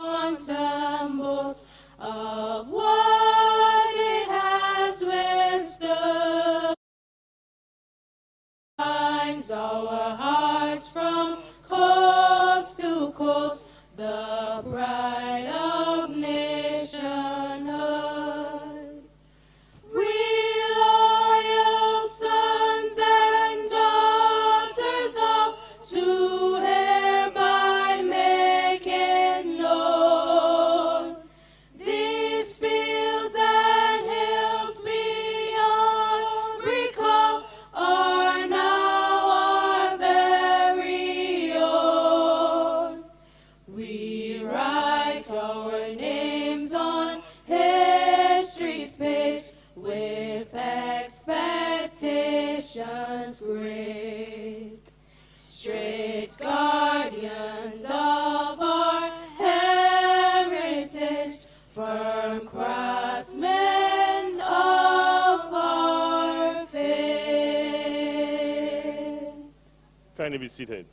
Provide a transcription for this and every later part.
quantum boast of what it has withstood. Binds our hearts from coast to coast, the pride of nationhood. We loyal sons and daughters of to hereby make it known. These fields and hills beyond recall are now our very own. We write our names on history's page with expectations great. Straight guardians of our heritage, firm craftsmen of our faith. Kindly be seated.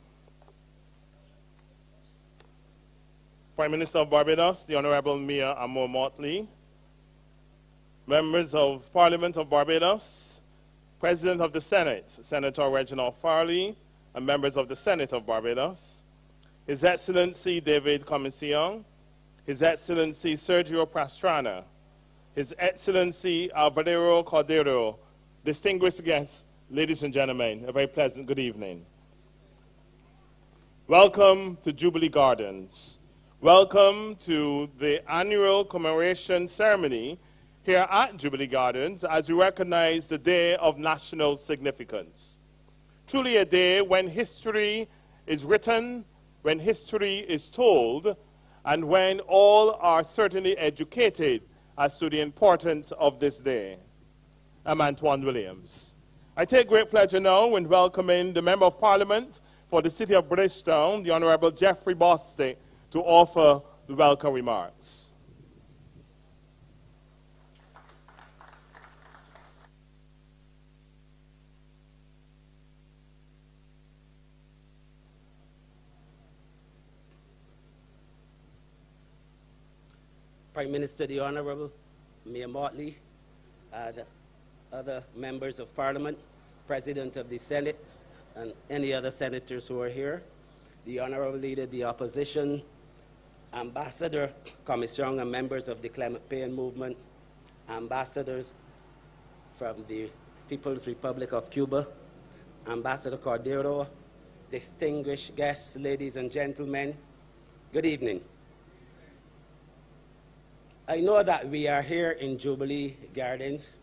Prime Minister of Barbados, the Honorable Mia Amor Motley, members of Parliament of Barbados, President of the Senate, Senator Reginald Farley, and members of the Senate of Barbados, His Excellency David Commission, His Excellency Sergio Pastrana, His Excellency Alvaro Cordero, distinguished guests, ladies and gentlemen, a very pleasant good evening. Welcome to Jubilee Gardens. Welcome to the annual commemoration ceremony here at Jubilee Gardens as we recognize the day of national significance. Truly a day when history is written, when history is told, and when all are certainly educated as to the importance of this day. I'm Antoine Williams. I take great pleasure now in welcoming the Member of Parliament for the City of Bridgetown, the Honorable Jeffrey Bostick, to offer the welcome remarks. Prime Minister, the Honorable Mayor Motley, the other members of Parliament, President of the Senate, and any other senators who are here, the Honorable Leader of the Opposition, Ambassador Commission and members of the Climate Pain Movement, ambassadors from the People's Republic of Cuba, Ambassador Cordero, distinguished guests, ladies and gentlemen, good evening. I know that we are here in Jubilee Gardens,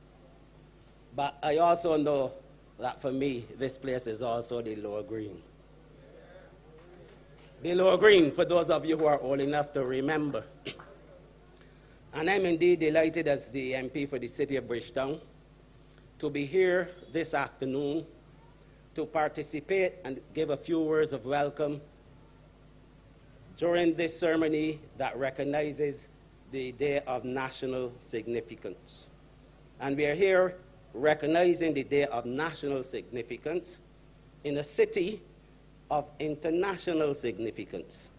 but I also know that for me, this place is also the Lower Green. The Lower Green, for those of you who are old enough to remember. And I'm indeed delighted as the MP for the City of Bridgetown to be here this afternoon to participate and give a few words of welcome during this ceremony that recognizes the Day of National Significance. And we are here recognizing the Day of National Significance in a city of international significance.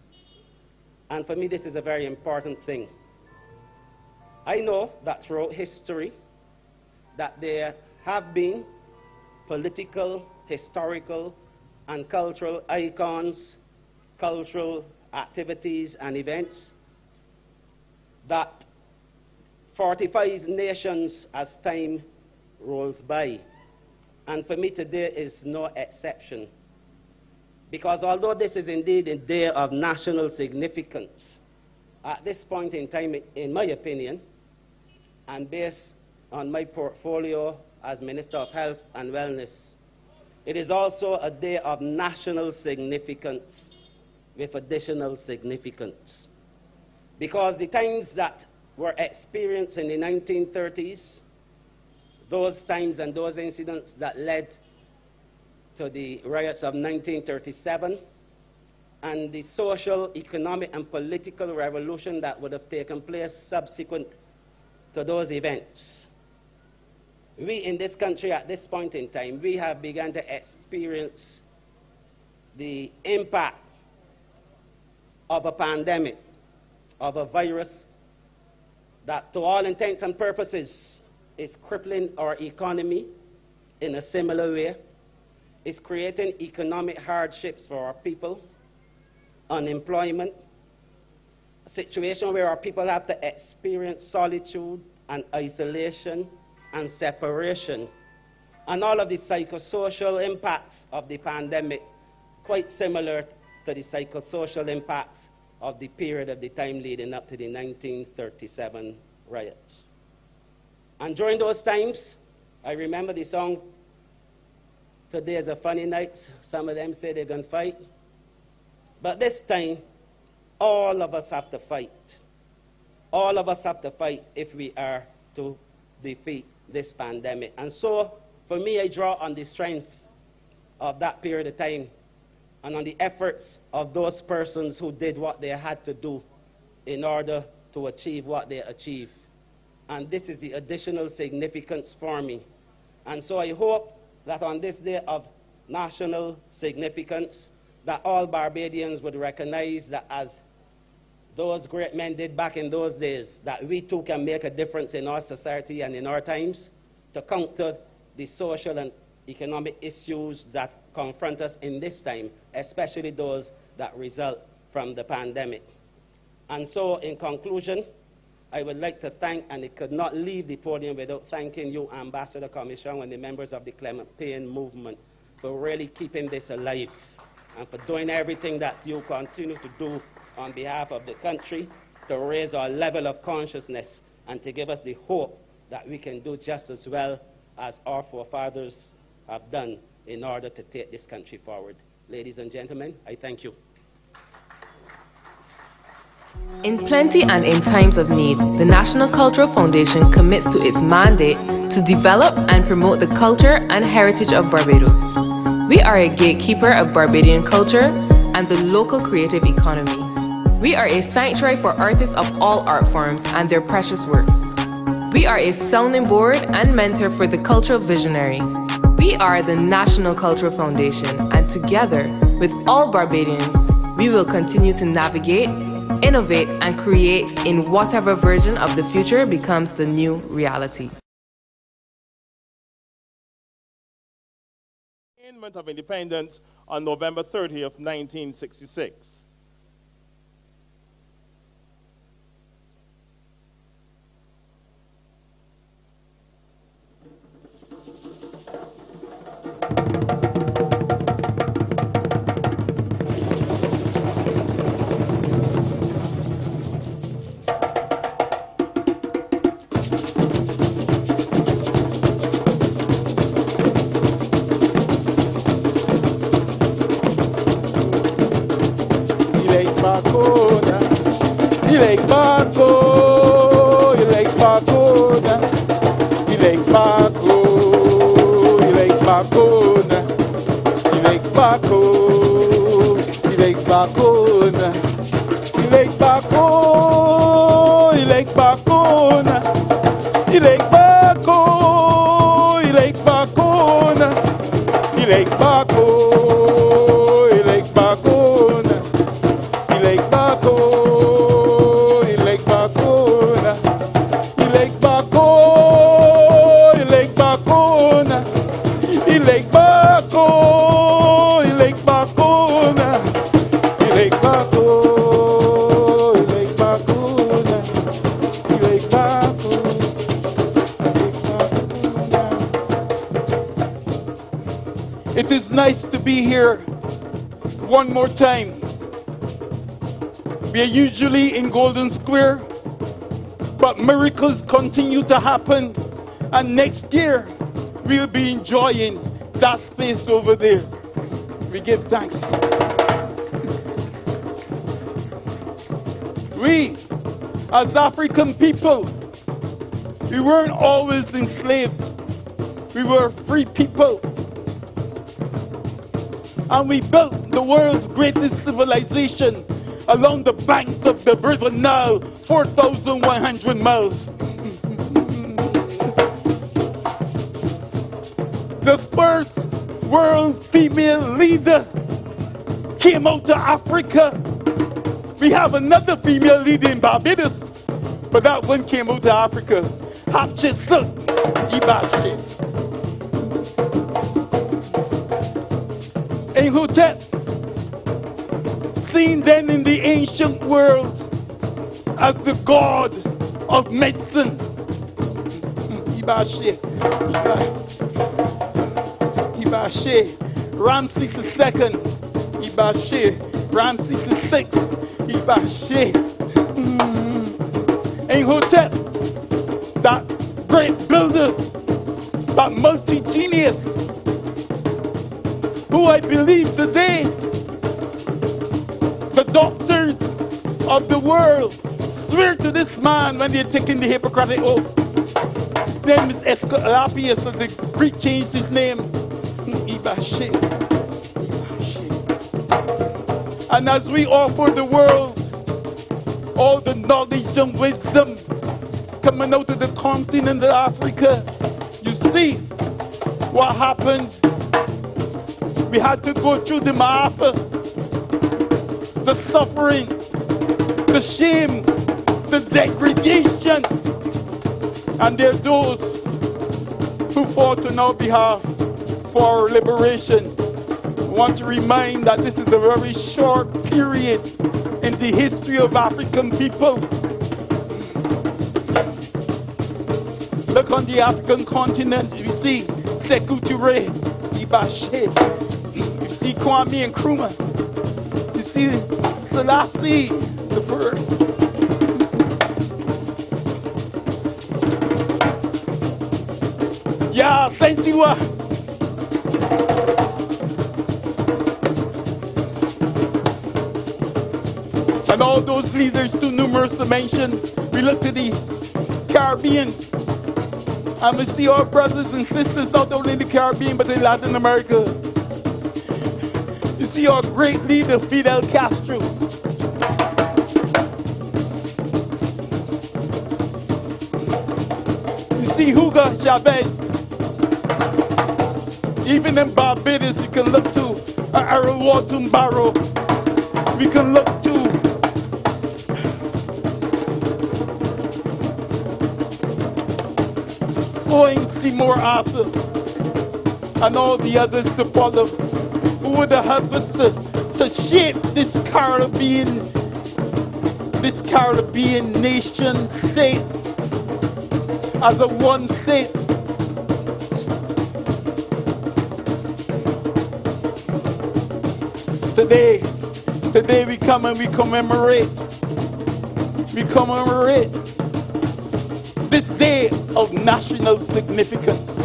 And for me, this is a very important thing. I know that throughout history that there have been political, historical, and cultural icons, cultural activities and events that fortifies nations as time rolls by. And for me, today is no exception. Because although this is indeed a day of national significance, at this point in time, in my opinion, and based on my portfolio as Minister of Health and Wellness, it is also a day of national significance with additional significance. Because the times that were experienced in the 1930s, those times and those incidents that led to the riots of 1937, and the social, economic, and political revolution that would have taken place subsequent to those events. We in this country at this point in time, we have begun to experience the impact of a pandemic of a virus that, to all intents and purposes, is crippling our economy in a similar way. It's creating economic hardships for our people, unemployment, a situation where our people have to experience solitude and isolation and separation, and all of the psychosocial impacts of the pandemic, quite similar to the psychosocial impacts of the period of the time leading up to the 1937 riots. And during those times, I remember the song, "Today is a funny night." Some of them say they're going to fight. But this time, all of us have to fight. All of us have to fight if we are to defeat this pandemic. And so, for me, I draw on the strength of that period of time and on the efforts of those persons who did what they had to do in order to achieve what they achieved. And this is the additional significance for me. And so I hope that on this day of national significance, that all Barbadians would recognize that, as those great men did back in those days, that we too can make a difference in our society and in our times to counter the social and economic issues that confront us in this time, especially those that result from the pandemic. And so, in conclusion, I would like to thank, and it could not leave the podium without thanking you, Ambassador Commission, and the members of the Clement Payne movement, for really keeping this alive and for doing everything that you continue to do on behalf of the country to raise our level of consciousness and to give us the hope that we can do just as well as our forefathers have done in order to take this country forward. Ladies and gentlemen, I thank you. In plenty and in times of need, the National Cultural Foundation commits to its mandate to develop and promote the culture and heritage of Barbados. We are a gatekeeper of Barbadian culture and the local creative economy. We are a sanctuary for artists of all art forms and their precious works. We are a sounding board and mentor for the cultural visionary. We are the National Cultural Foundation, and together with all Barbadians, we will continue to navigate, innovate, and create in whatever version of the future becomes the new reality. Of independence on November 30th, 1966. It is nice to be here one more time. We are usually in Golden Square, but miracles continue to happen, and next year we'll be enjoying that space over there. We give thanks. We, as African people, we weren't always enslaved. We were free people. And we built the world's greatest civilization along the banks of the River Nile, 4,100 miles. The first world female leader came out to Africa We have another female leader in Barbados, but that one came out of Africa. Hatchisut Ibashe. Imhotep, seen then in the ancient world as the god of medicine. Ibashe. Ibashe. Ramses II. Ibashe. Ramses VI. Ibashe. Imhotep, that great builder, that multi-genius, who I believe today the doctors of the world swear to this man when they're taking the Hippocratic oath. His name is Esculapius, as the Greek changed his name. Ibashe. And as we offer the world all the knowledge and wisdom coming out of the continent of Africa, you see what happened. We had to go through the maafa, the suffering, the shame, the degradation. And there are those who fought on our behalf for our liberation. I want to remind that this is a very short period in the history of African people. Look on the African continent, you see Sekou Touré, Ibashe. You see Kwame Nkrumah. You see Selassie the First. Yeah, thank you. And all those leaders too numerous to mention. We look to the Caribbean and we see our brothers and sisters not only in the Caribbean but in Latin America. You see our great leader Fidel Castro. You see Hugo Chavez. Even in Barbados you can look to Arrow Barrow. We can look to Seymour Arthur and all the others to follow, who would have helped us to shape this Caribbean nation state as a one state. Today we come and we commemorate this day of national significance.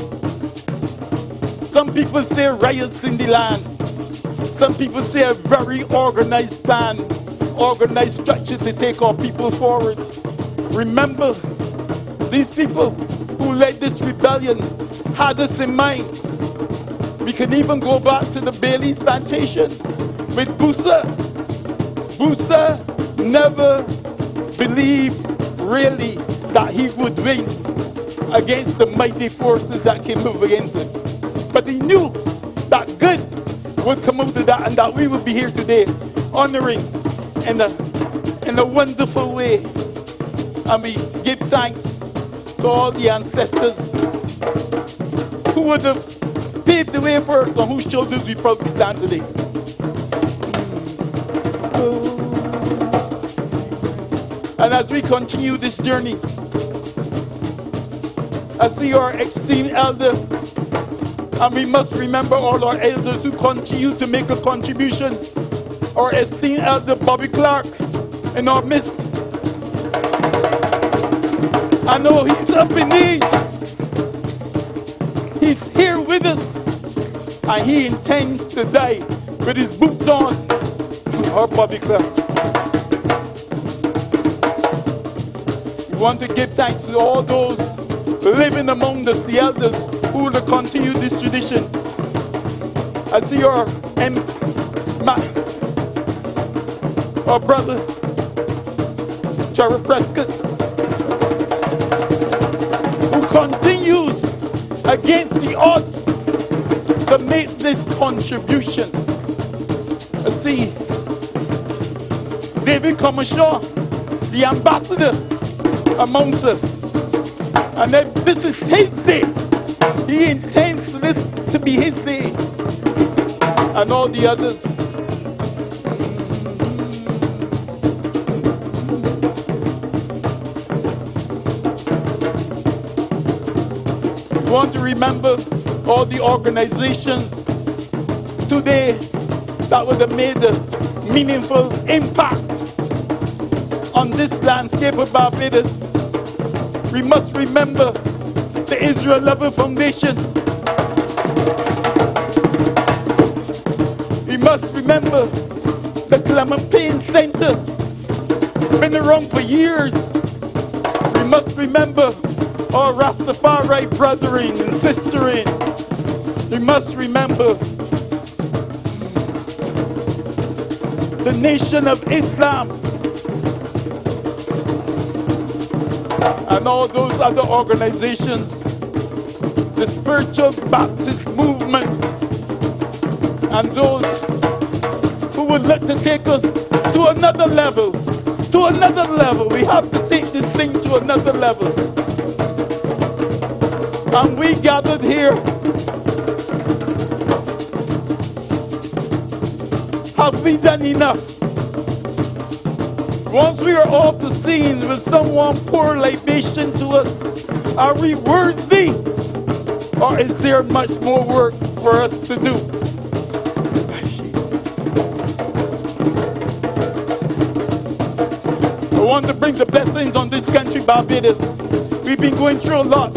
Some people say riots in the land. Some people say a very organized plan, organized structure to take our people forward. Remember, these people who led this rebellion had us in mind. We can even go back to the Bailey's plantation with Busa. Busa never believed really that he would win against the mighty forces that came up against him. But he knew that good would come out of that and that we would be here today honoring in a wonderful way. And we give thanks to all the ancestors who would have paved the way for us, on whose shoulders we proudly stand today. And as we continue this journey, I see our esteemed elder, and we must remember all our elders who continue to make a contribution. Our esteemed elder Bobby Clark in our midst. I know he's up in age. He's here with us, and he intends to die with his boots on. Our Bobby Clark. We want to give thanks to all those living among us, the elders who will continue this tradition. I see our brother, Jared Prescott, who continues against the odds to make this contribution. I see David Comishaw, the ambassador amongst us. And if this is his day, he intends this to be his day. And all the others. We want to remember all the organizations today that would have made a meaningful impact on this landscape of Barbados. We must remember the Israel Lover Foundation. We must remember the Clement Payne Center. It's been around for years. We must remember our Rastafari brethren and sisterin. We must remember the Nation of Islam and all those other organizations, the Spiritual Baptist Movement, and those who would like to take us to another level, to another level. We have to take this thing to another level. And we gathered here. Have we done enough? Once we are off the scene with someone pour libation to us, are we worthy? Or is there much more work for us to do? I want to bring the blessings on this country, Barbados. We've been going through a lot.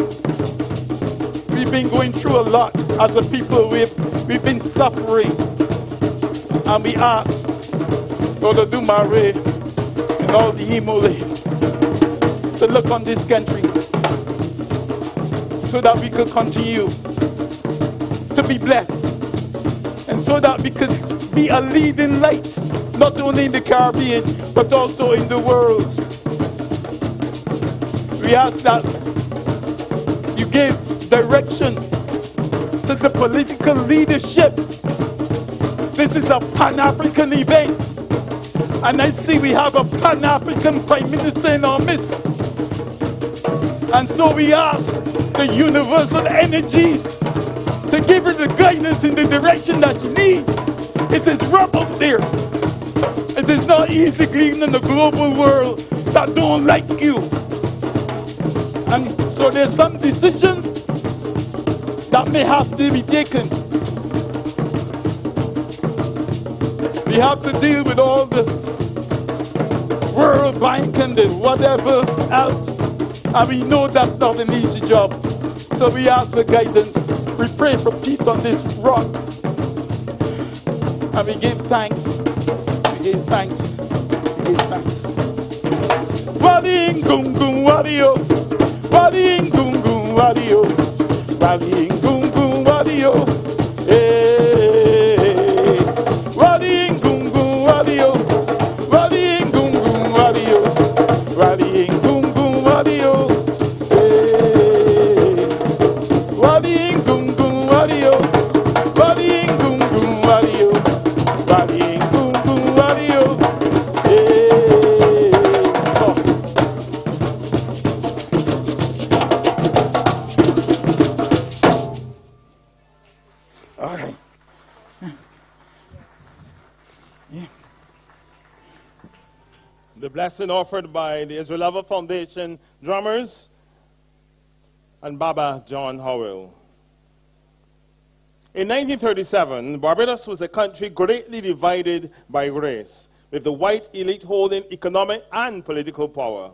We've been going through a lot as a people. We've been suffering. And we ask Lord Dumare and all the Imole to look on this country so that we could continue to be blessed and so that we could be a leading light, not only in the Caribbean, but also in the world. We ask that you give direction to the political leadership. This is a Pan-African event, and I see we have a Pan-African Prime Minister in our midst. And so we ask the universal energies to give her the guidance in the direction that she needs. It is rough out there. It is not easy living in the global world that don't like you. And so there's some decisions that may have to be taken. We have to deal with all the World Bank and the whatever else. And we know that's not an easy job. So we ask for guidance. We pray for peace on this rock. And we give thanks. We give thanks. We give thanks. Wading gung gung wadio. Wading gung gung wadio. Wading gung gung wadio. Hey. Wading gung gung wadio. Wading gung gung wadio. Wading gung gung wadio. Hey. Wading gung gung wadio. Wading gung gung wadio. Wading gung gung wadio. Hey. Oh. All right. Yeah. The blessing offered by the Israel Lover Foundation drummers and Baba John Howell. In 1937, Barbados was a country greatly divided by race, with the white elite holding economic and political power.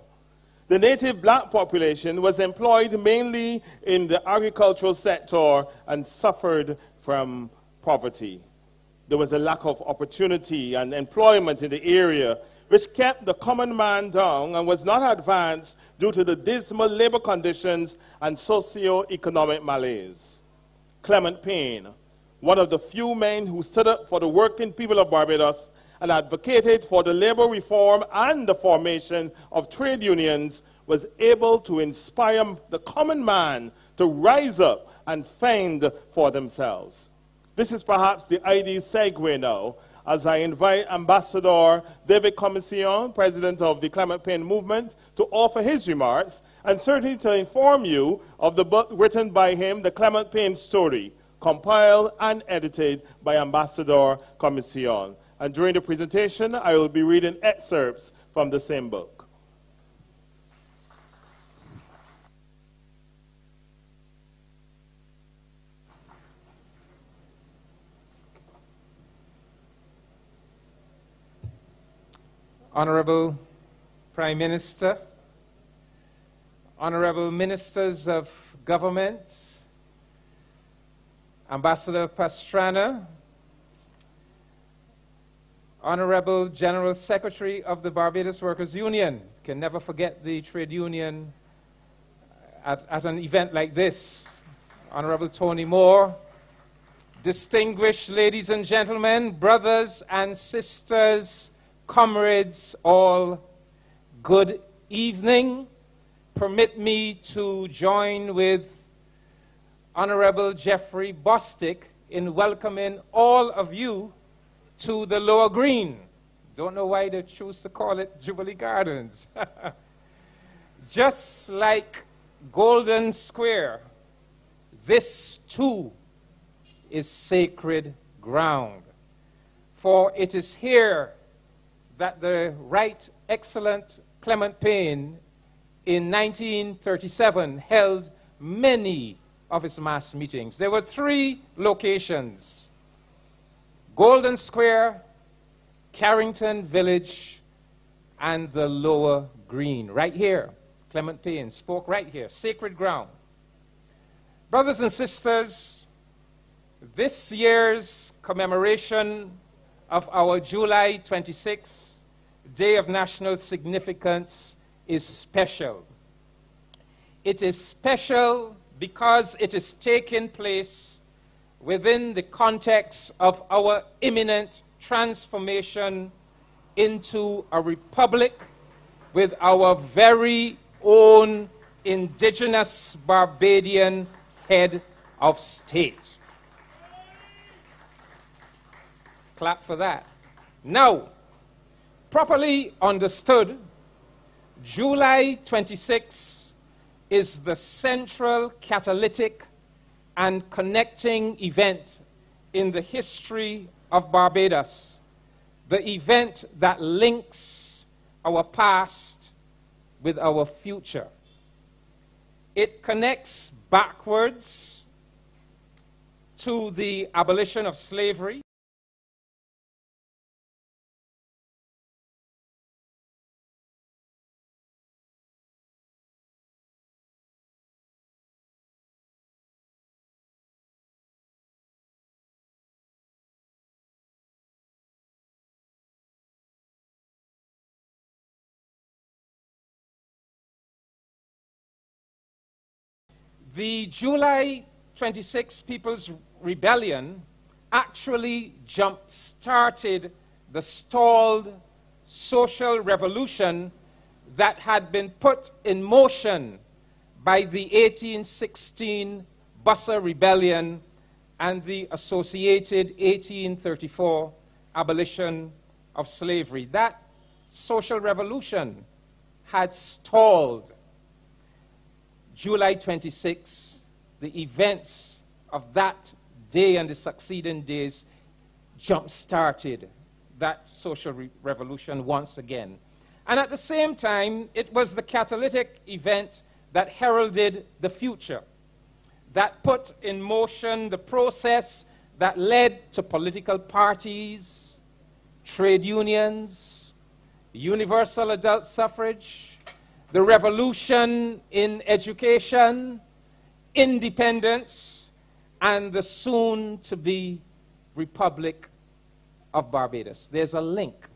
The native black population was employed mainly in the agricultural sector and suffered from poverty. There was a lack of opportunity and employment in the area, which kept the common man down and was not advanced due to the dismal labor conditions and socio-economic malaise. Clement Payne, one of the few men who stood up for the working people of Barbados and advocated for the labor reform and the formation of trade unions, was able to inspire the common man to rise up and fend for themselves. This is perhaps the ideal segue now as I invite Ambassador David Commission, President of the Clement Payne Movement, to offer his remarks, and certainly to inform you of the book written by him, The Clement Payne Story, compiled and edited by Ambassador Commission. And during the presentation, I will be reading excerpts from the same book. Honorable Prime Minister, Honorable Ministers of Government, Ambassador Pastrana, Honorable General Secretary of the Barbados Workers' Union, can never forget the trade union at an event like this, Honorable Tony Moore, distinguished ladies and gentlemen, brothers and sisters, comrades, all, good evening. Permit me to join with Honorable Jeffrey Bostick in welcoming all of you to the Lower Green. Don't know why they choose to call it Jubilee Gardens. Just like Golden Square, this too is sacred ground. For it is here that the Right Excellent Clement Payne in 1937 held many of his mass meetings. There were 3 locations: Golden Square, Carrington Village, and the Lower Green. Right here, Clement Payne spoke right here, sacred ground. Brothers and sisters, this year's commemoration of our July 26th Day of National Significance is special. It is special because it is taking place within the context of our imminent transformation into a republic with our very own indigenous Barbadian head of state. Clap for that. Now, properly understood, July 26 is the central catalytic and connecting event in the history of Barbados, the event that links our past with our future. It connects backwards to the abolition of slavery, the July 26 People's Rebellion actually jump-started the stalled social revolution that had been put in motion by the 1816 Bussa Rebellion and the associated 1834 abolition of slavery. That social revolution had stalled. July 26, the events of that day and the succeeding days jump-started that social revolution once again. And at the same time, it was the catalytic event that heralded the future, that put in motion the process that led to political parties, trade unions, universal adult suffrage, the revolution in education, independence, and the soon-to-be Republic of Barbados. There's a link,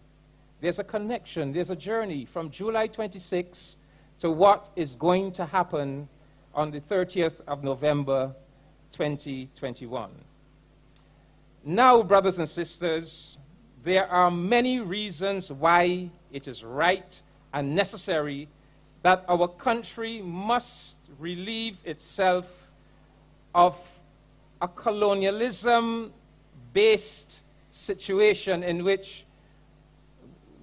there's a connection, there's a journey from July 26 to what is going to happen on the 30th of November, 2021. Now, brothers and sisters, there are many reasons why it is right and necessary that our country must relieve itself of a colonialism-based situation in which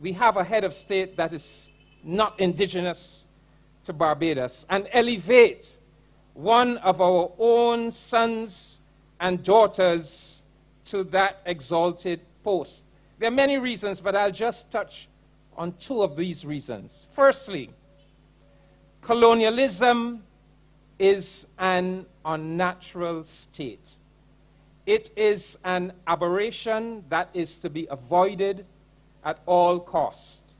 we have a head of state that is not indigenous to Barbados and elevate one of our own sons and daughters to that exalted post. There are many reasons, but I'll just touch on two of these reasons. Firstly, colonialism is an unnatural state. It is an aberration that is to be avoided at all costs.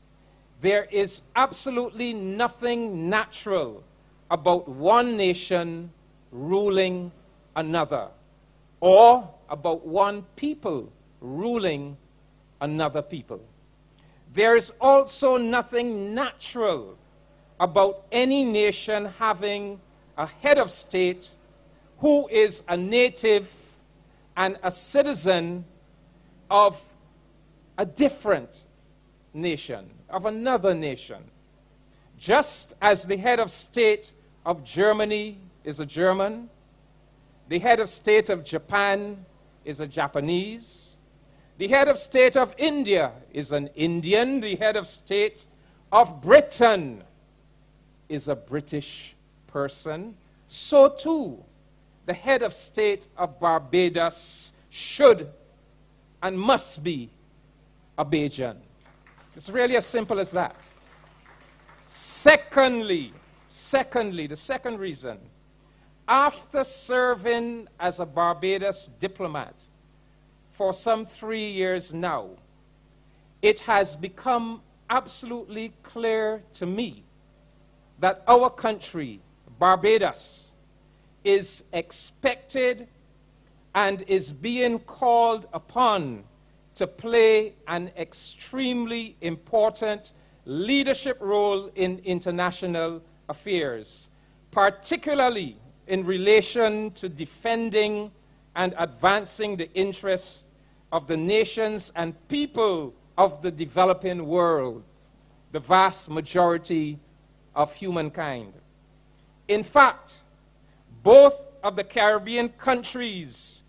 There is absolutely nothing natural about one nation ruling another, or about one people ruling another people. There is also nothing natural about any nation having a head of state who is a native and a citizen of a different nation, of another nation. Just as the head of state of Germany is a German, the head of state of Japan is a Japanese, the head of state of India is an Indian, the head of state of Britain is a British person, so too the head of state of Barbados should and must be a Bajan. It's really as simple as that. Secondly, the second reason, after serving as a Barbados diplomat for some 3 years now, it has become absolutely clear to me that our country, Barbados, is expected and is being called upon to play an extremely important leadership role in international affairs, particularly in relation to defending and advancing the interests of the nations and people of the developing world, the vast majority of humankind. In fact, both of the Caribbean countries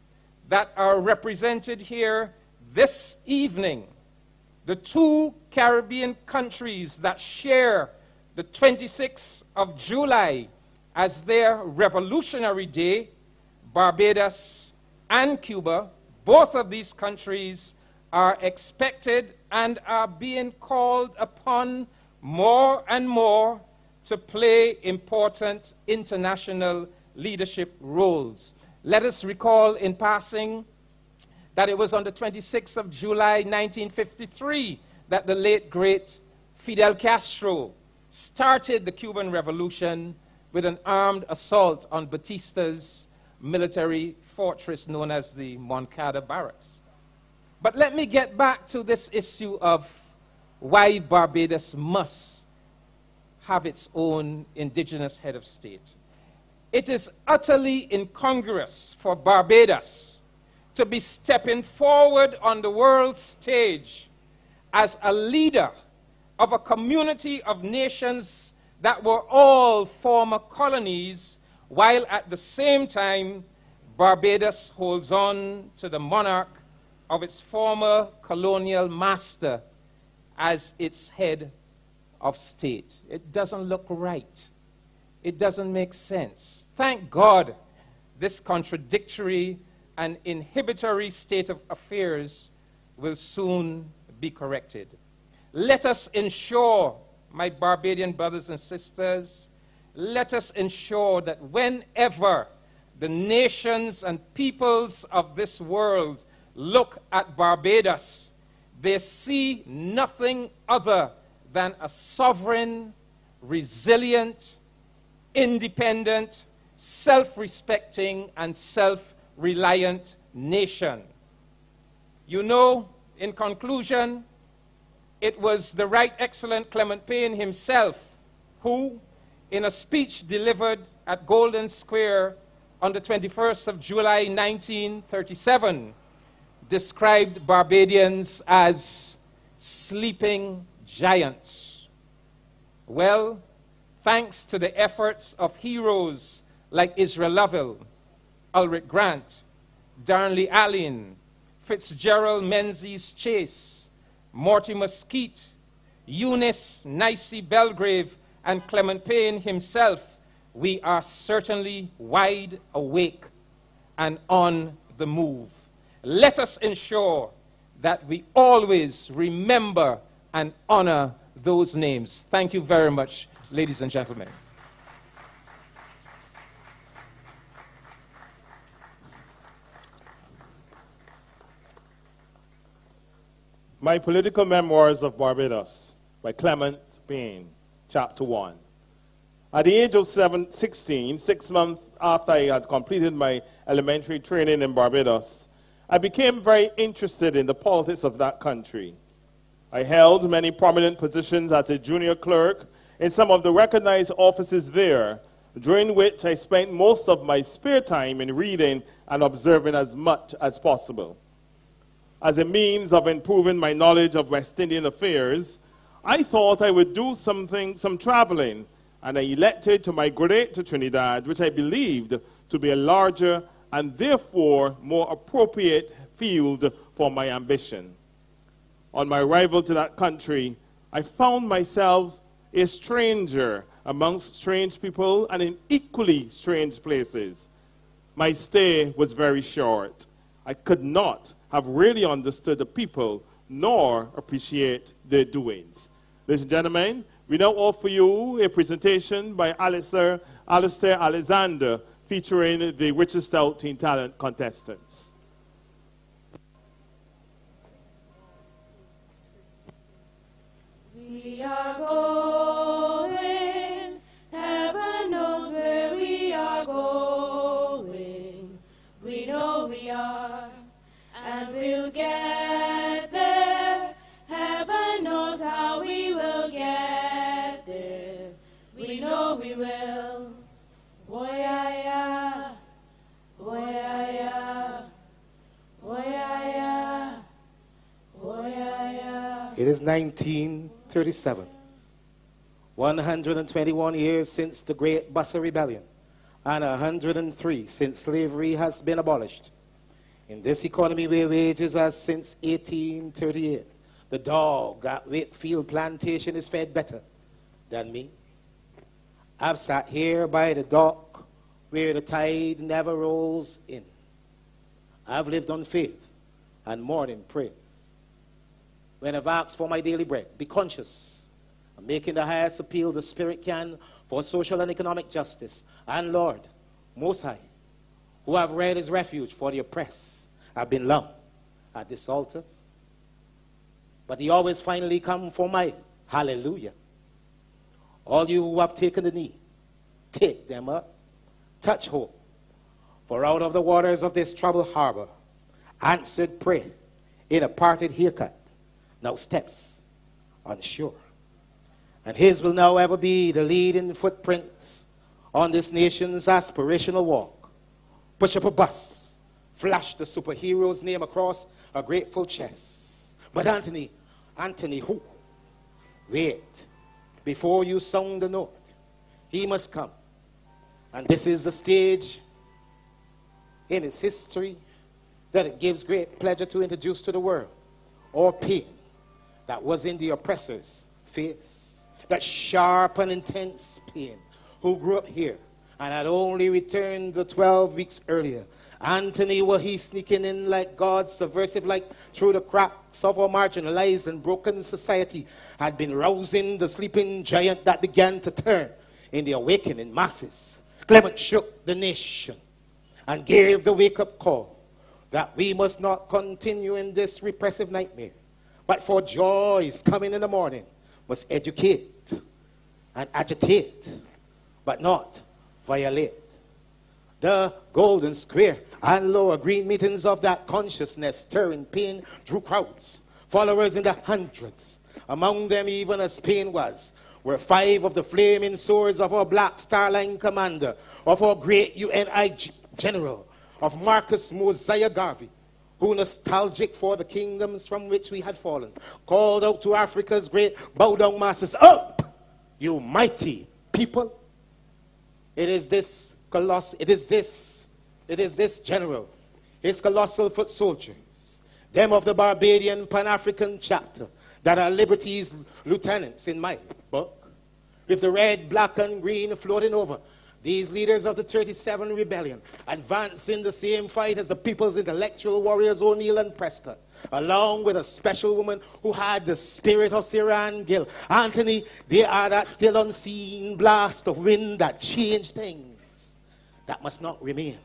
that are represented here this evening, the two Caribbean countries that share the 26th of July as their Revolutionary Day, Barbados and Cuba, both of these countries are expected and are being called upon more and more to play important international leadership roles. Let us recall in passing that it was on the 26th of July 1953 that the late great Fidel Castro started the Cuban Revolution with an armed assault on Batista's military fortress known as the Moncada Barracks. But let me get back to this issue of why Barbados must have its own indigenous head of state. It is utterly incongruous for Barbados to be stepping forward on the world stage as a leader of a community of nations that were all former colonies, while at the same time Barbados holds on to the monarch of its former colonial master as its head of state. It doesn't look right. It doesn't make sense. Thank God this contradictory and inhibitory state of affairs will soon be corrected. Let us ensure, my Barbadian brothers and sisters, let us ensure that whenever the nations and peoples of this world look at Barbados, they see nothing other than a sovereign, resilient, independent, self-respecting, and self-reliant nation. You know, in conclusion, it was the Right Excellent Clement Payne himself who, in a speech delivered at Golden Square on the 21st of July 1937, described Barbadians as sleeping giants. Well, thanks to the efforts of heroes like Israel Lovell, Ulrich Grant, Darnley Alleyne, Fitzgerald Menzies Chase, Mortimer Skeet, Eunice Nicey Belgrave, and Clement Payne himself, we are certainly wide awake and on the move. Let us ensure that we always remember and honor those names. Thank you very much, ladies and gentlemen. My Political Memoirs of Barbados by Clement Payne, Chapter 1. At the age of 16, 6 months after I had completed my elementary training in Barbados, I became very interested in the politics of that country. I held many prominent positions as a junior clerk in some of the recognized offices there, during which I spent most of my spare time in reading and observing as much as possible. As a means of improving my knowledge of West Indian affairs, I thought I would do some traveling, and I elected to migrate to Trinidad, which I believed to be a larger and therefore more appropriate field for my ambition. On my arrival to that country, I found myself a stranger amongst strange people and in equally strange places. My stay was very short. I could not have really understood the people nor appreciate their doings. Ladies and gentlemen, we now offer you a presentation by Alistair Alexander featuring the richest out teen talent contestants. We are going, heaven knows where we are going. We know we are, and we'll get there. Heaven knows how we will get there. We know we will. Boy-ya-ya, boy-ya-ya, boy-ya-ya, boy-ya-ya. It is 1937, 121 years since the Great Bussa Rebellion, and 103 since slavery has been abolished. In this economy where wages are since 1838, the dog at Wakefield Plantation is fed better than me. I've sat here by the dock where the tide never rolls in. I've lived on faith and morning prayers. When I've asked for my daily bread, be conscious of making the highest appeal the Spirit can for social and economic justice. And Lord, Most High, who have read his refuge for the oppressed, have been long at this altar. But he always finally come for my hallelujah. All you who have taken the knee, take them up, touch hope. For out of the waters of this troubled harbor, answered prayer in a parted haircut, now steps on shore. And his will now ever be the leading footprints on this nation's aspirational walk. Push up a bus, flash the superhero's name across a grateful chest. But Anthony who? Wait, before you sound the note, he must come. And this is the stage in its history that it gives great pleasure to introduce to the world, or pain that was in the oppressor's face, that sharp and intense pain, who grew up here and had only returned the 12 weeks earlier. Anthony, were he sneaking in like God's subversive light through the cracks of our marginalized and broken society, had been rousing the sleeping giant that began to turn in the awakening masses. Clement shook the nation and gave the wake-up call that we must not continue in this repressive nightmare, but for joys coming in the morning, must educate and agitate, but not violate. The Golden Square and Lower Green meetings of that consciousness stirring pain drew crowds, followers in the hundreds. Among them, even as pain was, were 5 of the flaming swords of our Black Star Line commander, of our great UNI general, of Marcus Mosiah Garvey, who, nostalgic for the kingdoms from which we had fallen, called out to Africa's great bow-down masses, "Up, you mighty people!" It is this general, his colossal foot soldiers, them of the Barbadian Pan-African chapter, that are liberty's lieutenants in my book, with the red, black, and green floating over. These leaders of the 37 rebellion advance in the same fight as the people's intellectual warriors O'Neill and Prescott, along with a special woman who had the spirit of Siran Gill. Anthony, they are that still unseen blast of wind that changed things, that must not remain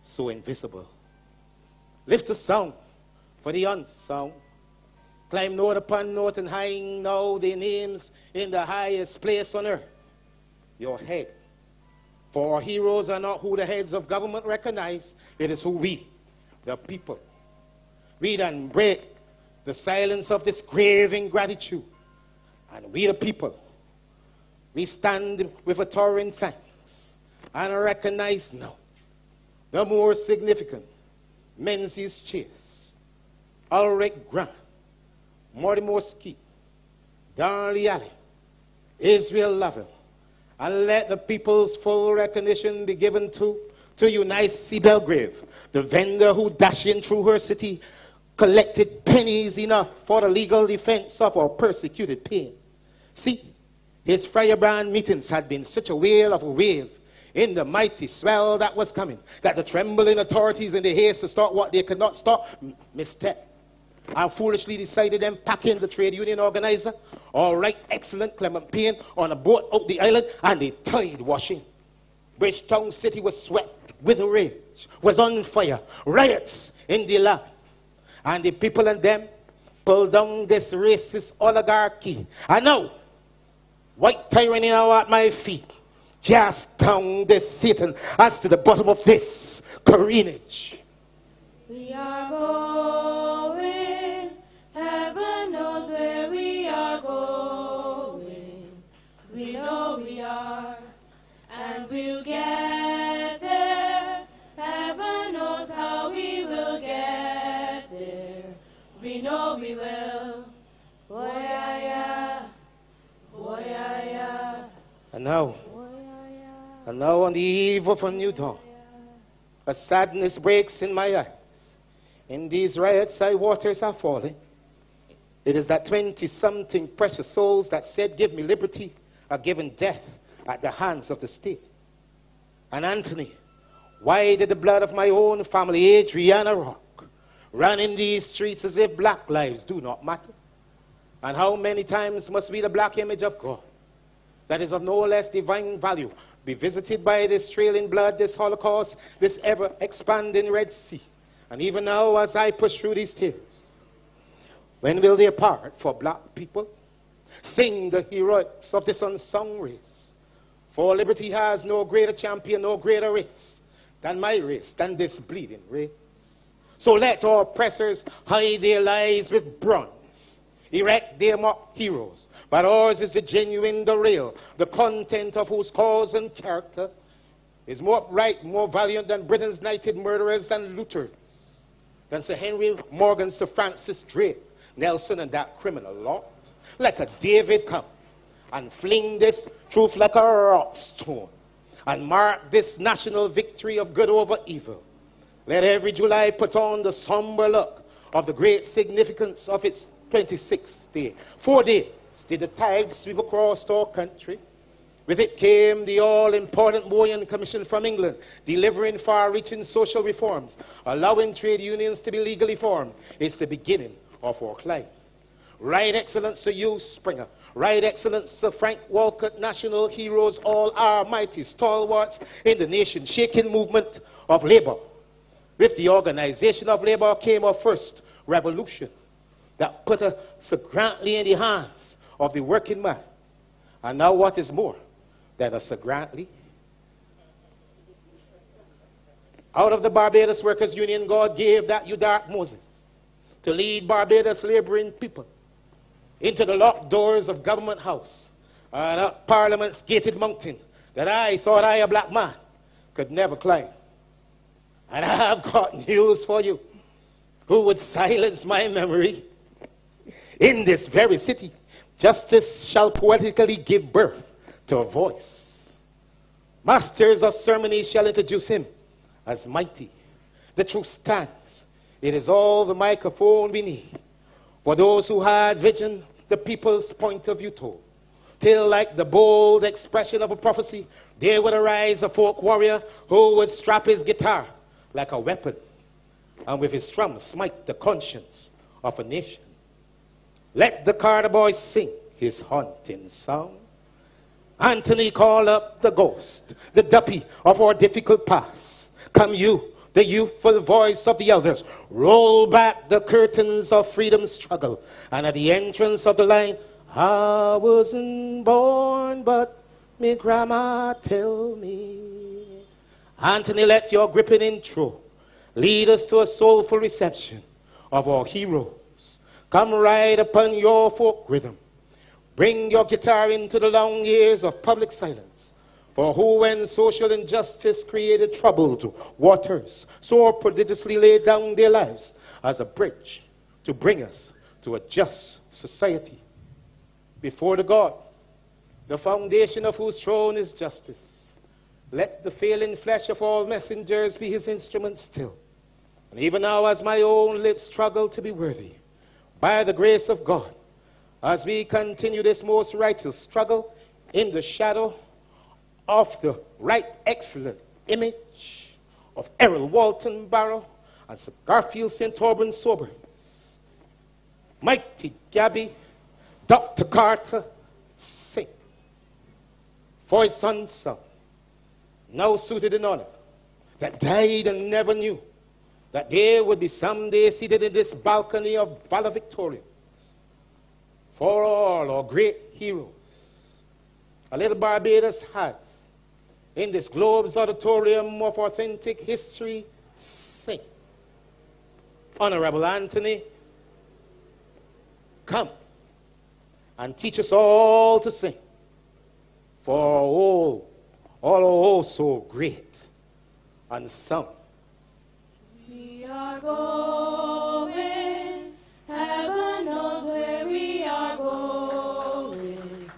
so invisible. Lift a song for the unsung. Climb note upon note and hang now their names in the highest place on earth, your head. For our heroes are not who the heads of government recognize, it is who we, the people. Read and break the silence of this grave ingratitude. And we, the people, we stand with a torrent thanks and recognize now the more significant Menzies Chase, Ulrich Grant, Mortimer Skeet, Darley Allen, Israel Lovell, and let the people's full recognition be given to Eunice C. Belgrave, the vendor who dashing through her city collected pennies enough for the legal defense of our persecuted pain. See, his firebrand meetings had been such a whale of a wave in the mighty swell that was coming, that the trembling authorities in the haste to stop what they could not stop misstep, and foolishly decided them packing the trade union organizer, all right, excellent Clement Payne, on a boat out the island, and they tide washing. Bridgetown City was swept with rage, was on fire, riots in the land, and the people and them pulled down this racist oligarchy. And now, white tyranny now at my feet, cast down this Satan as to the bottom of this careenage. We are going, heaven knows where we are going. We know we are, and we'll get there. Heaven knows how we will get there. We know we will. Boy, yeah, boy, yeah. And now on the eve of a new dawn, a sadness breaks in my eyes. In these riots, high waters are falling. It is that 20-something precious souls that said, give me liberty, are given death at the hands of the state. And Anthony, why did the blood of my own family, Adriana Rock, run in these streets as if black lives do not matter? And how many times must we, the black image of God, that is of no less divine value, be visited by this trailing blood, this Holocaust, this ever-expanding Red Sea? And even now, as I push through these tears, when will they part for black people? Sing the heroics of this unsung race. For liberty has no greater champion, no greater race than my race, than this bleeding race. So let our oppressors hide their lies with bronze, erect their mock heroes. But ours is the genuine, the real, the content of whose cause and character is more upright, more valiant than Britain's knighted murderers and looters, than Sir Henry Morgan, Sir Francis Drake, Nelson, and that criminal lot. Like a David come and fling this truth like a rock stone and mark this national victory of good over evil. Let every July put on the somber look of the great significance of its 26th day. 4 days did the tide sweep across our country. With it came the all-important Moyen Commission from England, delivering far-reaching social reforms, allowing trade unions to be legally formed. It's the beginning of our climb. Right Excellence Sir Hugh Springer, Right Excellence Sir Frank Walcott, national heroes, all our mighty stalwarts in the nation-shaking movement of labor. With the organization of labor came our first revolution that put us grantly in the hands of the working man. And now what is more than a Sir Grantley? Out of the Barbados Workers' Union, God gave that Eudarch Moses to lead Barbados laboring people into the locked doors of Government House and up Parliament's gated mountain that I thought I, a black man, could never climb. And I have got news for you. Who would silence my memory? In this very city, justice shall poetically give birth to a voice. Masters of ceremony shall introduce him as mighty. The truth stands It is all the microphone we need for those who had vision, the people's point of view told. Till like the bold expression of a prophecy, there would arise a folk warrior who would strap his guitar like a weapon and with his strum smite the conscience of a nation. Let the Carter boy sing his haunting song. Anthony called up the ghost, the duppy of our difficult past. Come you, the youthful voice of the elders, roll back the curtains of freedom's struggle. And at the entrance of the line, I wasn't born, but me grandma tell me. Anthony, let your gripping intro lead us to a soulful reception of our heroes. Come ride upon your folk rhythm. Bring your guitar into the long years of public silence. For who, when social injustice created troubled waters, so prodigiously laid down their lives as a bridge to bring us to a just society. Before the God, the foundation of whose throne is justice, let the failing flesh of all messengers be his instrument still. And even now, as my own lips struggle to be worthy, by the grace of God, as we continue this most righteous struggle in the shadow of the right excellent image of Errol Walton Barrow and Sir Garfield St. Auburn Soberns, mighty Gabby, Dr. Carter, sing. Voice unsung, now suited in honor, that died and never knew that they would be someday seated in this balcony of valedictorians. For all our great heroes, a little Barbados has, in this globe's auditorium of authentic history, sing. Honorable Anthony, come and teach us all to sing. For all are so great and sung. We are going, heaven knows where we are going.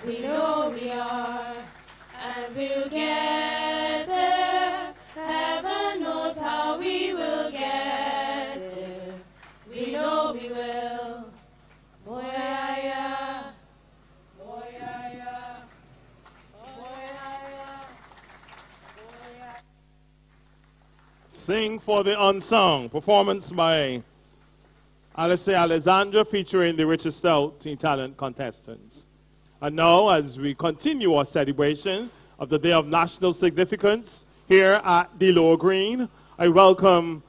We know we are, and we'll get there. Heaven knows how we will get there. We know we will. Boy, yeah, boy, yeah, boy, yeah, boy, yeah. Sing for the Unsung, performance by Alistair Alexandra featuring the Richard Stout Teen Talent contestants. And now, as we continue our celebration of the Day of National Significance here at the Lower Green, I welcome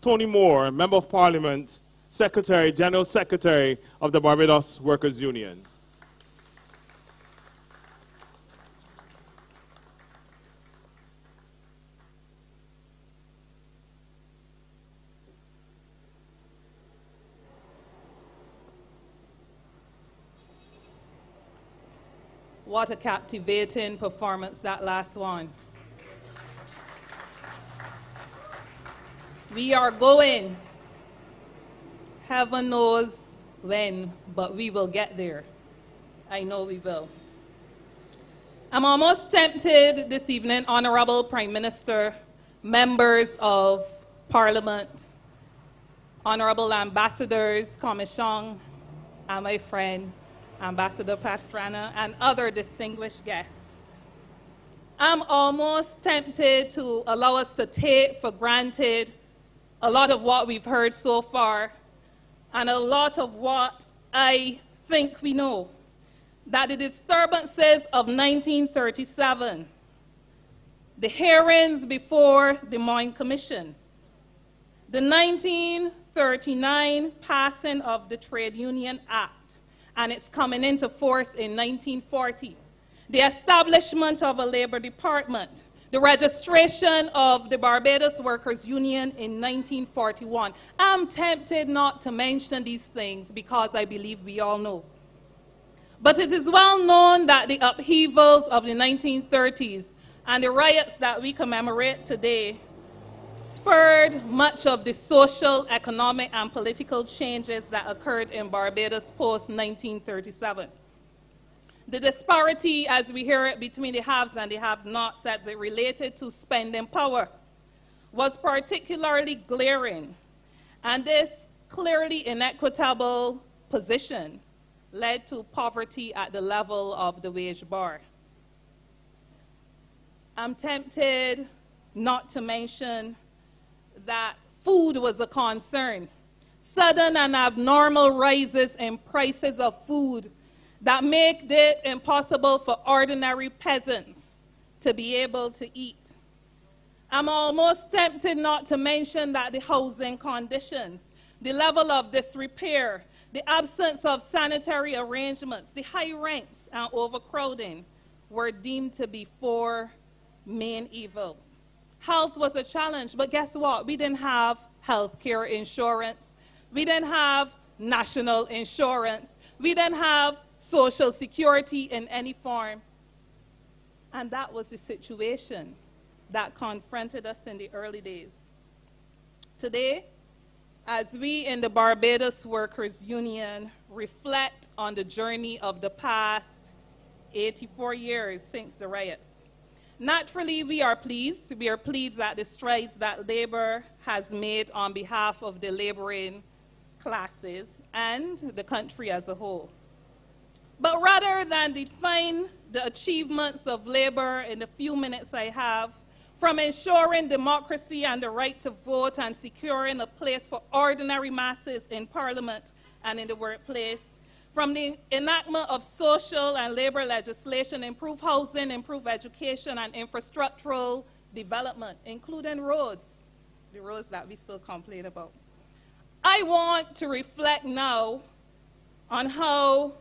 Tony Moore, Member of Parliament, Secretary, General Secretary of the Barbados Workers' Union. What a captivating performance, that last one. We are going. Heaven knows when, but we will get there. I know we will. I'm almost tempted this evening, Honorable Prime Minister, members of Parliament, Honorable Ambassadors, Commission, and my friend, Ambassador Pastrana, and other distinguished guests. I'm almost tempted to allow us to take for granted a lot of what we've heard so far, and a lot of what I think we know. That the disturbances of 1937, the hearings before the Moyne Commission, the 1939 passing of the Trade Union Act, and it's coming into force in 1940. The establishment of a labor department, the registration of the Barbados Workers' Union in 1941. I'm tempted not to mention these things because I believe we all know. But it is well known that the upheavals of the 1930s and the riots that we commemorate today spurred much of the social, economic, and political changes that occurred in Barbados post-1937. The disparity, as we hear it, between the haves and the have-nots as it related to spending power was particularly glaring, and this clearly inequitable position led to poverty at the level of the wage bar. I'm tempted not to mention that food was a concern. Sudden and abnormal rises in prices of food that make it impossible for ordinary peasants to be able to eat. I'm almost tempted not to mention that the housing conditions, the level of disrepair, the absence of sanitary arrangements, the high rents and overcrowding were deemed to be four main evils. Health was a challenge, but guess what? We didn't have health care insurance. We didn't have national insurance. We didn't have social security in any form. And that was the situation that confronted us in the early days. Today, as we in the Barbados Workers Union reflect on the journey of the past 84 years since the riots, naturally we are pleased. We are pleased at the strides that labor has made on behalf of the laboring classes and the country as a whole. But rather than define the achievements of labor in the few minutes I have, from ensuring democracy and the right to vote and securing a place for ordinary masses in parliament and in the workplace, from the enactment of social and labor legislation, improve housing, improve education, and infrastructural development, including roads, the roads that we still complain about. I want to reflect now on how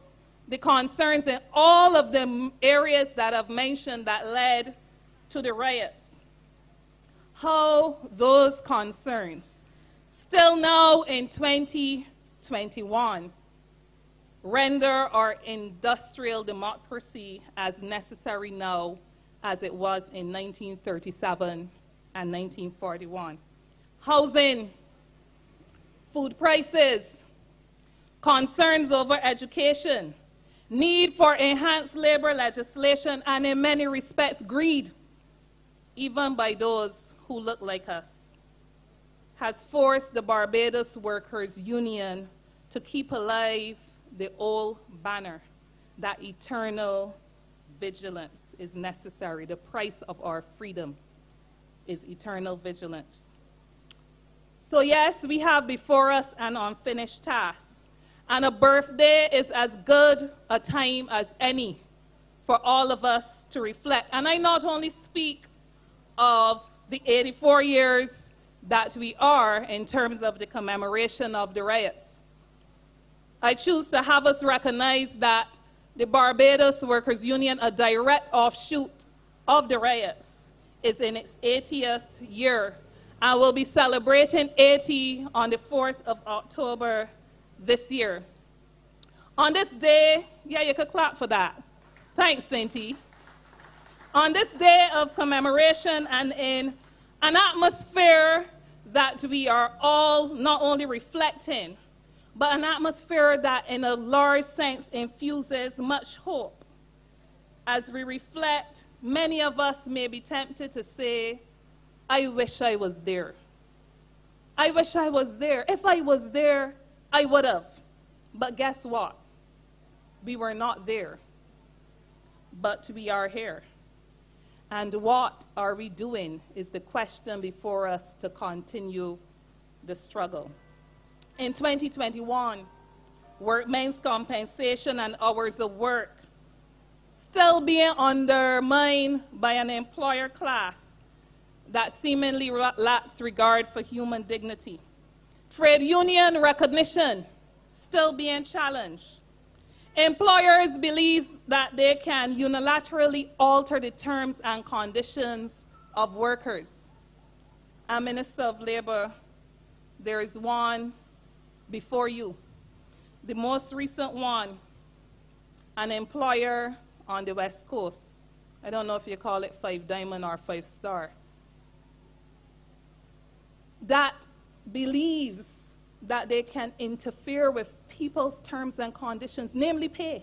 the concerns in all of the areas that I've mentioned that led to the riots, how those concerns, still now in 2021, render our industrial democracy as necessary now as it was in 1937 and 1941. Housing, food prices, concerns over education, need for enhanced labor legislation, and in many respects, greed, even by those who look like us, has forced the Barbados Workers Union to keep alive the old banner that eternal vigilance is necessary. The price of our freedom is eternal vigilance. So yes, we have before us an unfinished task, and a birthday is as good a time as any for all of us to reflect. And I not only speak of the 84 years that we are in terms of the commemoration of the riots. I choose to have us recognize that the Barbados Workers Union, a direct offshoot of the riots, is in its 80th year and will be celebrating 80 on the 4th of October this year. On this day, yeah, you could clap for that. Thanks, Cindy. On this day of commemoration and in an atmosphere that we are all not only reflecting, but an atmosphere that in a large sense infuses much hope. As we reflect, many of us may be tempted to say, I wish I was there. I wish I was there. If I was there, I would have. But guess what? We were not there, but we are here. And what are we doing is the question before us to continue the struggle. In 2021, workmen's compensation and hours of work still being undermined by an employer class that seemingly lacks regard for human dignity. Trade union recognition still being challenged. Employers believe that they can unilaterally alter the terms and conditions of workers. And Minister of Labor, there is one before you. The most recent one, an employer on the West Coast. I don't know if you call it 5 Diamond or 5 Star. That believes that they can interfere with people's terms and conditions, namely pay.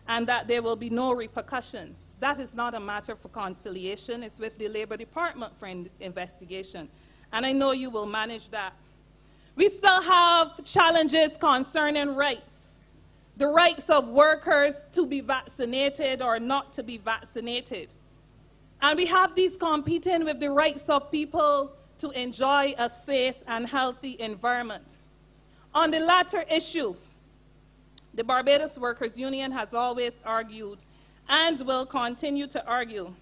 and that there will be no repercussions. That is not a matter for conciliation. It's with the Labor Department for investigation. And I know you will manage that. We still have challenges concerning rights. The rights of workers to be vaccinated or not to be vaccinated. And we have these competing with the rights of people to enjoy a safe and healthy environment. On the latter issue, the Barbados Workers Union has always argued and will continue to argue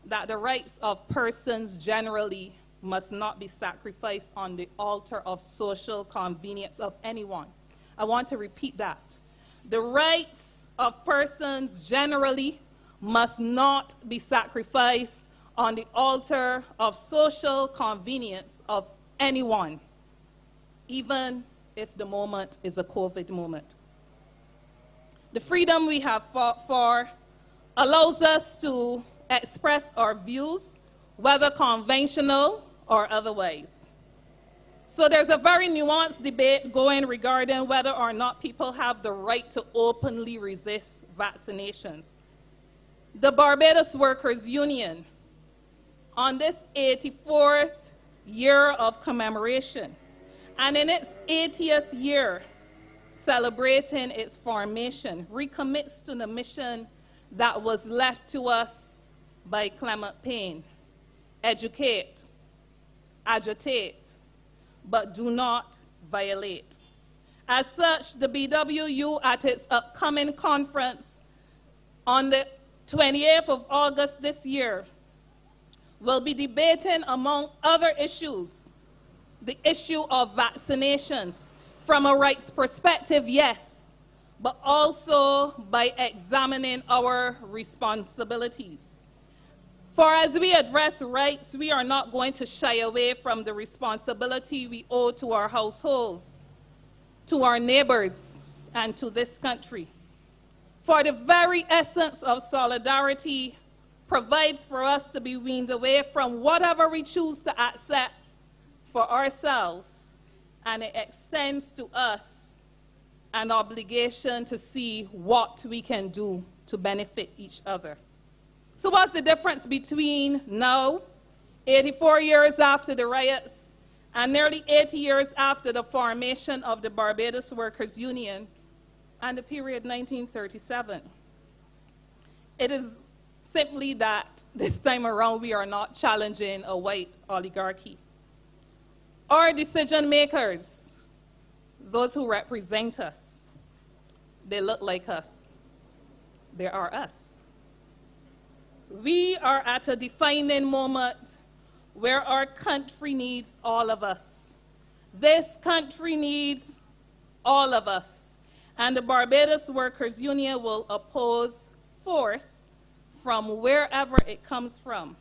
that the rights of persons generally must not be sacrificed on the altar of social convenience of anyone. I want to repeat that. The rights of persons generally must not be sacrificed on the altar of social convenience of anyone, even if the moment is a COVID moment. The freedom we have fought for allows us to express our views, whether conventional or otherwise. So there's a very nuanced debate going regarding whether or not people have the right to openly resist vaccinations. The Barbados Workers Union, on this 84th year of commemoration, and in its 80th year celebrating its formation, recommits to the mission that was left to us by Clement Payne: educate, agitate, but do not violate. As such, the BWU at its upcoming conference on the 28th of August this year will be debating, among other issues, the issue of vaccinations from a rights perspective, yes, but also by examining our responsibilities. For as we address rights, we are not going to shy away from the responsibility we owe to our households, to our neighbors, and to this country. For the very essence of solidarity provides for us to be weaned away from whatever we choose to accept for ourselves, and it extends to us an obligation to see what we can do to benefit each other. So what's the difference between now, 84 years after the riots, and nearly 80 years after the formation of the Barbados Workers Union, and the period 1937? It is simply that this time around we are not challenging a white oligarchy. Our decision makers, those who represent us, they look like us. They are us. We are at a defining moment where our country needs all of us. This country needs all of us. And the Barbados Workers Union will oppose force from wherever it comes from,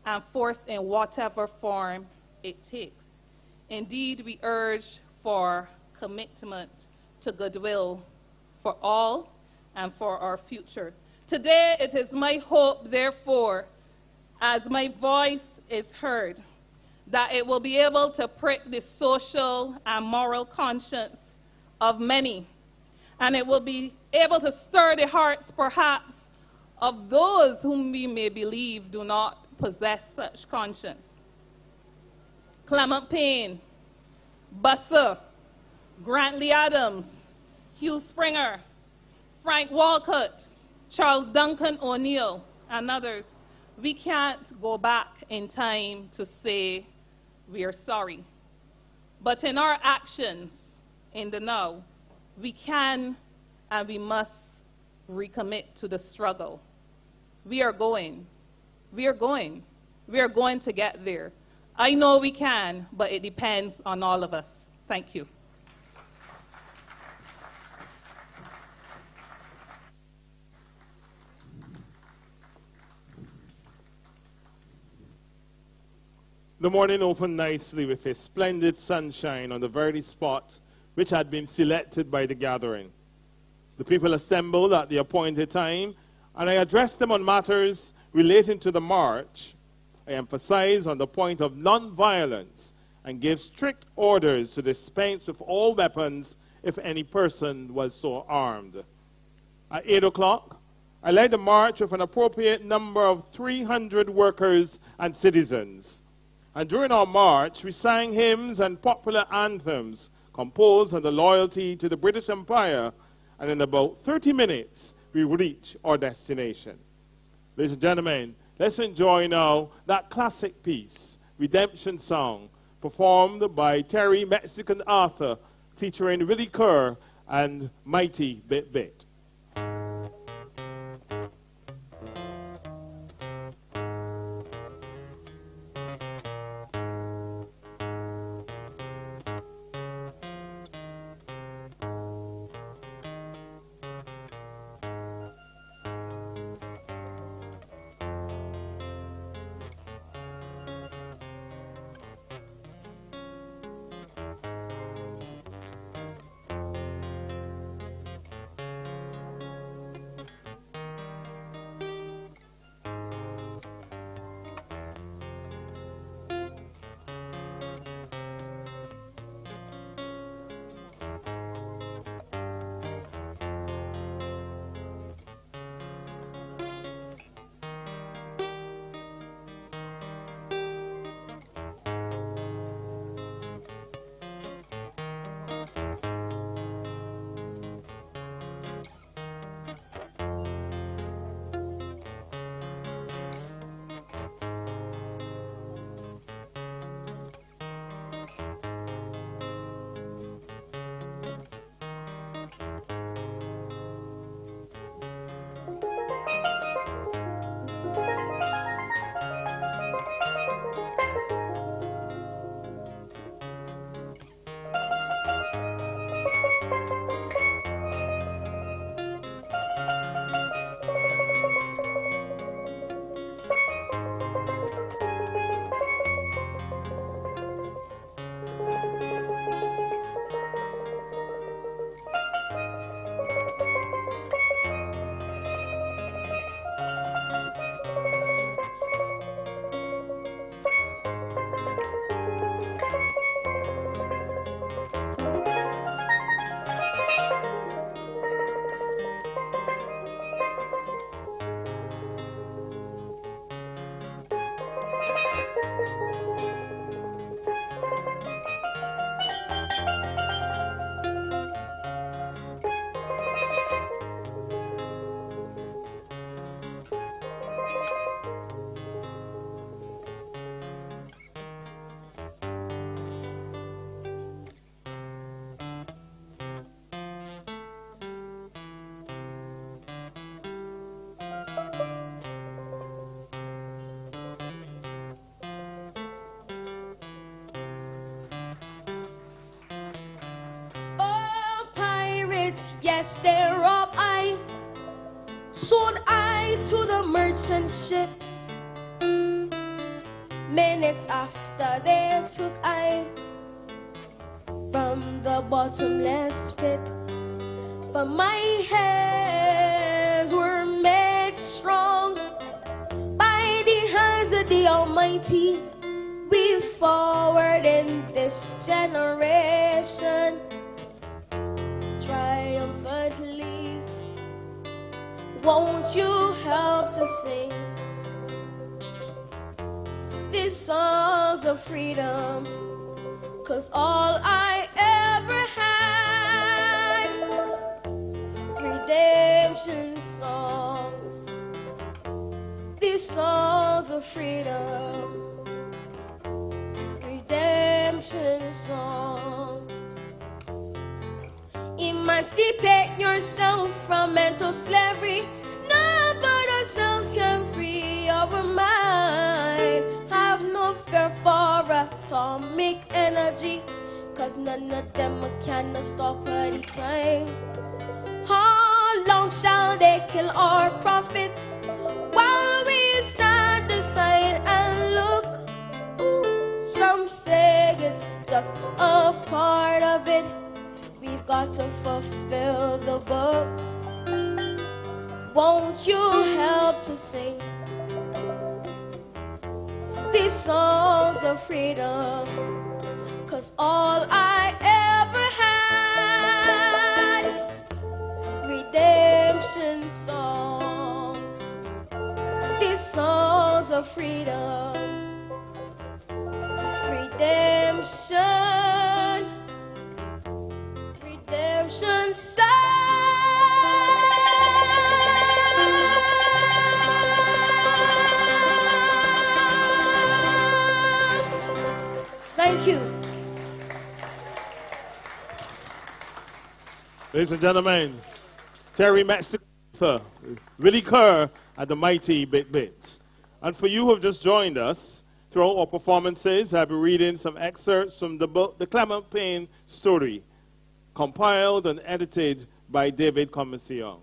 and force in whatever form it takes. Indeed, we urge for commitment to goodwill for all and for our future. Today, it is my hope, therefore, as my voice is heard, that it will be able to prick the social and moral conscience of many, and it will be able to stir the hearts, perhaps, of those whom we may believe do not possess such conscience. Clement Payne, Busser, Grantley Adams, Hugh Springer, Frank Walcott, Charles Duncan O'Neill, and others. We can't go back in time to say we are sorry. But in our actions in the now, we can and we must recommit to the struggle. We are going to get there. I know we can, but it depends on all of us. Thank you. The morning opened nicely with a splendid sunshine on the very spot which had been selected by the gathering. The people assembled at the appointed time, and I addressed them on matters relating to the march. I emphasized on the point of non-violence and gave strict orders to dispense with all weapons if any person was so armed. At 8 o'clock, I led a march with an appropriate number of 300 workers and citizens. And during our march, we sang hymns and popular anthems composed on the loyalty to the British Empire, and in about 30 minutes, we reached our destination. Ladies and gentlemen, let's enjoy now that classic piece, Redemption Song, performed by Terry Mexican Arthur, featuring Willie Kerr and Mighty Bit Bit. Yes, they robbed I, sold I to the merchant ships. Minutes after they took I from the bottomless pit. But my hands were made strong by the hands of the Almighty. We forward in this generation triumphantly. Won't you help to sing these songs of freedom? 'Cause all I ever had, redemption songs, these songs of freedom, redemption songs. Emancipate yourself from mental slavery. None but ourselves can free our mind. Have no fear for atomic energy, 'cause none of them can stop at the time. How long shall they kill our prophets while we stand aside and look? Ooh, some say it's just a part of it. We've got to fulfill the book. Won't you help to sing these songs of freedom? 'Cause all I ever had, redemption of freedom, redemption, redemption songs. Thank you. Ladies and gentlemen, Terry Mexico, Willie Kerr, and the mighty Bit Bit. And for you who have just joined us, throughout our performances, I'll be reading some excerpts from the book, The Clement Payne Story, compiled and edited by David Commission.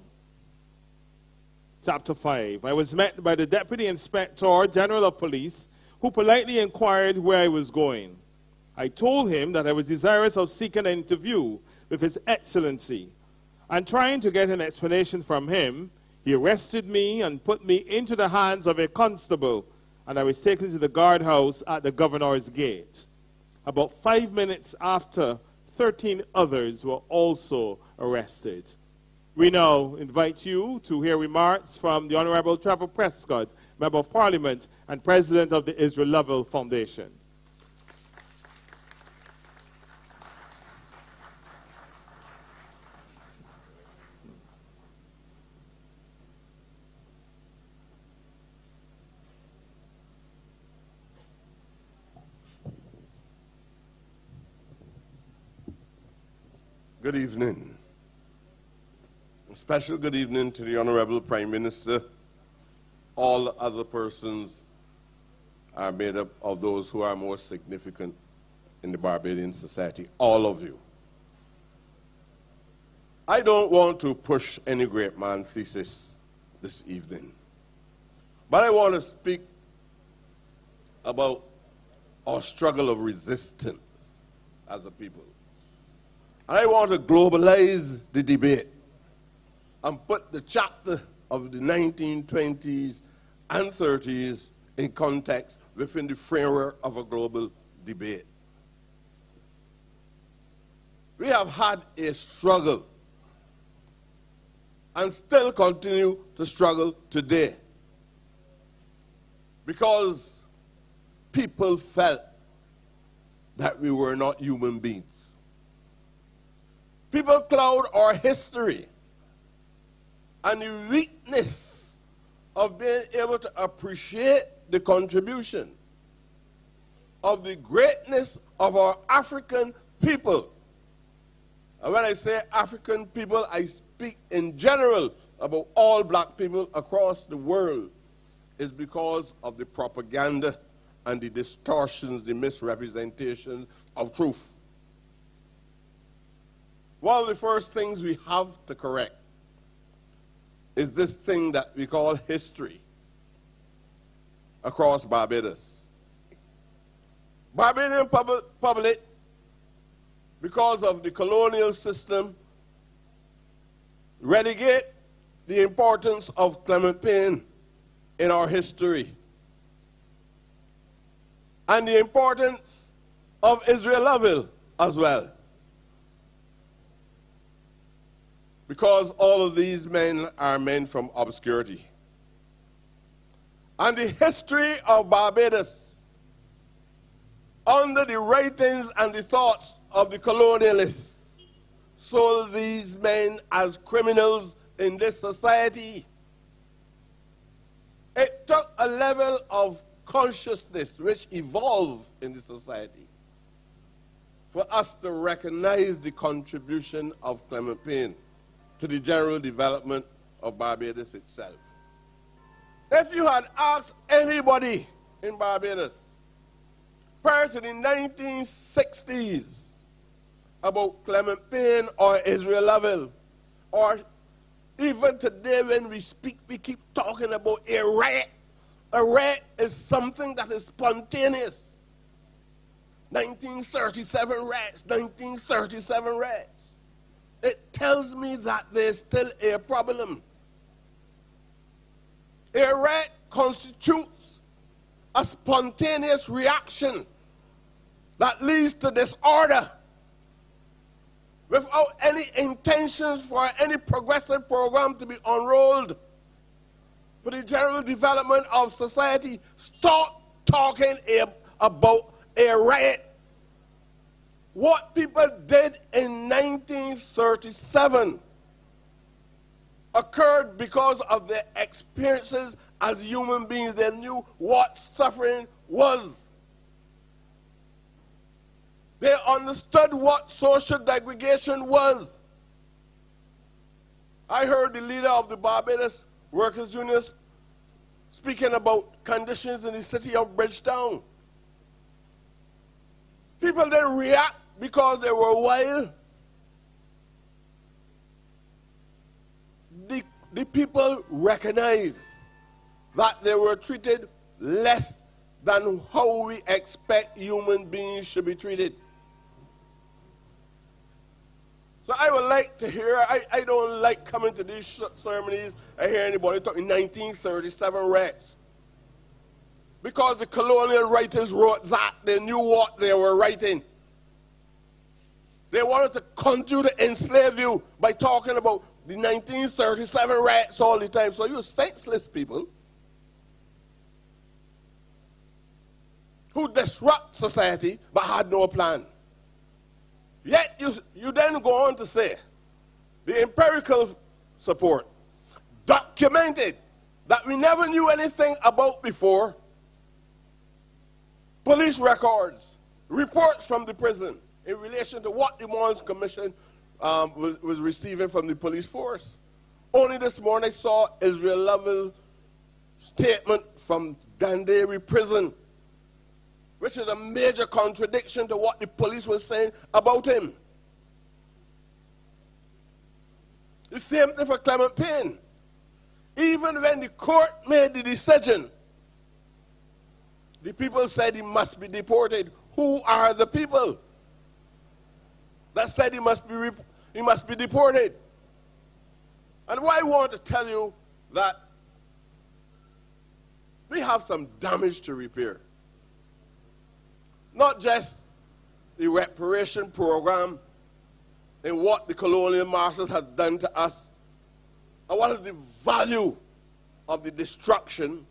Chapter 5. I was met by the Deputy Inspector General of Police, who politely inquired where I was going. I told him that I was desirous of seeking an interview with His Excellency, and trying to get an explanation from him, he arrested me and put me into the hands of a constable, and I was taken to the guardhouse at the Governor's Gate. About 5 minutes after, 13 others were also arrested. We now invite you to hear remarks from the Honorable Trevor Prescott, Member of Parliament and President of the Israel Lovell Foundation. Good evening. A special good evening to the Honorable Prime Minister. All other persons are made up of those who are more significant in the Barbadian society, all of you. I don't want to push any great man thesis this evening, but I want to speak about our struggle of resistance as a people. I want to globalize the debate and put the chapter of the 1920s and 30s in context within the framework of a global debate. We have had a struggle and still continue to struggle today because people felt that we were not human beings. People cloud our history and the weakness of being able to appreciate the contribution of the greatness of our African people. And when I say African people, I speak in general about all black people across the world, is because of the propaganda and the distortions, the misrepresentations of truth. One of the first things we have to correct is this thing that we call history across Barbados. Barbadian public, because of the colonial system, relegate the importance of Clement Payne in our history and the importance of Israel Lovell as well. Because all of these men are men from obscurity. And the history of Barbados, under the writings and the thoughts of the colonialists, sold these men as criminals in this society. It took a level of consciousness which evolved in the society for us to recognize the contribution of Clement Payne to the general development of Barbados itself. If you had asked anybody in Barbados prior to the 1960s about Clement Payne or Israel Lovell, or even today when we speak, we keep talking about a riot. A riot is something that is spontaneous. 1937 riots, 1937 riots. It tells me that there's still a problem. A riot constitutes a spontaneous reaction that leads to disorder without any intentions for any progressive program to be unrolled. for the general development of society. Stop talking about a riot. What people did in 1937 occurred because of their experiences as human beings. They knew what suffering was. They understood what social degradation was. I heard the leader of the Barbados Workers' Union speaking about conditions in the city of Bridgetown. People didn't react because they were wild. The people recognized that they were treated less than how we expect human beings should be treated. So I would like to hear, I don't like coming to these ceremonies and hear anybody talking 1937 riots. Because the colonial writers wrote that, they knew what they were writing. They wanted to continue to enslave you by talking about the 1937 riots all the time. So you're senseless people who disrupt society but had no plan. Yet you then go on to say the empirical support documented that we never knew anything about before. Police records, reports from the prison in relation to what the Mons Commission was receiving from the police force. Only this morning I saw Israel Lovell's statement from Gandhari prison, which is a major contradiction to what the police were saying about him. The same thing for Clement Payne. Even when the court made the decision, the people said he must be deported. Who are the people that said he must be deported? And why I want to tell you that we have some damage to repair. Not just the reparation program and what the colonial masters have done to us, and what is the value of the destruction.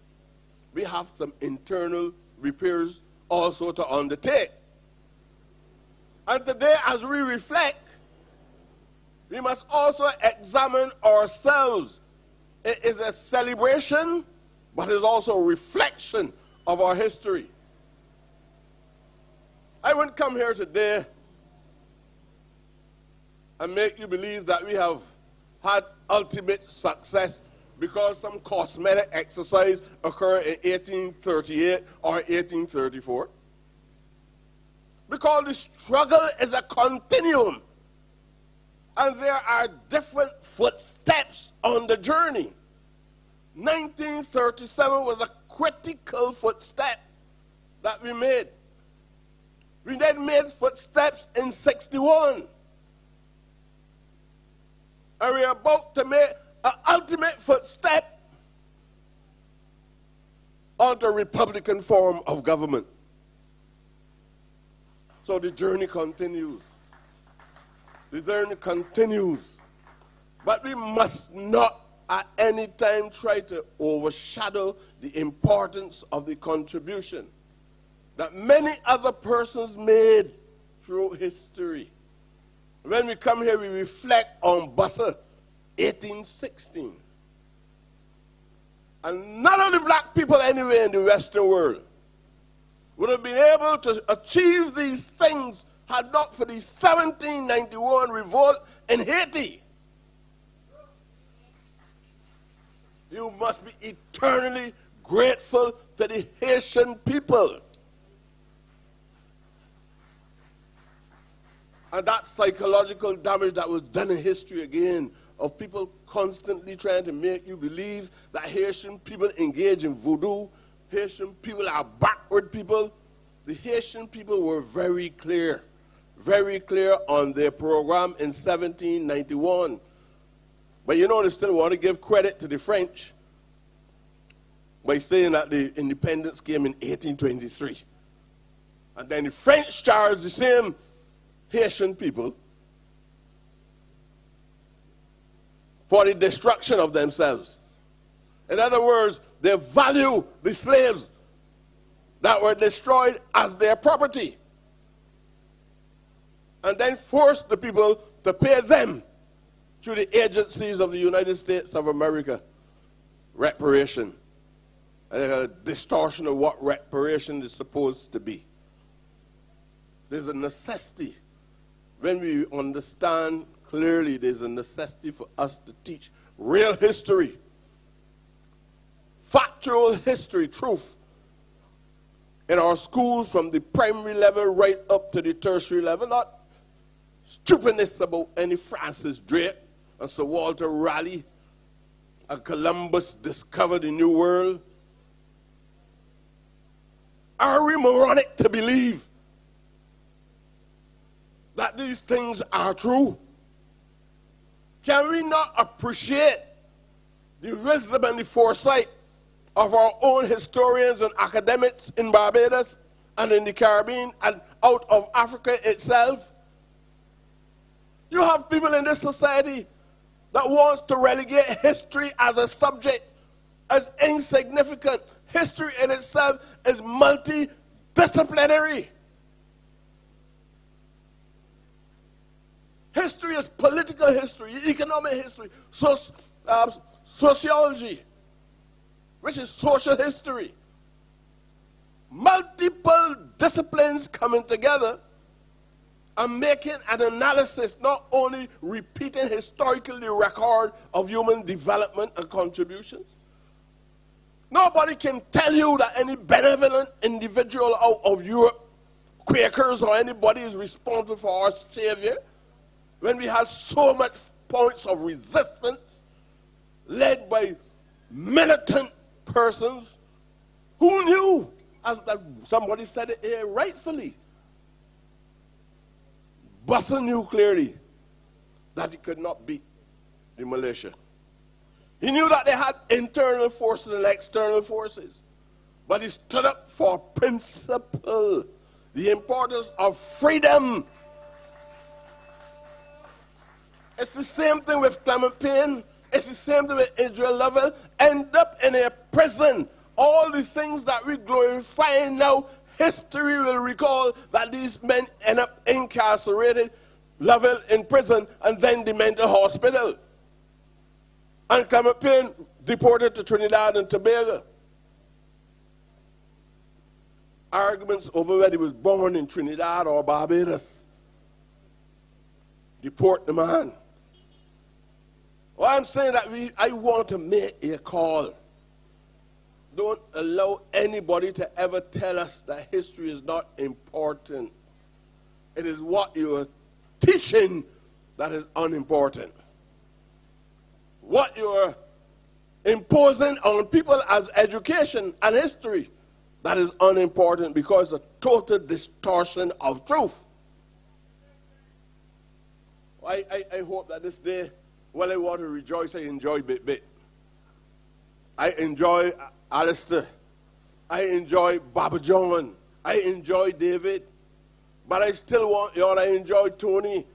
We have some internal repairs also to undertake. And today, as we reflect, we must also examine ourselves. It is a celebration, but it is also a reflection of our history. I wouldn't come here today and make you believe that we have had ultimate success because some cosmetic exercise occurred in 1838 or 1834. Because the struggle is a continuum, and there are different footsteps on the journey. 1937 was a critical footstep that we made. We then made footsteps in 61. And we are about to make an ultimate footstep onto a Republican form of government. So the journey continues. The journey continues. But we must not at any time try to overshadow the importance of the contribution that many other persons made through history. When we come here, we reflect on Bussa, 1816. And none of the black people anywhere in the Western world would have been able to achieve these things had not for the 1791 revolt in Haiti. You must be eternally grateful to the Haitian people. And that psychological damage that was done in history again, of people constantly trying to make you believe that Haitian people engage in voodoo, Haitian people are backward people. The Haitian people were very clear on their program in 1791. But you know, they still want to give credit to the French by saying that the independence came in 1823. And then the French charged the same Haitian people for the destruction of themselves. In other words, they value the slaves that were destroyed as their property, and then force the people to pay them through the agencies of the United States of America reparation. And a distortion of what reparation is supposed to be. There's a necessity, when we understand clearly, there's a necessity for us to teach real history, factual history, truth, in our schools from the primary level right up to the tertiary level, not stupidness about any Francis Drake and Sir Walter Raleigh and Columbus discovered the New World. Are we moronic to believe that these things are true? Can we not appreciate the wisdom and the foresight of our own historians and academics in Barbados and in the Caribbean and out of Africa itself? You have people in this society that wants to relegate history as a subject as insignificant. History in itself is multidisciplinary. History is political history, economic history, sociology, which is social history. Multiple disciplines coming together and making an analysis, not only repeating historically the record of human development and contributions. Nobody can tell you that any benevolent individual out of Europe, Quakers or anybody, is responsible for our Savior when we have so much points of resistance led by militant persons who knew, as somebody said it here rightfully, Busser knew clearly that he could not beat the militia. He knew that they had internal forces and external forces, but he stood up for principle, the importance of freedom. It's the same thing with Clement Payne. It's the same thing with Israel Lovell. End up in a prison. All the things that we glorify now, history will recall that these men end up incarcerated, Lovell in prison, and then the mental hospital. And Clement Payne deported to Trinidad and Tobago. Arguments over whether he was born in Trinidad or Barbados. Deport the man. Well, I'm saying that I want to make a call. Don't allow anybody to ever tell us that history is not important. It is what you are teaching that is unimportant. What you are imposing on people as education and history, that is unimportant, because it's a total distortion of truth. I hope that this day, while I want to rejoice, I enjoy bit. I enjoy Alistair. I enjoy Baba John. I enjoy David. But I still want y'all, I enjoy Tony.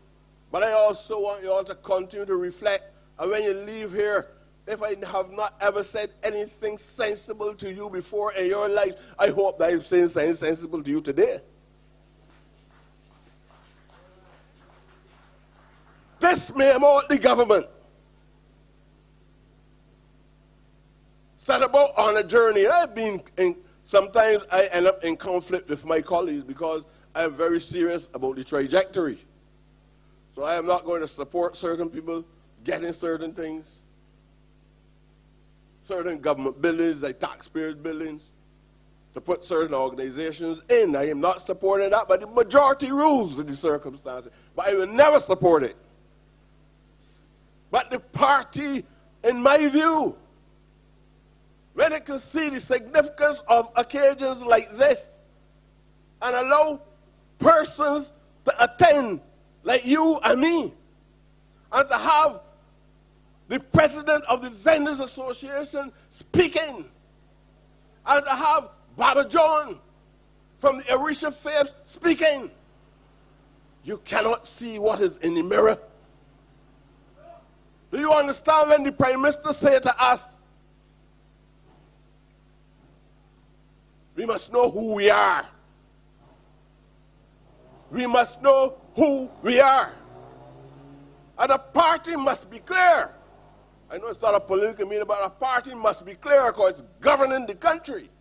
But I also want y'all to continue to reflect. And when you leave here, if I have not ever said anything sensible to you before in your life, I hope that I'm saying something sensible to you today. This may more the government set about on a journey. I've been sometimes I end up in conflict with my colleagues because I'm very serious about the trajectory. So I am not going to support certain people getting certain things, certain government buildings, like taxpayers' buildings, to put certain organizations in. I am not supporting that, but the majority rules in the circumstances. But I will never support it. But the party, in my view, when it can see the significance of occasions like this and allow persons to attend like you and me, and to have the president of the Vendors Association speaking, and to have Baba John from the Orisha Faith speaking, you cannot see what is in the mirror. Do you understand when the Prime Minister said to us We must know who we are. We must know who we are. And a party must be clear. I know it's not a political meeting, but a party must be clear because it's governing the country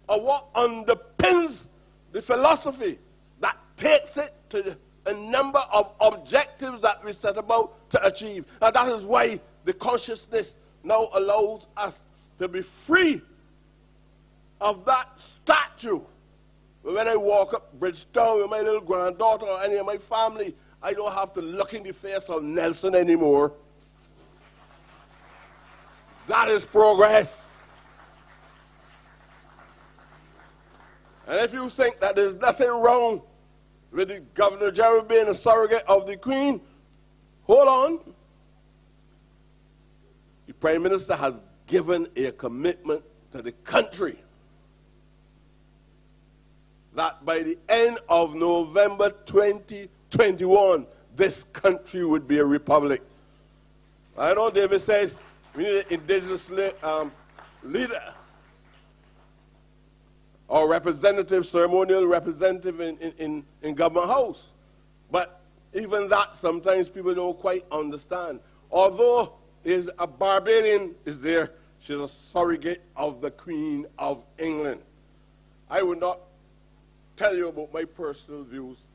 of what underpins the philosophy that takes it to a number of objectives that we set about to achieve. And that is why the consciousness now allows us to be free of that statue. When I walk up Bridgetown with my little granddaughter or any of my family, I don't have to look in the face of Nelson anymore. That is progress. And if you think that there's nothing wrong with the Governor General being a surrogate of the Queen, hold on. The Prime Minister has given a commitment to the country that by the end of November 2021, this country would be a republic. I know David said we need an indigenous leader or representative, ceremonial representative in Government House. But even that, sometimes people don't quite understand. Although is a Barbadian is there, she's a surrogate of the Queen of England. I would not tell you about my personal views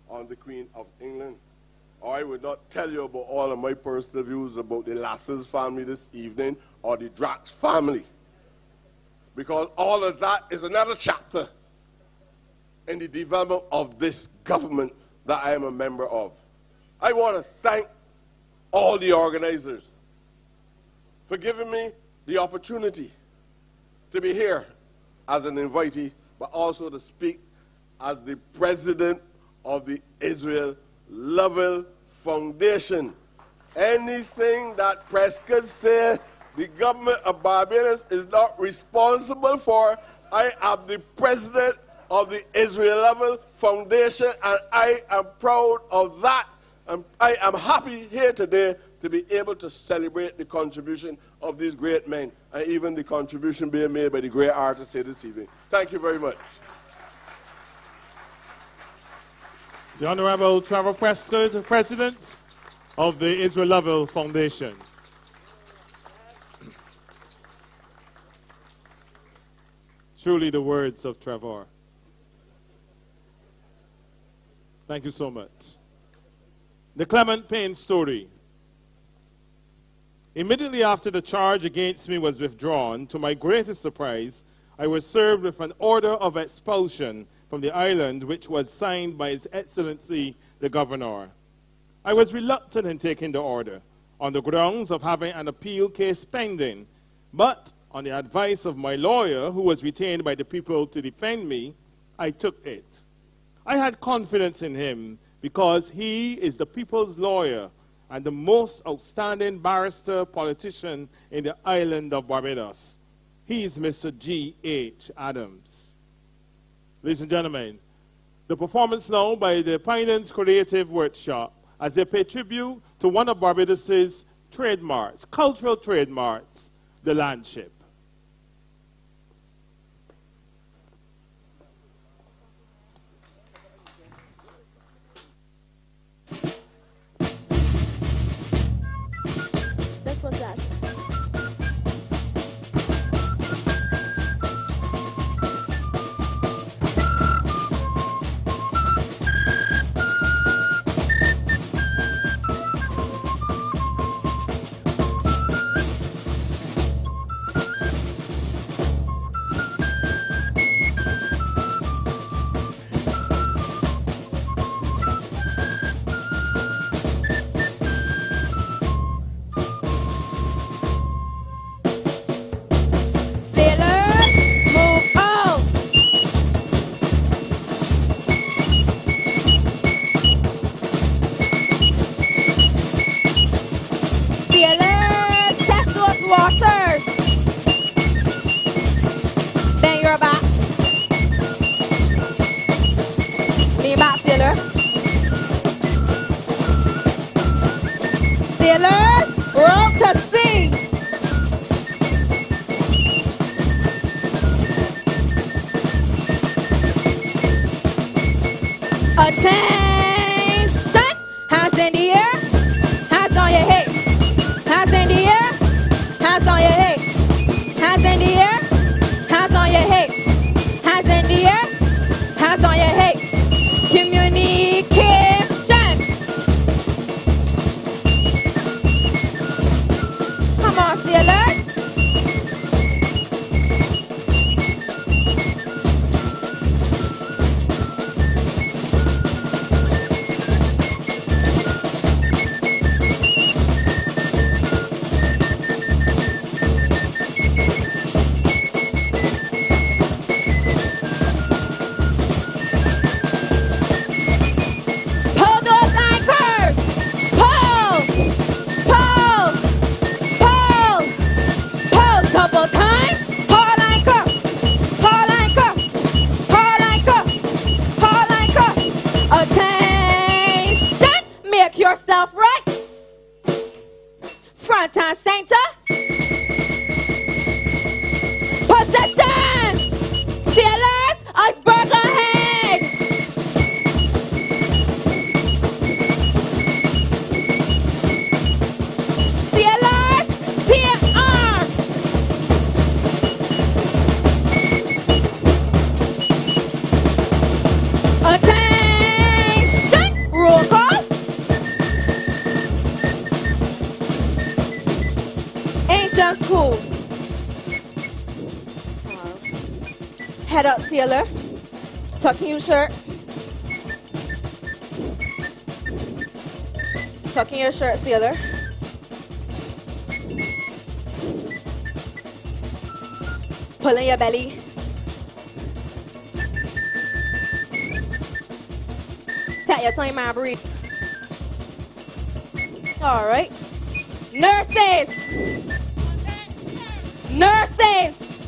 on the Queen of England, or I would not tell you about all of my personal views about the Lasses family this evening or the Drax family, because all of that is another chapter in the development of this government that I am a member of. I want to thank all the organizers for giving me the opportunity to be here as an invitee, but also to speak as the president of the Israel Lovell Foundation. Anything that Prescott said the government of Barbados is not responsible for, I am the president of the Israel Lovell Foundation, and I am proud of that. And I am happy here today to be able to celebrate the contribution of these great men, and even the contribution being made by the great artists here this evening. Thank you very much. The Honorable Trevor Prescott, President of the Israel Lovell Foundation. Truly the words of Trevor. Thank you so much. The Clement Payne story. Immediately after the charge against me was withdrawn, to my greatest surprise, I was served with an order of expulsion from the island, which was signed by His Excellency the Governor. I was reluctant in taking the order, on the grounds of having an appeal case pending, but on the advice of my lawyer, who was retained by the people to defend me, I took it. I had confidence in him because he is the people's lawyer and the most outstanding barrister politician in the island of Barbados. He is Mr. G.H. Adams. Ladies and gentlemen, the performance now by the Pinans Creative Workshop as they pay tribute to one of Barbados's trademarks, cultural trademarks, the landship. That's what's that. Sailors, we're out to sea. Attention! Hands in the air. Hands on your hips. Hands in the air. Hands on your hips. Hands in the air. Hands on your hips. Hands in the air. Hands on your hips. Communication. Come on, sailors. Pull those anchors. Pull. Pull. Pull. Pull. Double time. Pull anchor. Pull anchor. Pull anchor. Pull anchor. Attention. Make yourself right. Front and center. Positions. Sailors. Iceberg ahead. Sailors, tear arm. Attention, roll call. Ancient school. Head up, sailor. Tuck in your shirt. Tuck in your shirt, sailor. Pull in your belly. Take your time and breathe. All right. Nurses. Nurses.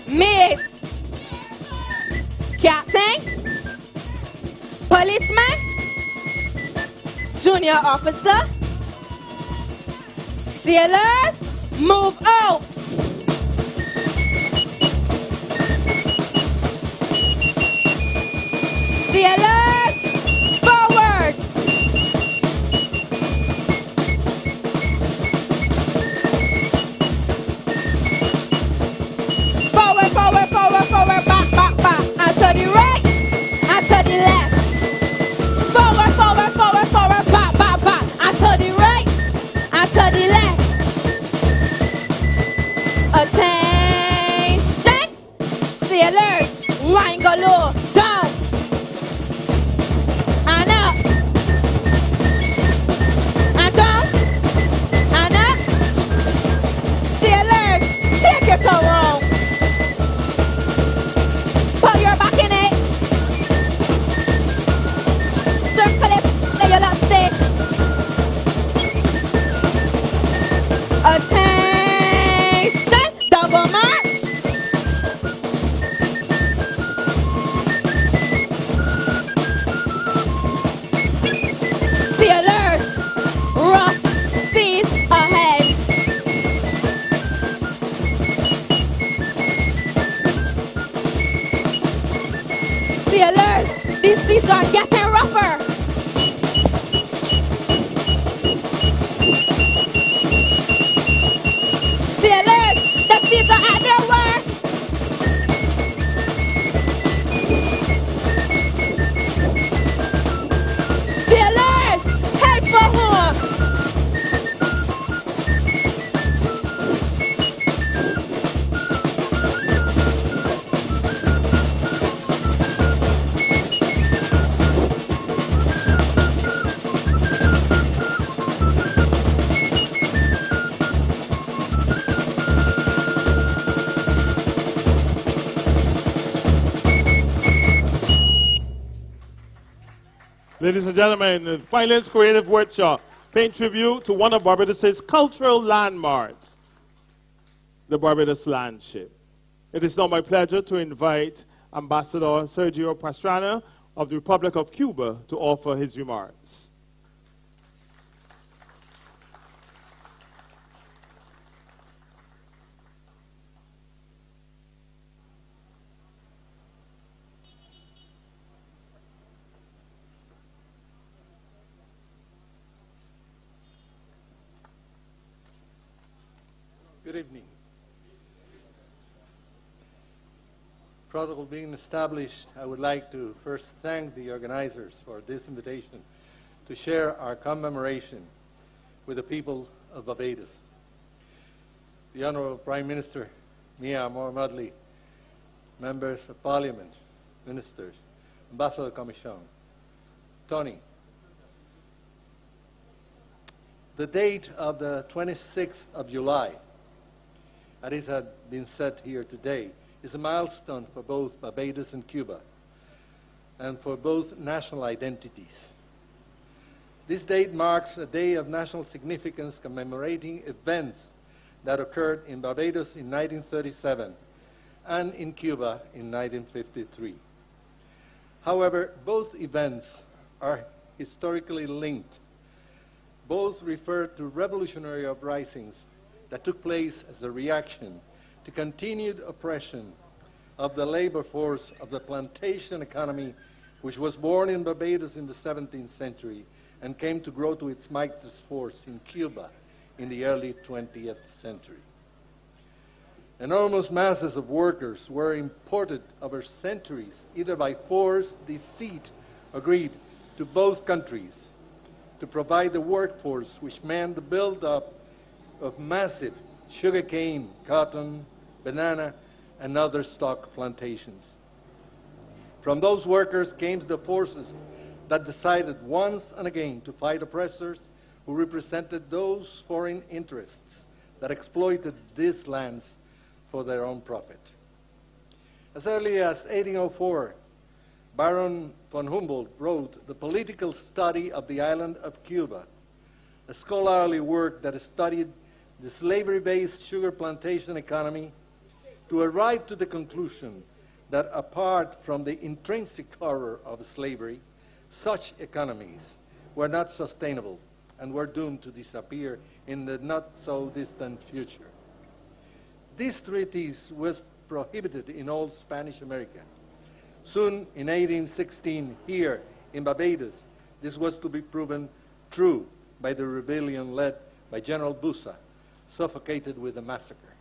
Maids. Captain. Policeman. Junior officer. Sailors, move out. Sailors, forward. Forward, forward, forward, forward, back, back, back. And to the right, and to the left. Forward, forward, forward, forward, back, back, back. And to the right, and to the left. Attention, sailors, wind go low, down. And up, and down, and up. Sailors, take it around. Put your back in it. Circle it, let your lap stay. Attention, double march. Sailors, Ross seas ahead. Sailors, these seas are getting rougher. Sailors, the seas are at their worst. Sailors, head for home. Ladies and gentlemen, the finalist creative workshop paying tribute to one of Barbados' cultural landmarks, the Barbados Landship. It is now my pleasure to invite Ambassador Sergio Pastrana of the Republic of Cuba to offer his remarks. Good evening. Protocol being established, I would like to first thank the organizers for this invitation to share our commemoration with the people of Barbados. The Honorable Prime Minister, Mia Mohammedli, members of Parliament, ministers, Ambassador Commission, Tony. The date of the 26th of July, as it has been said here today, is a milestone for both Barbados and Cuba, and for both national identities. This date marks a day of national significance commemorating events that occurred in Barbados in 1937 and in Cuba in 1953. However, both events are historically linked. Both refer to revolutionary uprisings that took place as a reaction to continued oppression of the labor force of the plantation economy, which was born in Barbados in the 17th century and came to grow to its mightiest force in Cuba in the early 20th century. Enormous masses of workers were imported over centuries, either by force, deceit, or greed, to both countries to provide the workforce which meant the build-up of massive sugarcane, cotton, banana, and other stock plantations. From those workers came the forces that decided once and again to fight oppressors who represented those foreign interests that exploited these lands for their own profit. As early as 1804, Baron von Humboldt wrote The Political Study of the Island of Cuba, a scholarly work that studied the slavery-based sugar plantation economy to arrive to the conclusion that apart from the intrinsic horror of slavery, such economies were not sustainable and were doomed to disappear in the not-so-distant future. This treatise was prohibited in all Spanish America. Soon, in 1816, here in Barbados, this was to be proven true by the rebellion led by General Busa, suffocated with a massacre.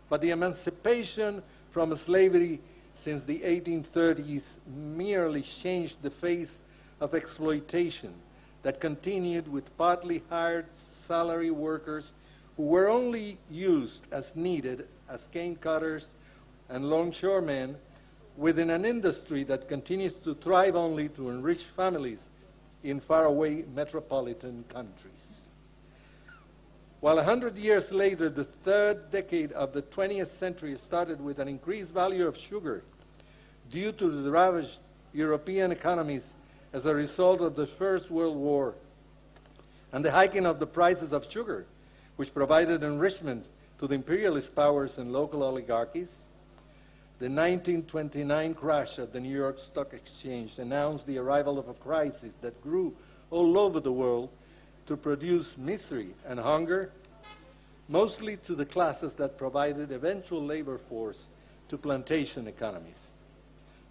But the emancipation from slavery since the 1830s merely changed the face of exploitation that continued with partly hired salary workers who were only used as needed as cane cutters and longshoremen within an industry that continues to thrive only to enrich families in faraway metropolitan countries. While 100 years later, the third decade of the 20th century started with an increased value of sugar due to the ravaged European economies as a result of the First World War and the hiking of the prices of sugar, which provided enrichment to the imperialist powers and local oligarchies, the 1929 crash of the New York Stock Exchange announced the arrival of a crisis that grew all over the world to produce misery and hunger, mostly to the classes that provided eventual labor force to plantation economies.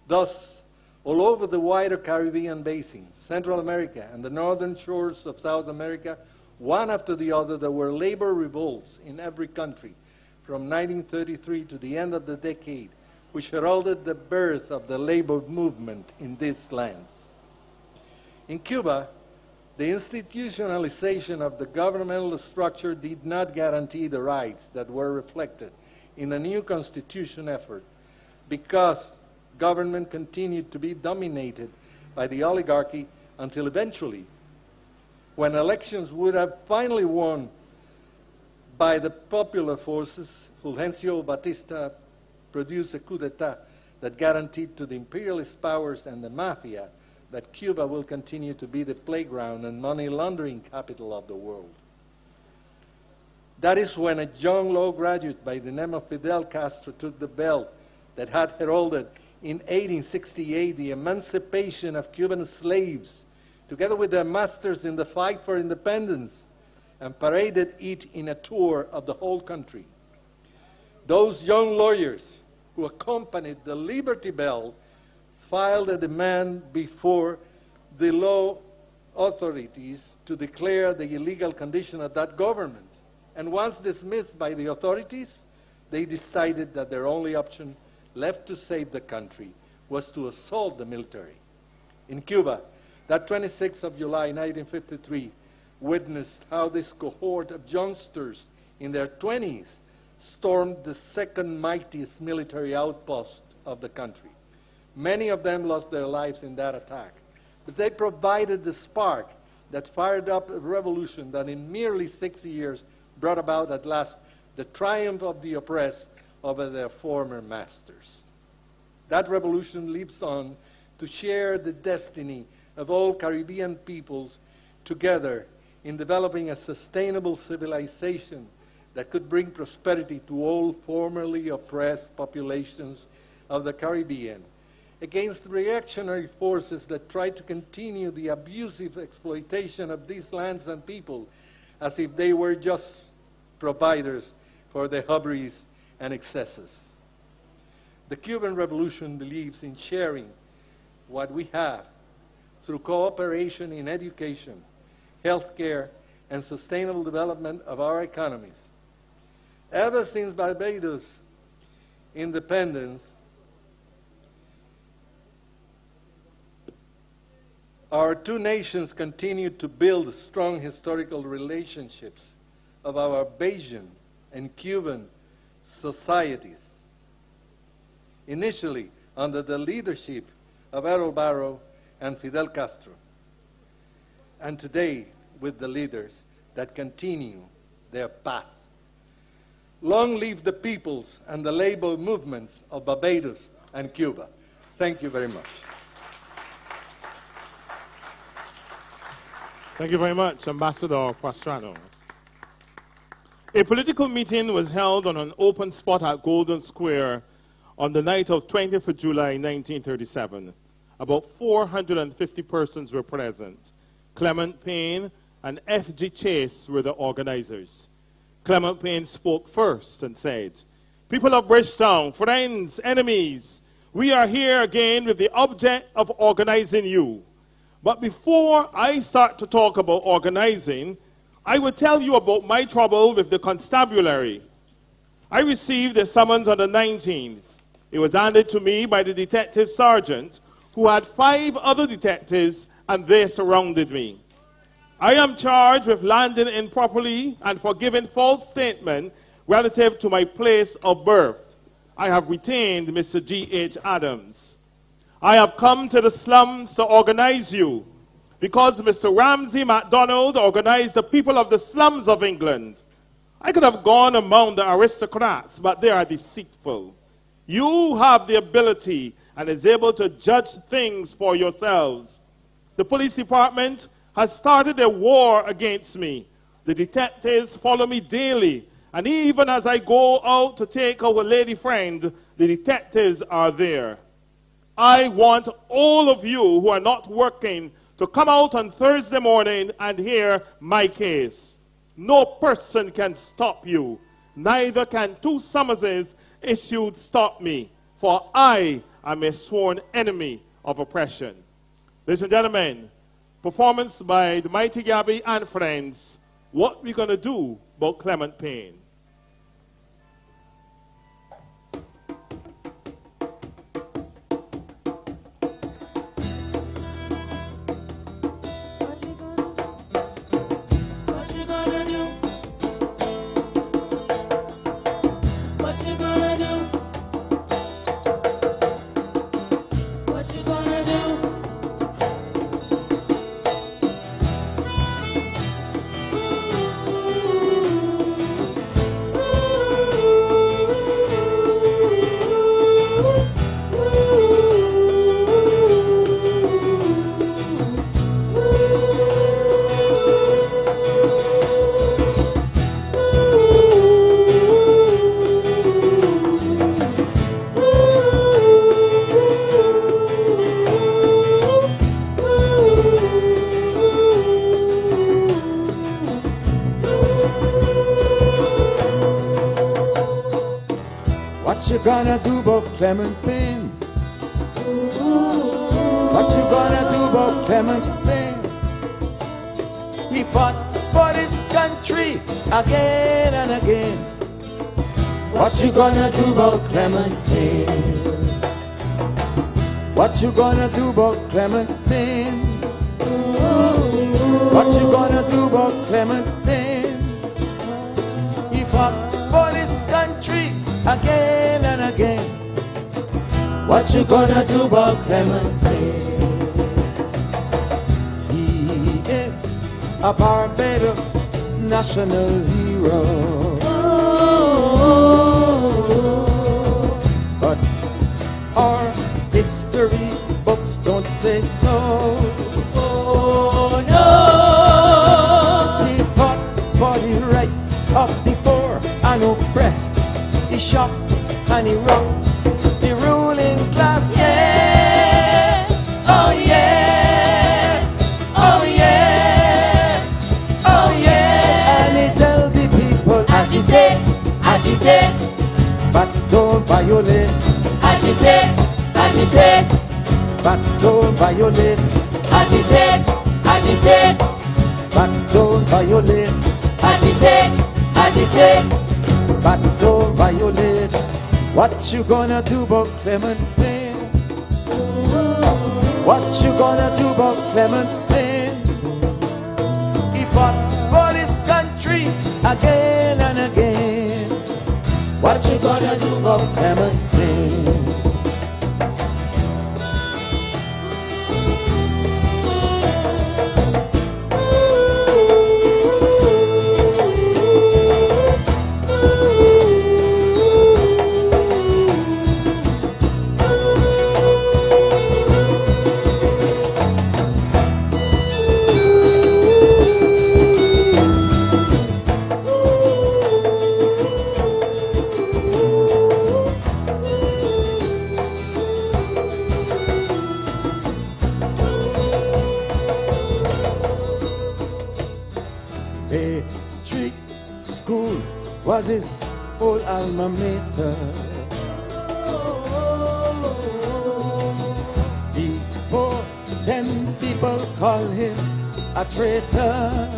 Thus, all over the wider Caribbean basin, Central America, and the northern shores of South America, one after the other, there were labor revolts in every country from 1933 to the end of the decade, which heralded the birth of the labor movement in these lands. In Cuba, the institutionalization of the governmental structure did not guarantee the rights that were reflected in the new constitution effort because government continued to be dominated by the oligarchy until eventually, when elections would have finally won by the popular forces, Fulgencio Batista produced a coup d'etat that guaranteed to the imperialist powers and the mafia that Cuba will continue to be the playground and money laundering capital of the world. That is when a young law graduate by the name of Fidel Castro took the belt that had heralded in 1868 the emancipation of Cuban slaves, together with their masters in the fight for independence, and paraded it in a tour of the whole country. Those young lawyers who accompanied the Liberty Bell filed a demand before the law authorities to declare the illegal condition of that government And once dismissed by the authorities, they decided that their only option left to save the country was to assault the military. In Cuba, that 26th of July 1953 witnessed how this cohort of youngsters in their 20s stormed the second mightiest military outpost of the country. Many of them lost their lives in that attack, but they provided the spark that fired up a revolution that in merely 60 years brought about at last the triumph of the oppressed over their former masters. That revolution lives on to share the destiny of all Caribbean peoples together in developing a sustainable civilization that could bring prosperity to all formerly oppressed populations of the Caribbean, against reactionary forces that try to continue the abusive exploitation of these lands and people as if they were just providers for their hubris and excesses. The Cuban Revolution believes in sharing what we have through cooperation in education, healthcare, and sustainable development of our economies. Ever since Barbados' independence, our two nations continued to build strong historical relationships of our Bajan and Cuban societies, initially under the leadership of Errol Barrow and Fidel Castro, and today with the leaders that continue their path. Long live the peoples and the labor movements of Barbados and Cuba. Thank you very much. Thank you very much, Ambassador Pastrano. A political meeting was held on an open spot at Golden Square on the night of 20th of July 1937. About 450 persons were present. Clement Payne and F.G. Chase were the organizers. Clement Payne spoke first and said, "People of Bridgetown, friends, enemies, we are here again with the object of organizing you. But before I start to talk about organizing, I will tell you about my trouble with the constabulary. I received a summons on the 19th. It was handed to me by the detective sergeant, who had 5 other detectives, and they surrounded me. I am charged with landing improperly and for giving false statement relative to my place of birth. I have retained Mr. G.H. Adams. I have come to the slums to organize you, because Mr. Ramsay MacDonald organized the people of the slums of England. I could have gone among the aristocrats, but they are deceitful. You have the ability and is able to judge things for yourselves. The police department has started a war against me. The detectives follow me daily, and even as I go out to take our lady friend, the detectives are there. I want all of you who are not working to come out on Thursday morning and hear my case. No person can stop you. Neither can 2 summonses issued stop me, for I am a sworn enemy of oppression." Ladies and gentlemen, performance by the Mighty Gabby and friends, What We Gonna Do About Clement Payne. What you gonna do about Clement Payne? What you gonna do about Clement Payne? He fought for this country again What you gonna do about Clementine? What you gonna do about Clementine? What you gonna do about Clementine? He fought for this country again and again. What you gonna do about Clementine? He is a Barbados national hero. But our history books don't say so. Oh no! He fought for the rights of the poor and oppressed. He shocked and he rocked the ruling class. Yes! Oh yes! Oh yes! Oh yes! And he tell the people, Agitate! Agitate! but don't violate. Agitate! Agitate! But don't violate. Agitate! Agitate! But don't violate. Agitate! Agitate! But don't violate. What you gonna do about Clementine? What you gonna do about Clementine? He fought for this country again and again. What you gonna do about Clementine? Bay Street School was his old alma mater. Before then people call him a traitor.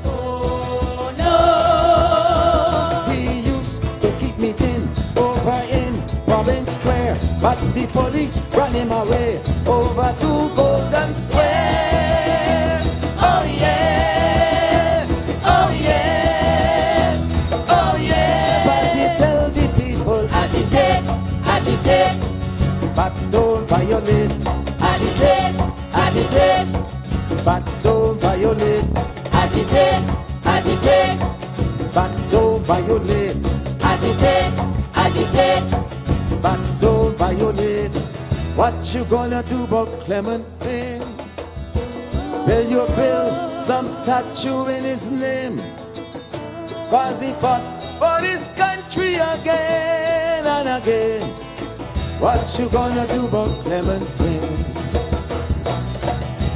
Oh no! He used to keep meeting over in Province Square, but the police ran him away over to Golden Square. Oh yeah! Oh yeah! Oh yeah! But he tell the people, Agitate! Agitate! but don't violate. Agitate! Agitate! But don't violate. Agitate! Agitate! But don't violate. Agitate! Agitate! But don't violate. What you gonna do about Clementine? Will you build some statue in his name? Cause he fought for his country again and again. What you gonna do about Clementine?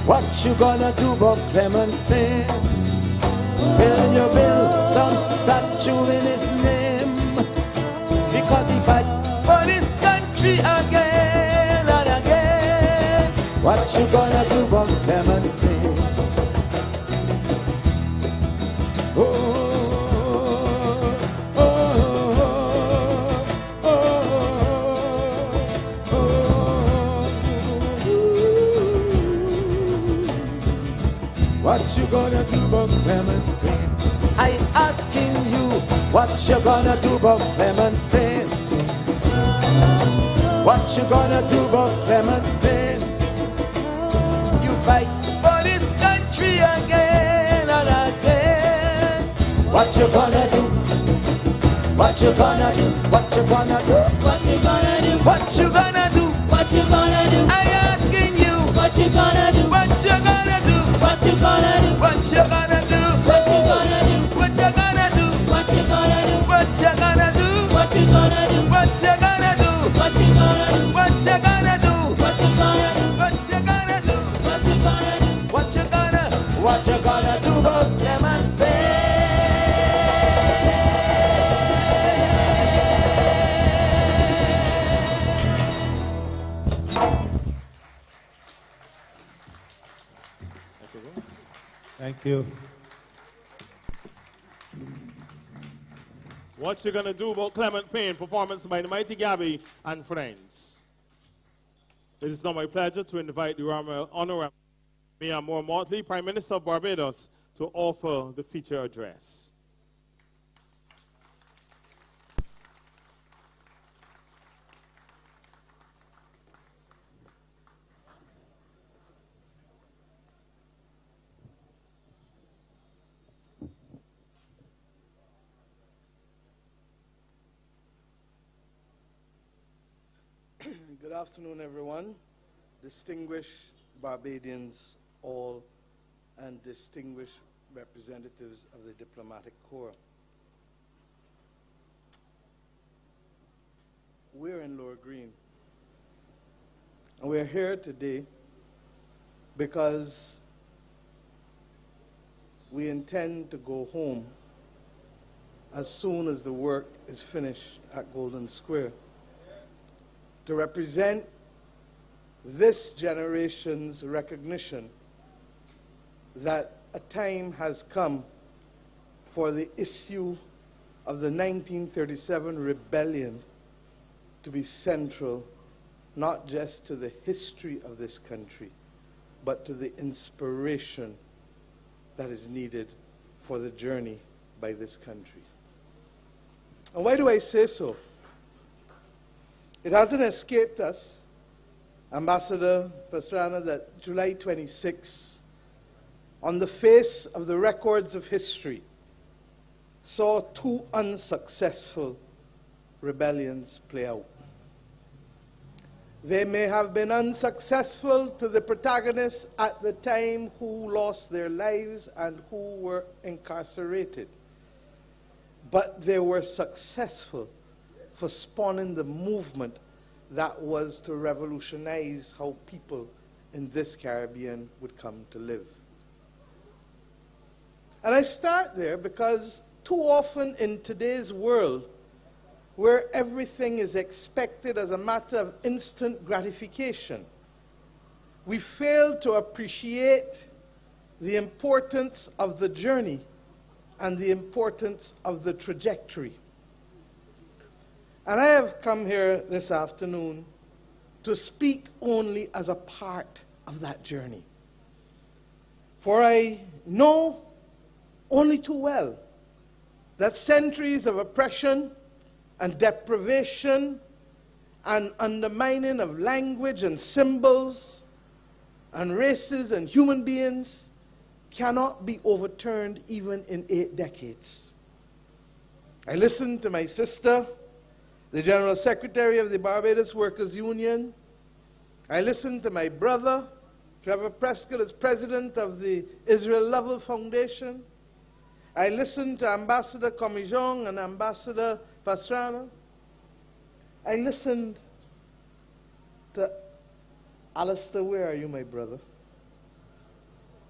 What you gonna do about Clementine? Will you build some statue in his name? Because he fight for his country again and again. What you gonna do about Clementine? Oh, oh, oh, oh, oh. What you gonna do about Clementine? I asking you, what you gonna do about Clementine? What you gonna do about Clementine? You fight for this country again and again. What you gonna do? What you gonna do? What you gonna do? What you gonna do? What you gonna do? What you gonna do? I asking you, What you gonna do? what you gonna do? What you gonna do? What you gonna do? What you gonna do? What you gonna do? What you gonna do? What you gonna do? What you gonna do? What you gonna do? What you gonna do? What you gonna do? What you gonna do? What you gonna do? What you gonna do? What you gonna do about Clementine? Thank you. What You Gonna Do About Clement Payne, performance by the Mighty Gabby and friends. It is now my pleasure to invite the Honorable Mia Moore Motley, Prime Minister of Barbados, to offer the feature address. Good afternoon, everyone. Distinguished Barbadians all, and distinguished representatives of the diplomatic corps. We're in Lower Green, and we're here today because we intend to go home as soon as the work is finished at Golden Square, to represent this generation's recognition that a time has come for the issue of the 1937 rebellion to be central, not just to the history of this country, but to the inspiration that is needed for the journey by this country. And why do I say so? It hasn't escaped us, Ambassador Pastrana, that July 26, on the face of the records of history, saw two unsuccessful rebellions play out. They may have been unsuccessful to the protagonists at the time who lost their lives and who were incarcerated, but they were successful for spawning the movement that was to revolutionize how people in this Caribbean would come to live. And I start there because too often in today's world, where everything is expected as a matter of instant gratification, we fail to appreciate the importance of the journey and the importance of the trajectory. And I have come here this afternoon to speak only as a part of that journey. For I know only too well that centuries of oppression and deprivation and undermining of language and symbols and races and human beings cannot be overturned even in 8 decades. I listened to my sister, the General Secretary of the Barbados Workers' Union. I listened to my brother, Trevor Prescott, as president of the Israel Lovell Foundation. I listened to Ambassador Comijong and Ambassador Pastrana. I listened to Alistair, where are you, my brother?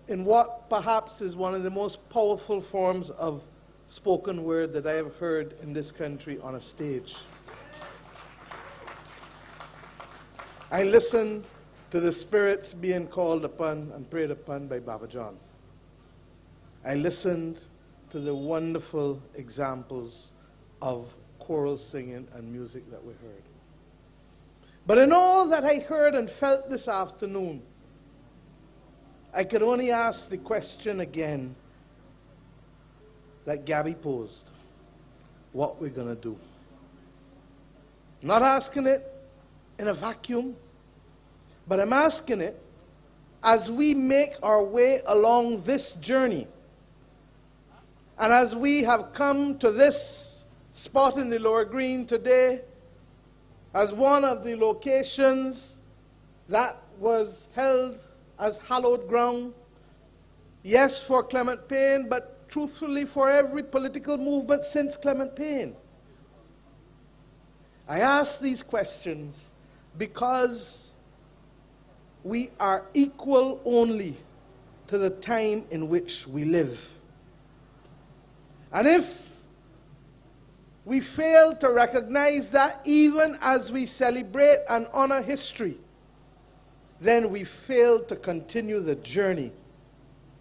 In what perhaps is one of the most powerful forms of spoken word that I have heard in this country on a stage. I listened to the spirits being called upon and prayed upon by Baba John. I listened to the wonderful examples of choral singing and music that we heard. But in all that I heard and felt this afternoon, I could only ask the question again that Gabby posed: what we're going to do. Not asking it in a vacuum, but I'm asking it as we make our way along this journey, and as we have come to this spot in the Lower Green today as one of the locations that was held as hallowed ground, yes, for Clement Payne, but truthfully for every political movement since Clement Payne. I ask these questions because we are equal only to the time in which we live. And if we fail to recognize that even as we celebrate and honor history, then we fail to continue the journey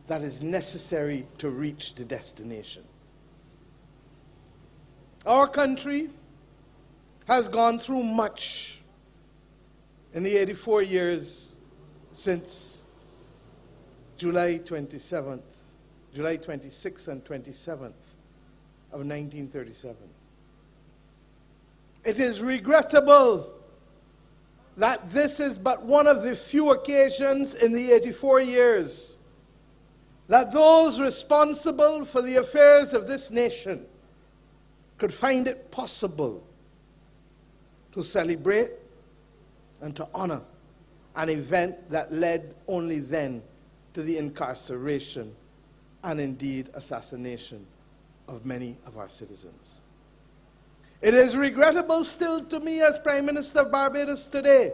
that is necessary to reach the destination. Our country has gone through much in the 84 years since July 26th and 27th of 1937. It is regrettable that this is but one of the few occasions in the 84 years that those responsible for the affairs of this nation could find it possible to celebrate and to honor an event that led only then to the incarceration and indeed assassination of many of our citizens. It is regrettable still to me as Prime Minister of Barbados today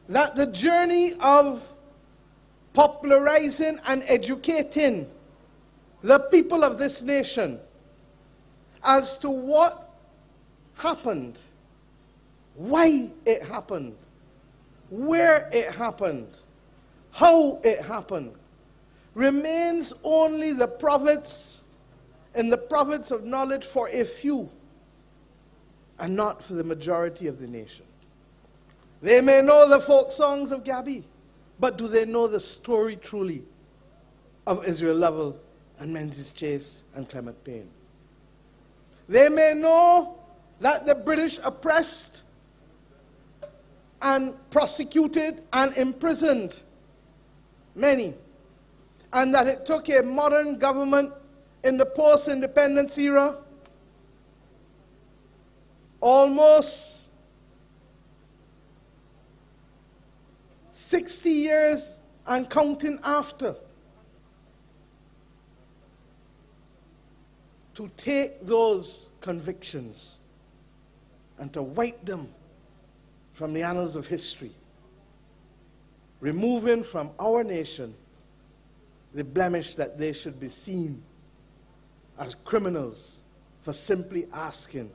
that the journey of popularizing and educating the people of this nation as to what happened, why it happened, where it happened, how it happened, remains only the province of knowledge for a few and not for the majority of the nation. They may know the folk songs of Gabby, but do they know the story truly of Israel Lovell and Menzies Chase and Clement Payne? They may know that the British oppressed and prosecuted and imprisoned many, and that it took a modern government in the post-independence era almost 60 years and counting after to take those convictions and to wipe them from the annals of history, removing from our nation the blemish that they should be seen as criminals for simply asking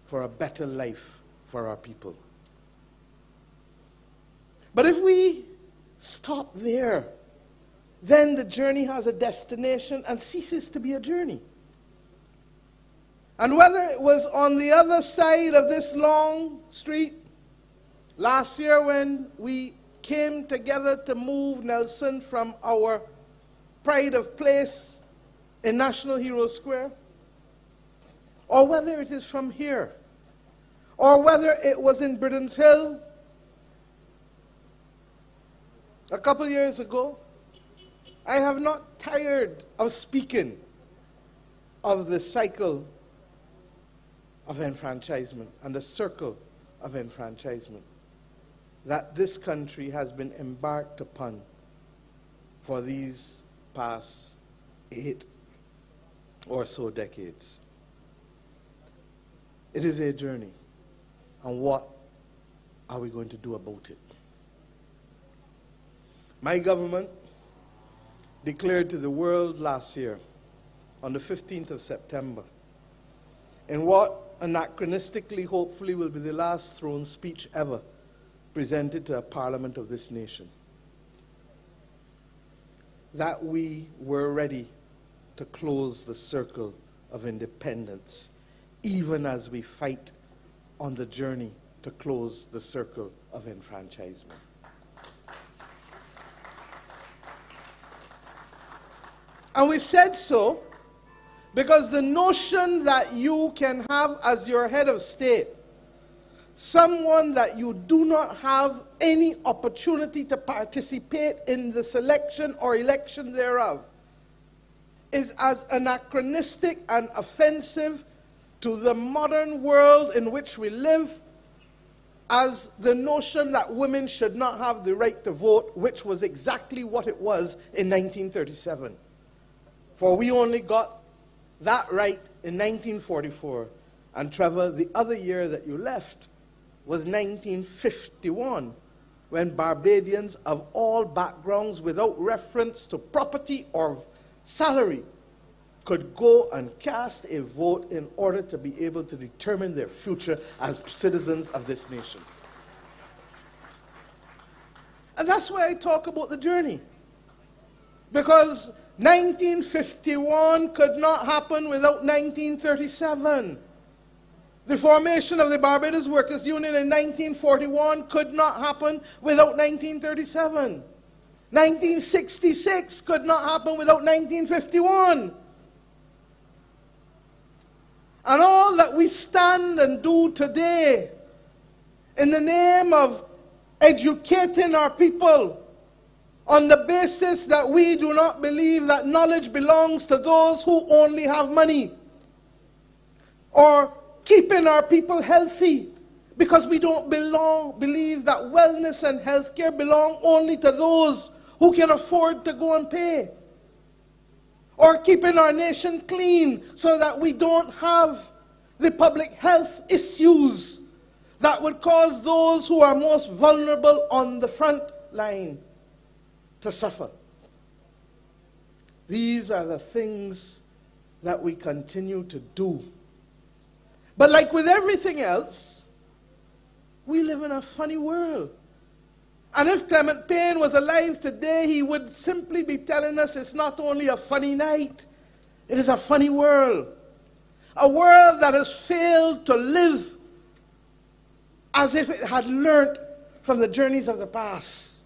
for a better life for our people. But if we stop there, then the journey has a destination and ceases to be a journey. And whether it was on the other side of this long street last year when we came together to move Nelson from our pride of place in National Hero Square, or whether it is from here, or whether it was in Britain's Hill a couple years ago, I have not tired of speaking of the cycle of enfranchisement and the circle of enfranchisement that this country has been embarked upon for these past 8 or so decades. It is a journey, and what are we going to do about it? My government declared to the world last year, on the 15th of September, in what anachronistically, hopefully, will be the last throne speech ever presented to a parliament of this nation, that we were ready to close the circle of independence, even as we fight on the journey to close the circle of enfranchisement. And we said so because the notion that you can have as your head of state someone that you do not have any opportunity to participate in the selection or election thereof is as anachronistic and offensive to the modern world in which we live as the notion that women should not have the right to vote, which was exactly what it was in 1937. For we only got that right in 1944. And Trevor, the other year that you left was 1951, when Barbadians of all backgrounds, without reference to property or salary, could go and cast a vote in order to be able to determine their future as citizens of this nation. And that's why I talk about the journey. Because 1951 could not happen without 1937. The formation of the Barbados Workers' Union in 1941 could not happen without 1937. 1966 could not happen without 1951. And all that we stand and do today in the name of educating our people on the basis that we do not believe that knowledge belongs to those who only have money, or keeping our people healthy because we don't believe that wellness and healthcare belong only to those who can afford to go and pay, or keeping our nation clean so that we don't have the public health issues that would cause those who are most vulnerable on the front line to suffer. These are the things that we continue to do. But like with everything else, we live in a funny world. And if Clement Payne was alive today, he would simply be telling us it's not only a funny night, it is a funny world. A world that has failed to live as if it had learnt from the journeys of the past.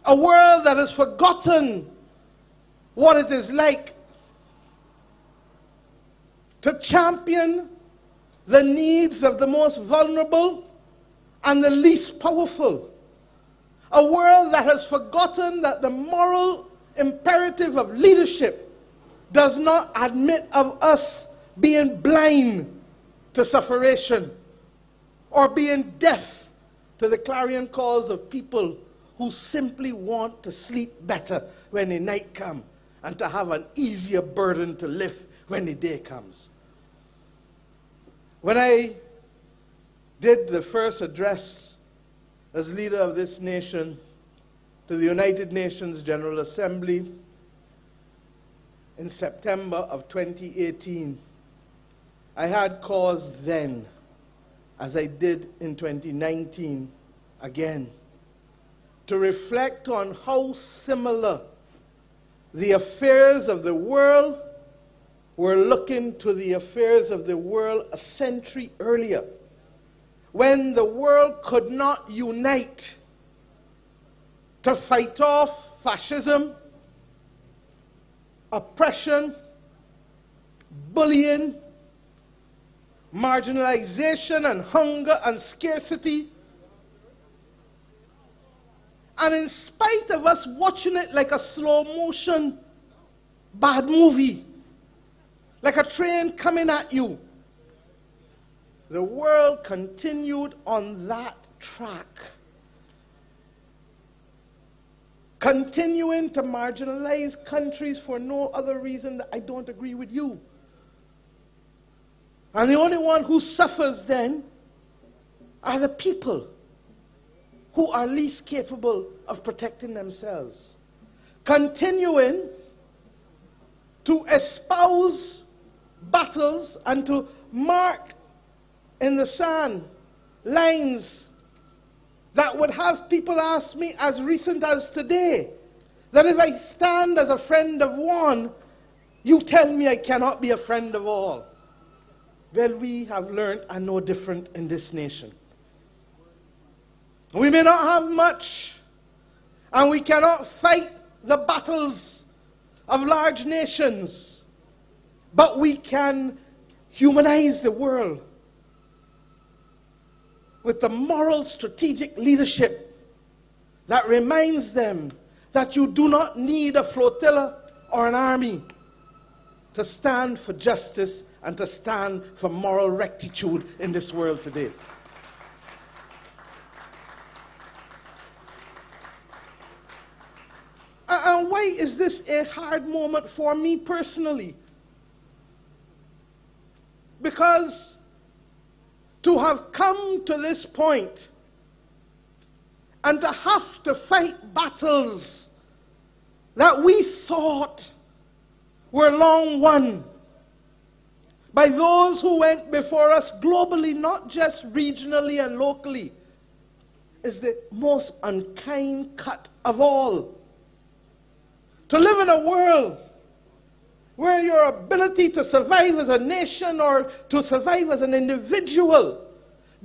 A world that has forgotten what it is like to champion the needs of the most vulnerable and the least powerful. A world that has forgotten that the moral imperative of leadership does not admit of us being blind to sufferation or being deaf to the clarion calls of people who simply want to sleep better when the night comes and to have an easier burden to lift when the day comes. When I did the first address as leader of this nation to the United Nations General Assembly in September of 2018, I had cause then, as I did in 2019 again, to reflect on how similar the affairs of the world were looking to the affairs of the world a century earlier, when the world could not unite to fight off fascism, oppression, bullying, marginalization and hunger and scarcity. And in spite of us watching it like a slow motion bad movie, like a train coming at you, the world continued on that track, continuing to marginalize countries for no other reason that I don't agree with you. And the only one who suffers then are the people who are least capable of protecting themselves. Continuing to espouse battles and to mark in the sand lines that would have people ask me as recent as today, that if I stand as a friend of one, you tell me I cannot be a friend of all. Well, we have learned are no different in this nation. We may not have much, and we cannot fight the battles of large nations, but we can humanize the world with the moral strategic leadership that reminds them that you do not need a flotilla or an army to stand for justice and to stand for moral rectitude in this world today. And why is this a hard moment for me personally? Because to have come to this point and to have to fight battles that we thought were long won by those who went before us globally, not just regionally and locally, is the most unkind cut of all. to live in a world where your ability to survive as a nation or to survive as an individual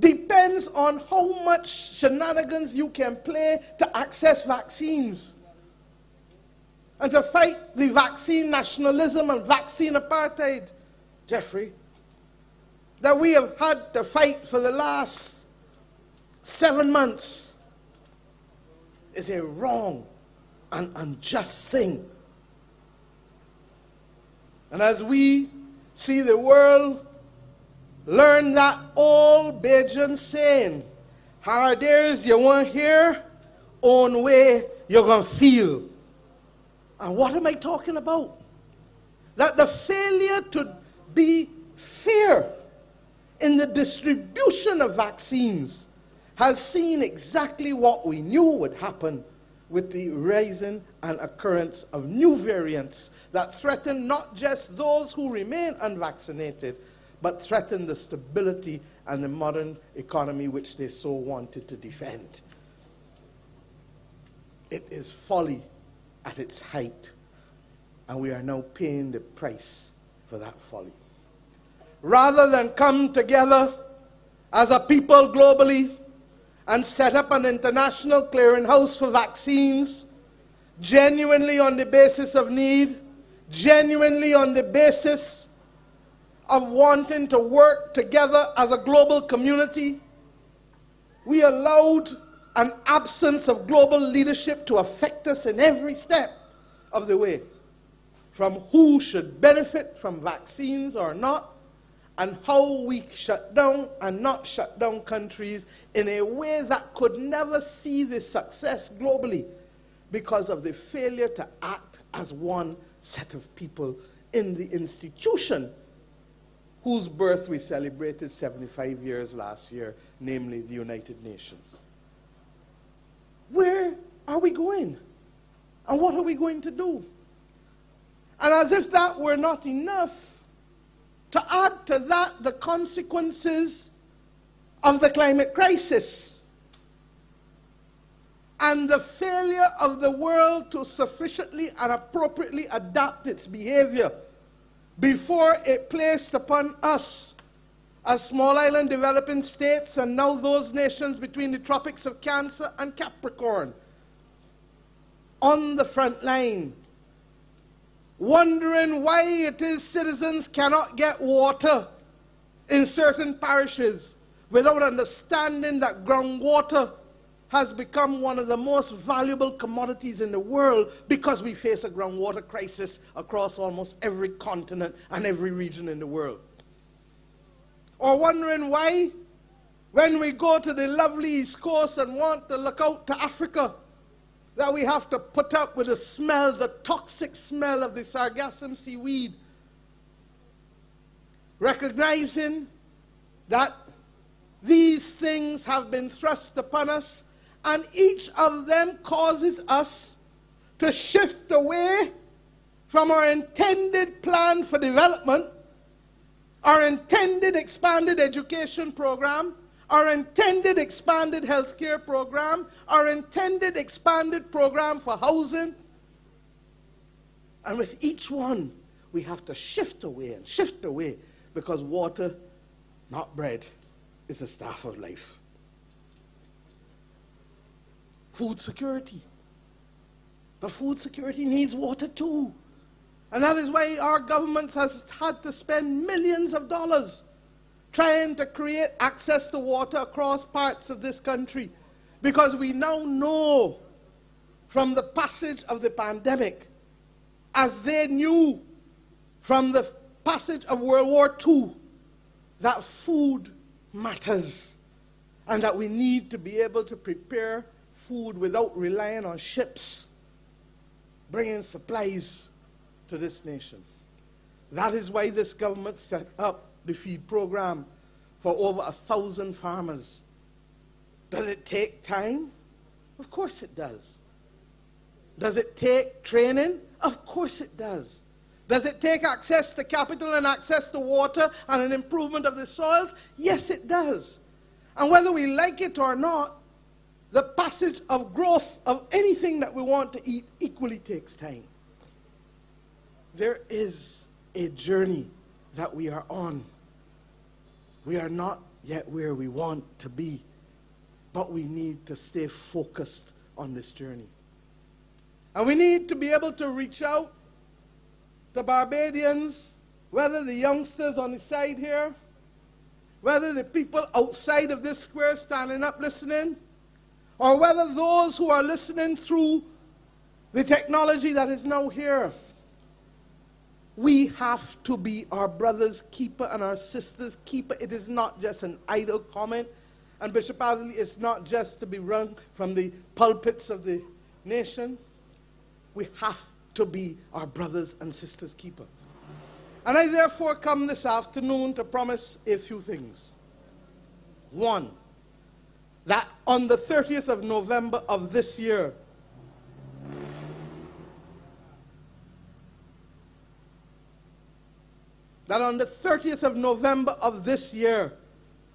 depends on how much shenanigans you can play to access vaccines and to fight the vaccine nationalism and vaccine apartheid, Jeffrey, that we have had to fight for the last 7 months is a wrong and unjust thing. And as we see the world learn that old Bajan saying, how dares you won't hear, own way you're going to feel. And what am I talking about? That the failure to be fair in the distribution of vaccines has seen exactly what we knew would happen with the rising and occurrence of new variants that threaten not just those who remain unvaccinated, but threaten the stability and the modern economy which they so wanted to defend. It is folly at its height, and we are now paying the price for that folly. Rather than come together as a people globally and set up an international clearinghouse for vaccines, genuinely on the basis of need, genuinely on the basis of wanting to work together as a global community, we allowed an absence of global leadership to affect us in every step of the way, from who should benefit from vaccines or not, and how we shut down and not shut down countries in a way that could never see the success globally because of the failure to act as one set of people in the institution whose birth we celebrated 75 years last year, namely the United Nations. Where are we going? And what are we going to do? And as if that were not enough, to add to that the consequences of the climate crisis and the failure of the world to sufficiently and appropriately adapt its behavior before it placed upon us as small island developing states and now those nations between the tropics of Cancer and Capricorn on the front line, wondering why it is citizens cannot get water in certain parishes without understanding that groundwater has become one of the most valuable commodities in the world because we face a groundwater crisis across almost every continent and every region in the world. Or wondering why, when we go to the lovely East Coast and want to look out to Africa, that we have to put up with the smell, the toxic smell of the sargassum seaweed. Recognizing that these things have been thrust upon us, and each of them causes us to shift away from our intended plan for development, our intended expanded education program, our intended expanded healthcare program, our intended expanded program for housing. And with each one, we have to shift away because water, not bread, is the staff of life. Food security. But food security needs water too. And that is why our government has had to spend millions of dollars trying to create access to water across parts of this country, because we now know from the passage of the pandemic, as they knew from the passage of World War II, that food matters and that we need to be able to prepare food without relying on ships bringing supplies to this nation. That is why this government set up the feed program for over 1,000 farmers. Does it take time? Of course it does. Does it take training? Of course it does. Does it take access to capital and access to water and an improvement of the soils? Yes, it does. And whether we like it or not, the passage of growth of anything that we want to eat equally takes time. there is a journey that we are on. We are not yet where we want to be, but we need to stay focused on this journey. And we need to be able to reach out to Barbadians, whether the youngsters on the side here, whether the people outside of this square standing up listening, or whether those who are listening through the technology that is now here. We have to be our brother's keeper and our sister's keeper. It is not just an idle comment. And Bishop Adderley, it's not just to be rung from the pulpits of the nation. We have to be our brothers and sisters' keeper. And I therefore come this afternoon to promise a few things. One, that on the 30th of November of this year,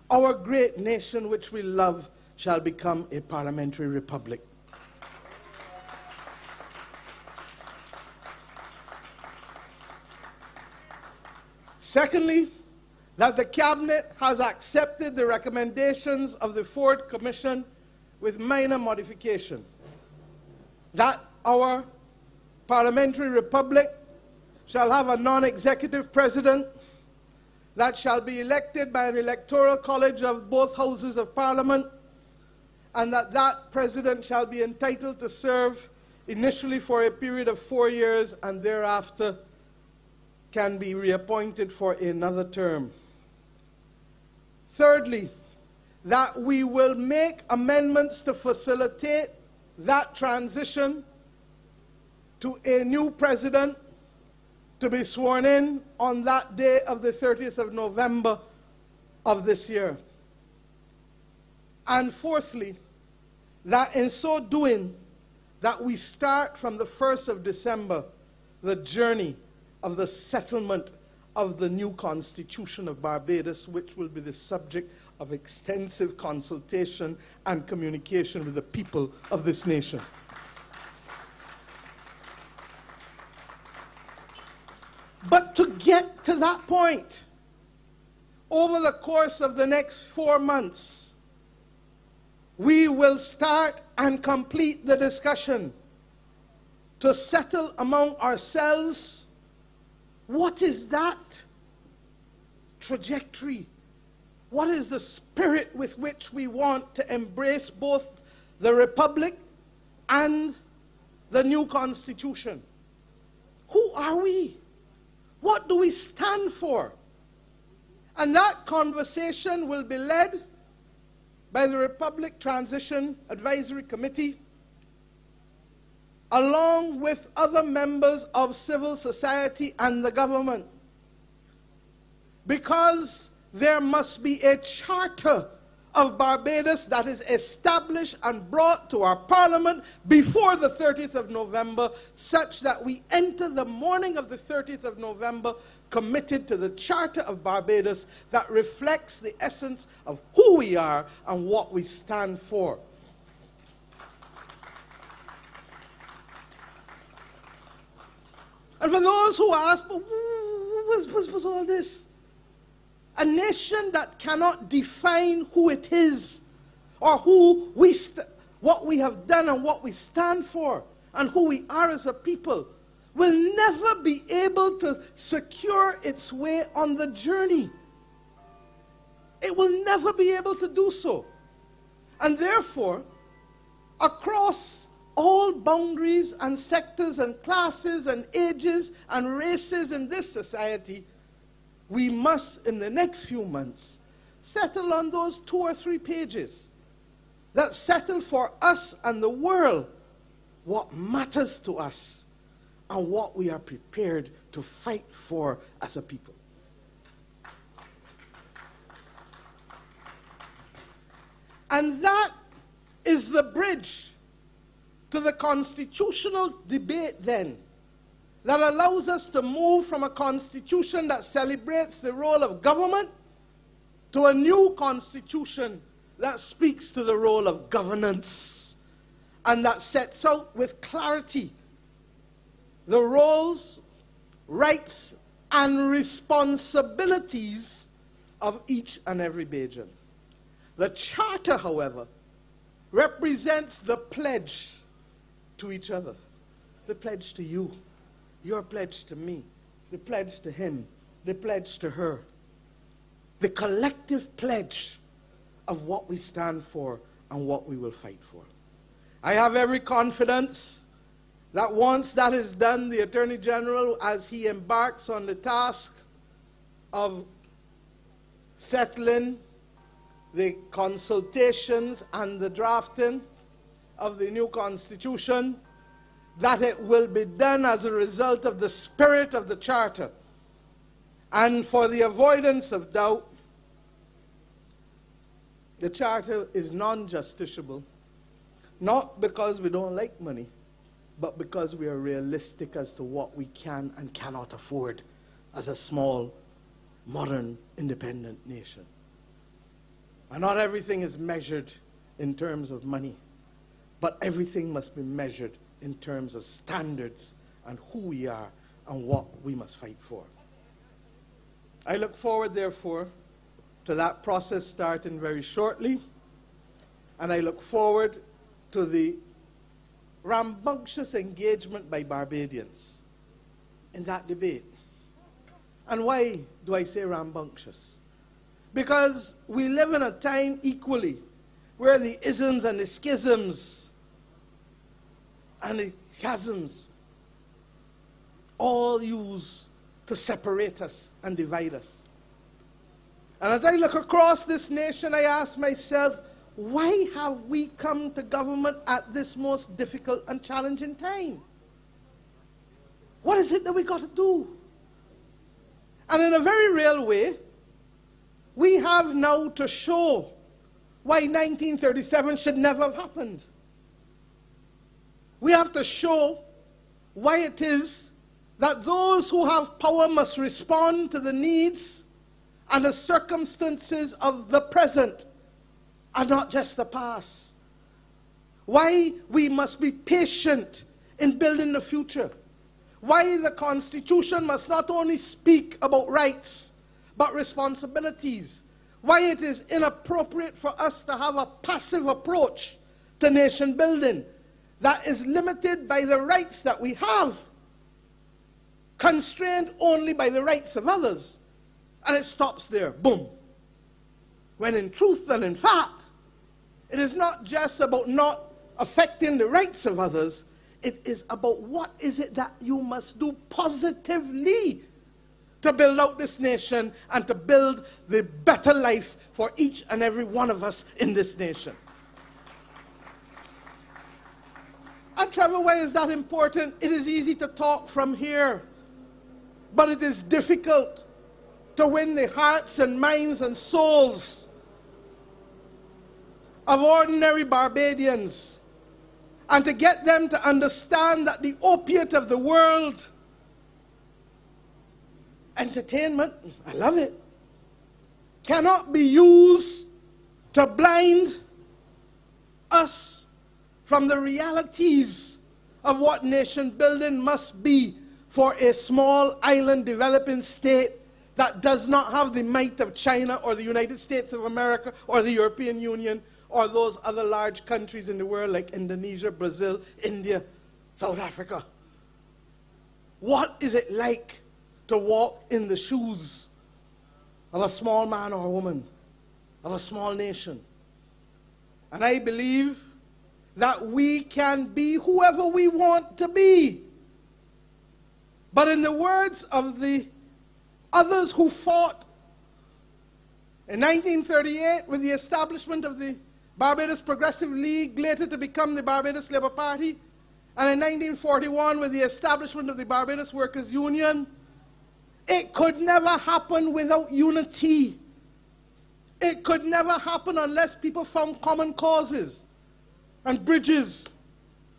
our great nation which we love shall become a parliamentary republic. Secondly, that the Cabinet has accepted the recommendations of the Ford Commission with minor modification. That our parliamentary republic shall have a non-executive president that shall be elected by an electoral college of both houses of parliament, and that that president shall be entitled to serve initially for a period of 4 years and thereafter can be reappointed for another term. Thirdly, that we will make amendments to facilitate that transition to a new president to be sworn in on that day of the 30th of November of this year. And fourthly, that in so doing, that we start from the 1st of December the journey of the settlement of the new Constitution of Barbados, which will be the subject of extensive consultation and communication with the people of this nation. But to get to that point, over the course of the next 4 months, we will start and complete the discussion to settle among ourselves what is that trajectory? What is the spirit with which we want to embrace both the Republic and the new Constitution? Who are we? What do we stand for? And that conversation will be led by the Republic Transition Advisory Committee, along with other members of civil society and the government. Because there must be a charter of Barbados that is established and brought to our parliament before the 30th of November, such that we enter the morning of the 30th of November committed to the Charter of Barbados that reflects the essence of who we are and what we stand for. And for those who ask, but what's all this? A nation that cannot define who it is, or what we have done and what we stand for, and who we are as a people, will never be able to secure its way on the journey. It will never be able to do so. And therefore, across all boundaries and sectors and classes and ages and races in this society, we must, in the next few months, settle on those 2 or 3 pages that settle for us and the world what matters to us and what we are prepared to fight for as a people. And that is the bridge to the constitutional debate then, that allows us to move from a constitution that celebrates the role of government to a new constitution that speaks to the role of governance and that sets out with clarity the roles rights and responsibilities of each and every Bajan. The Charter, however, represents the pledge to each other, the pledge to you, your pledge to me, the pledge to him, the pledge to her, the collective pledge of what we stand for and what we will fight for. I have every confidence that once that is done, the Attorney General, as he embarks on the task of settling the consultations and the drafting of the new Constitution, that it will be done as a result of the spirit of the Charter. And for the avoidance of doubt, the Charter is non-justiciable, not because we don't like money, but because we are realistic as to what we can and cannot afford as a small, modern, independent nation. And not everything is measured in terms of money, but everything must be measured in terms of standards and who we are and what we must fight for. I look forward, therefore, to that process starting very shortly, and I look forward to the rambunctious engagement by Barbadians in that debate. And why do I say rambunctious? Because we live in a time equally where the isms and the schisms and the chasms all use to separate us and divide us. And as I look across this nation, I ask myself, why have we come to government at this most difficult and challenging time? What is it that we got to do? And in a very real way, we have now to show why 1937 should never have happened. We have to show why it is that those who have power must respond to the needs and the circumstances of the present and not just the past. Why we must be patient in building the future. Why the Constitution must not only speak about rights, but responsibilities. Why it is inappropriate for us to have a passive approach to nation building that is limited by the rights that we have, constrained only by the rights of others, and it stops there, boom. When in truth and in fact, it is not just about not affecting the rights of others, it is about what is it that you must do positively to build out this nation and to build the better life for each and every one of us in this nation. And Trevor, why is that important? It is easy to talk from here, but it is difficult to win the hearts and minds and souls of ordinary Barbadians and to get them to understand that the opiate of the world, entertainment, I love it, cannot be used to blind us from the realities of what nation building must be for a small island developing state that does not have the might of China or the United States of America or the European Union or those other large countries in the world like Indonesia, Brazil, India, South Africa. What is it like to walk in the shoes of a small man or woman, of a small nation? And I believe that we can be whoever we want to be. But in the words of the others who fought in 1938 with the establishment of the Barbados Progressive League, later to become the Barbados Labour Party, and in 1941 with the establishment of the Barbados Workers' Union, it could never happen without unity. It could never happen unless people found common causes and bridges.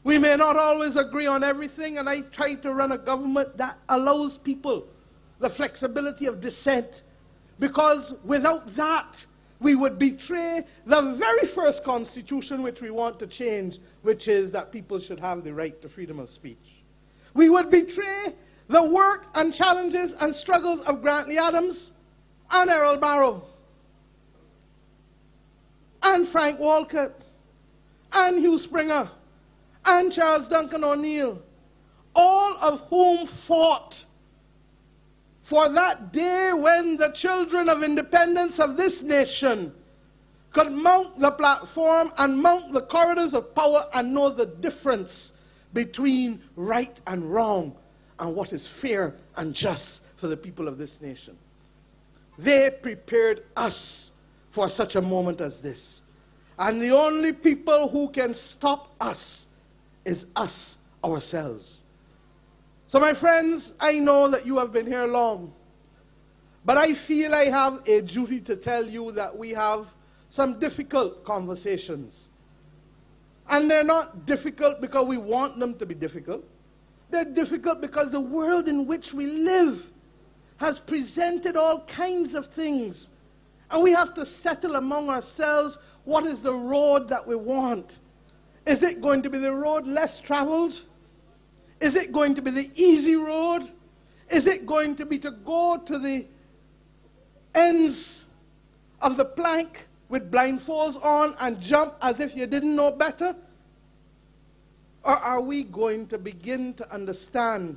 We may not always agree on everything, and I try to run a government that allows people the flexibility of dissent, because without that, we would betray the very first constitution which we want to change, which is that people should have the right to freedom of speech. We would betray the work and challenges and struggles of Grantley Adams and Errol Barrow and Frank Walcott and Hugh Springer and Charles Duncan O'Neill, all of whom fought for that day when the children of independence of this nation could mount the platform and mount the corridors of power and know the difference between right and wrong and what is fair and just for the people of this nation. They prepared us for such a moment as this. And the only people who can stop us is us ourselves. So my friends, I know that you have been here long, but I feel I have a duty to tell you that we have some difficult conversations. And they're not difficult because we want them to be difficult. They're difficult because the world in which we live has presented all kinds of things. And we have to settle among ourselves what is the road that we want. Is it going to be the road less traveled? Is it going to be the easy road? Is it going to be to go to the ends of the plank with blindfolds on and jump as if you didn't know better? Or are we going to begin to understand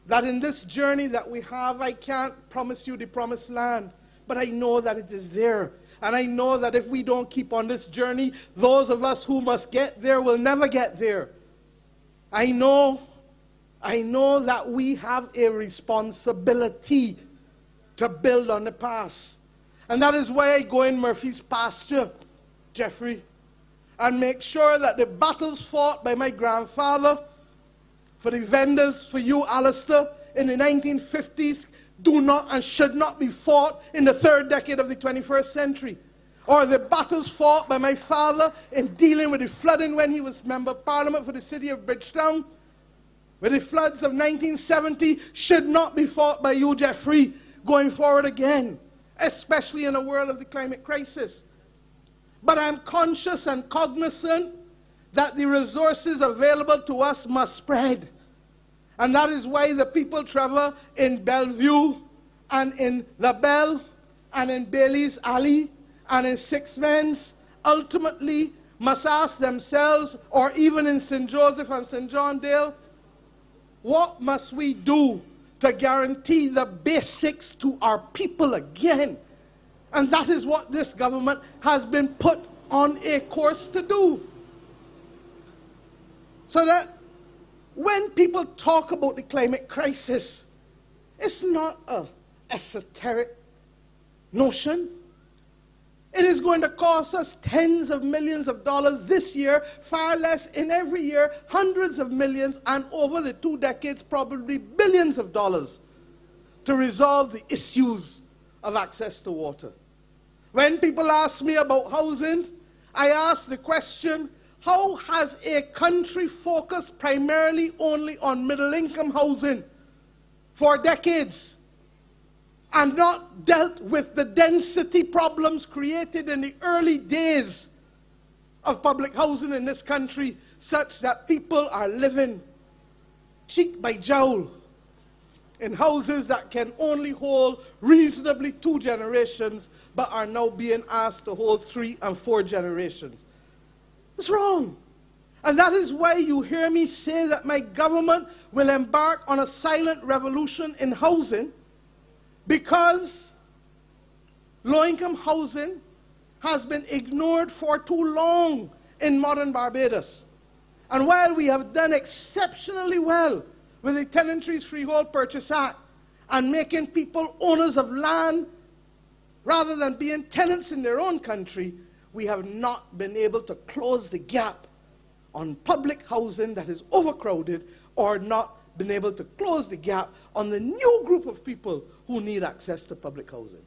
that in this journey that we have, I can't promise you the promised land, but I know that it is there. And I know that if we don't keep on this journey, those of us who must get there will never get there. I know that we have a responsibility to build on the past. And that is why I go in Murphy's pasture, Jeffrey, and make sure that the battles fought by my grandfather, for the vendors, for you, Alistair, in the 1950s, do not and should not be fought in the third decade of the 21st century. Or the battles fought by my father in dealing with the flooding when he was Member of Parliament for the city of Bridgetown, with the floods of 1970, should not be fought by you, Jeffrey, going forward again, especially in a world of the climate crisis. But I'm conscious and cognizant that the resources available to us must spread. And that is why the people, Trevor, in Bellevue and in La Belle and in Bailey's Alley and in Sixpence ultimately must ask themselves, or even in St. Joseph and St. John Dale, what must we do to guarantee the basics to our people again? And that is what this government has been put on a course to do. So that when people talk about the climate crisis, it's not an esoteric notion. It is going to cost us tens of millions of dollars this year, far less in every year, hundreds of millions, and over the 2 decades, probably billions of dollars to resolve the issues of access to water. When people ask me about housing, I ask the question, how has a country focused primarily only on middle-income housing for decades and not dealt with the density problems created in the early days of public housing in this country, such that people are living cheek by jowl in houses that can only hold reasonably 2 generations, but are now being asked to hold 3 and 4 generations. It's wrong. And that is why you hear me say that my government will embark on a silent revolution in housing, because low-income housing has been ignored for too long in modern Barbados. And while we have done exceptionally well with the Tenantries Freehold Purchase Act and making people owners of land rather than being tenants in their own country, we have not been able to close the gap on public housing that is overcrowded, or not been able to close the gap on the new group of people who need access to public housing.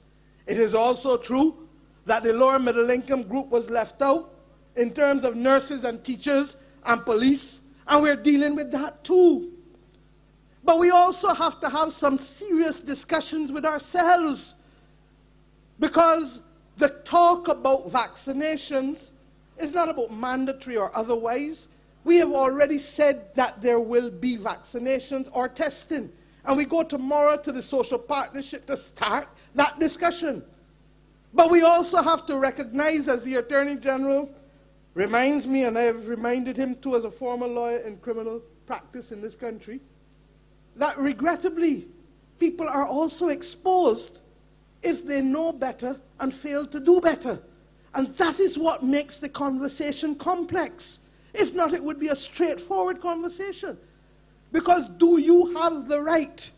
It is also true that the lower middle income group was left out in terms of nurses and teachers and police, and we're dealing with that too. But we also have to have some serious discussions with ourselves, because the talk about vaccinations is not about mandatory or otherwise. We have already said that there will be vaccinations or testing. And we go tomorrow to the social partnership to start that discussion. But we also have to recognize, as the Attorney General reminds me, and I have reminded him too as a former lawyer in criminal practice in this country, that regrettably, people are also exposed if they know better and fail to do better. And that is what makes the conversation complex. If not, it would be a straightforward conversation. Because do you have the right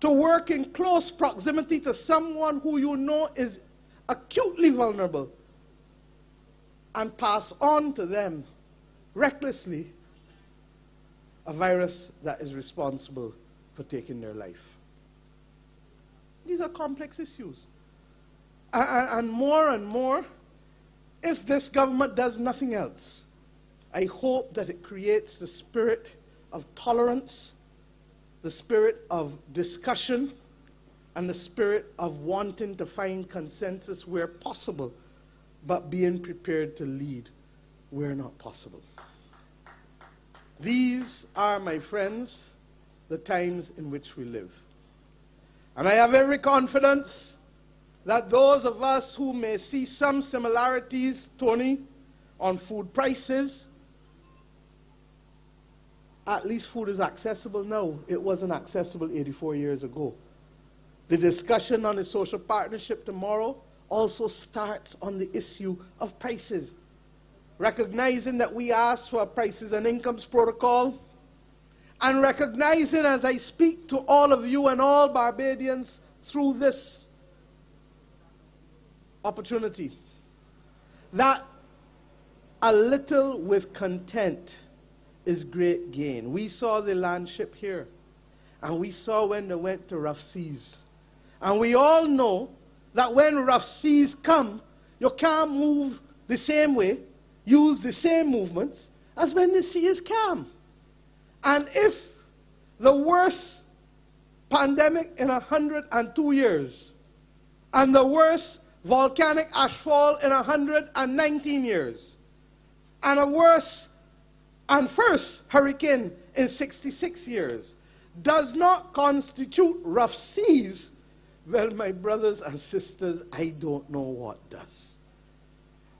to work in close proximity to someone who you know is acutely vulnerable and pass on to them recklessly a virus that is responsible for taking their life? These are complex issues. And more, if this government does nothing else, I hope that it creates the spirit of tolerance, the spirit of discussion, and the spirit of wanting to find consensus where possible, but being prepared to lead where not possible. These are, my friends, the times in which we live. And I have every confidence that those of us who may see some similarities, Tony, on food prices, at least food is accessible now. It wasn't accessible 84 years ago. The discussion on the social partnership tomorrow also starts on the issue of prices. Recognizing that we asked for a prices and incomes protocol, and recognizing as I speak to all of you and all Barbadians through this opportunity, that a little with content is great gain. We saw the land ship here, and we saw when they went to rough seas. And we all know that when rough seas come, you can't move the same way, use the same movements as when the sea is calm. And if the worst pandemic in 102 years and the worst volcanic ashfall in 119 years and a worst and first hurricane in 66 years does not constitute rough seas, well, my brothers and sisters, I don't know what does.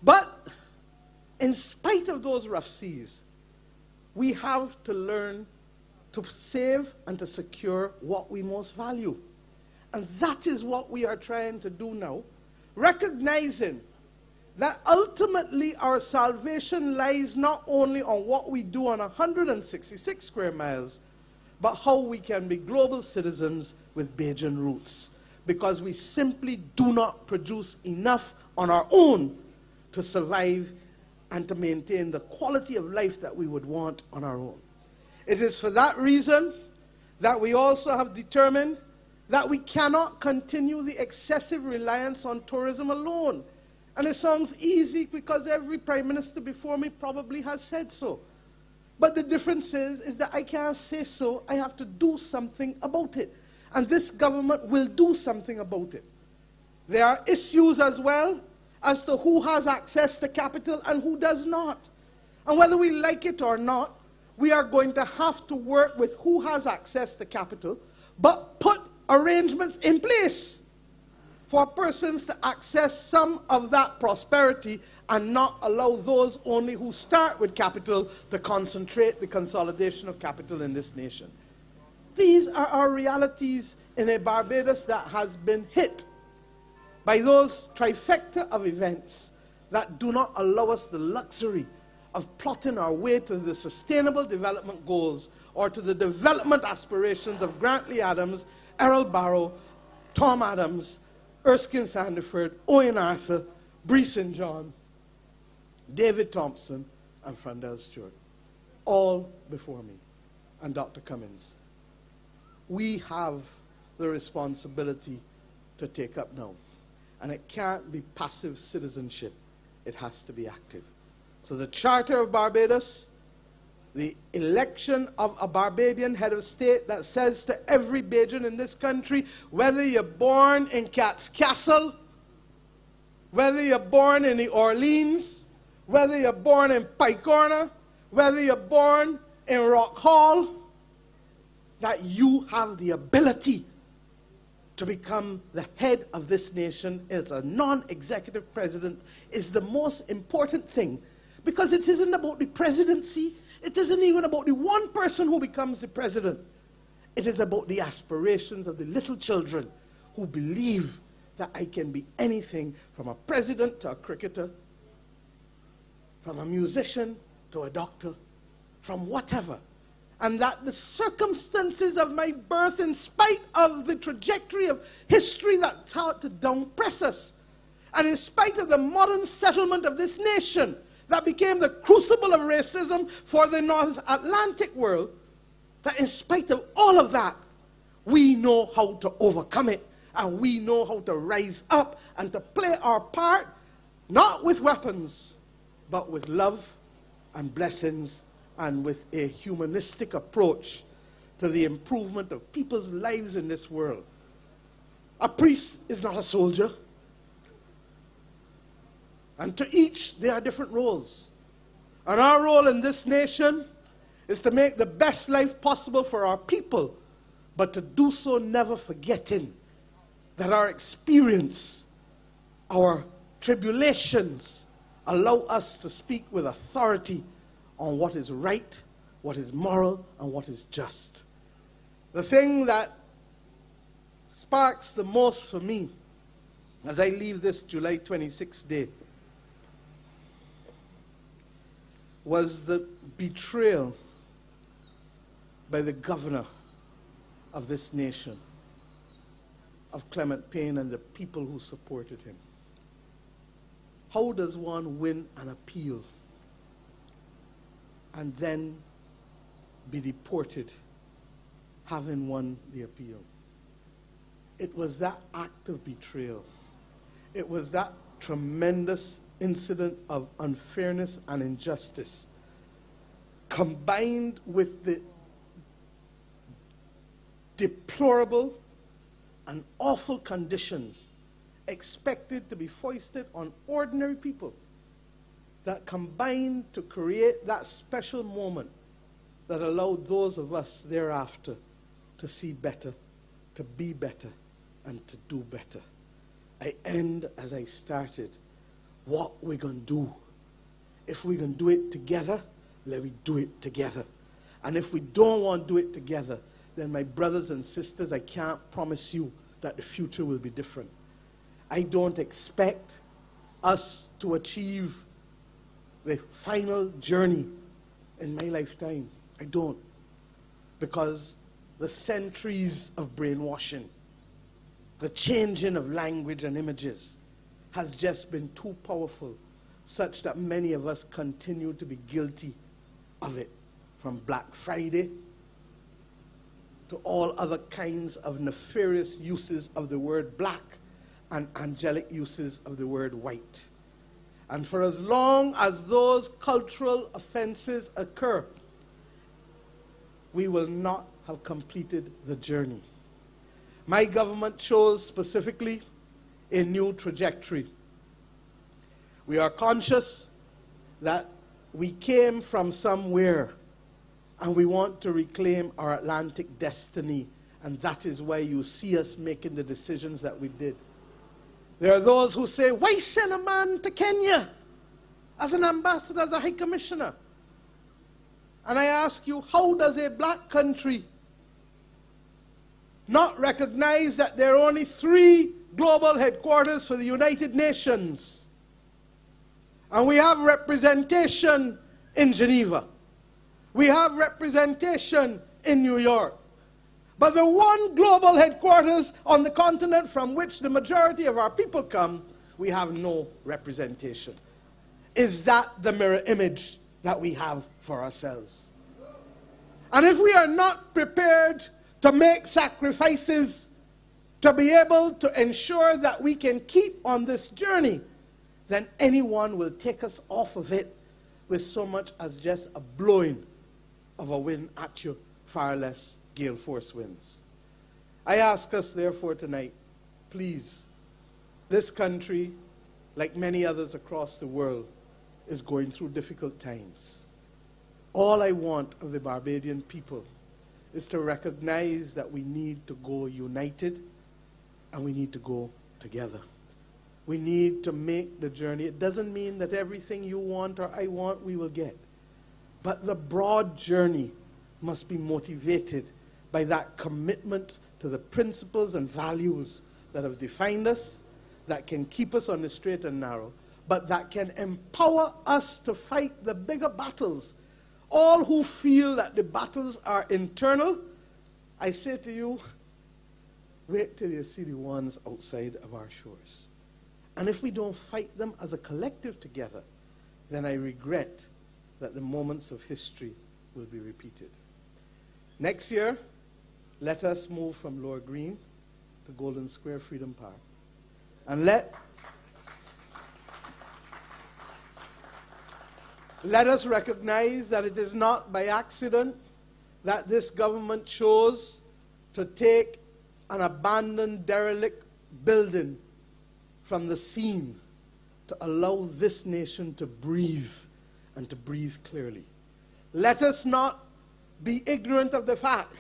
But in spite of those rough seas, we have to learn to save and to secure what we most value. And that is what we are trying to do now, recognizing that ultimately our salvation lies not only on what we do on 166 square miles, but how we can be global citizens with Bajan roots. Because we simply do not produce enough on our own to survive and to maintain the quality of life that we would want on our own. It is for that reason that we also have determined that we cannot continue the excessive reliance on tourism alone. And it sounds easy because every prime minister before me probably has said so. But the difference is that I can't say so. I have to do something about it. And this government will do something about it. There are issues as well as to who has access to capital and who does not. And whether we like it or not, we are going to have to work with who has access to capital, but put arrangements in place for persons to access some of that prosperity and not allow those only who start with capital to concentrate the consolidation of capital in this nation. These are our realities in a Barbados that has been hit by those trifecta of events that do not allow us the luxury of plotting our way to the sustainable development goals or to the development aspirations of Grantley Adams, Errol Barrow, Tom Adams, Erskine Sandiford, Owen Arthur, Bree St. John, David Thompson, and Frandel Stewart, all before me, and Dr. Cummins. We have the responsibility to take up now. And it can't be passive citizenship. It has to be active. So the Charter of Barbados, the election of a Barbadian head of state that says to every Bajan in this country, whether you're born in Cat's Castle, whether you're born in the Orleans, whether you're born in Pike Corner, whether you're born in Rock Hall, that you have the ability to become the head of this nation as a non-executive president is the most important thing, because it isn't about the presidency. It isn't even about the one person who becomes the president. It is about the aspirations of the little children who believe that I can be anything from a president to a cricketer, from a musician to a doctor, from whatever. And that the circumstances of my birth, in spite of the trajectory of history that sought to downpress us, and in spite of the modern settlement of this nation that became the crucible of racism for the North Atlantic world, that in spite of all of that, we know how to overcome it, and we know how to rise up and to play our part, not with weapons, but with love and blessings, and with a humanistic approach to the improvement of people's lives in this world. A priest is not a soldier. And to each, there are different roles. And our role in this nation is to make the best life possible for our people, but to do so never forgetting that our experience, our tribulations, allow us to speak with authority on what is right, what is moral, and what is just. The thing that sparks the most for me as I leave this July 26th day was the betrayal by the governor of this nation, of Clement Payne and the people who supported him. How does one win an appeal and then be deported, having won the appeal? It was that act of betrayal. It was that tremendous incident of unfairness and injustice, combined with the deplorable and awful conditions expected to be foisted on ordinary people, that combined to create that special moment that allowed those of us thereafter to see better, to be better, and to do better. I end as I started. What we're going to do. If we're going to do it together, let me do it together. And if we don't want to do it together, then my brothers and sisters, I can't promise you that the future will be different. I don't expect us to achieve the final journey in my lifetime. I don't. Because the centuries of brainwashing, the changing of language and images has just been too powerful, such that many of us continue to be guilty of it, from Black Friday to all other kinds of nefarious uses of the word black and angelic uses of the word white. And for as long as those cultural offenses occur, we will not have completed the journey. My government chose specifically a new trajectory. We are conscious that we came from somewhere and we want to reclaim our Atlantic destiny, and that is why you see us making the decisions that we did. There are those who say, why send a man to Kenya as an ambassador, as a high commissioner? And I ask you, how does a black country not recognize that there are only 3 global headquarters for the United Nations? And we have representation in Geneva. We have representation in New York. But the one global headquarters on the continent from which the majority of our people come, we have no representation. Is that the mirror image that we have for ourselves? And if we are not prepared to make sacrifices to be able to ensure that we can keep on this journey, then anyone will take us off of it with so much as just a blowing of a wind at you, far less gale force winds. I ask us therefore tonight, please, this country, like many others across the world, is going through difficult times. All I want of the Barbadian people is to recognize that we need to go united and we need to go together. We need to make the journey. It doesn't mean that everything you want or I want we will get. But the broad journey must be motivated by that commitment to the principles and values that have defined us, that can keep us on the straight and narrow, but that can empower us to fight the bigger battles. All who feel that the battles are internal, I say to you, wait till you see the ones outside of our shores. And if we don't fight them as a collective together, then I regret that the moments of history will be repeated. Next year, let us move from Lower Green to Golden Square Freedom Park. And let us recognize that it is not by accident that this government chose to take an abandoned, derelict building from the scene to allow this nation to breathe and to breathe clearly. Let us not be ignorant of the fact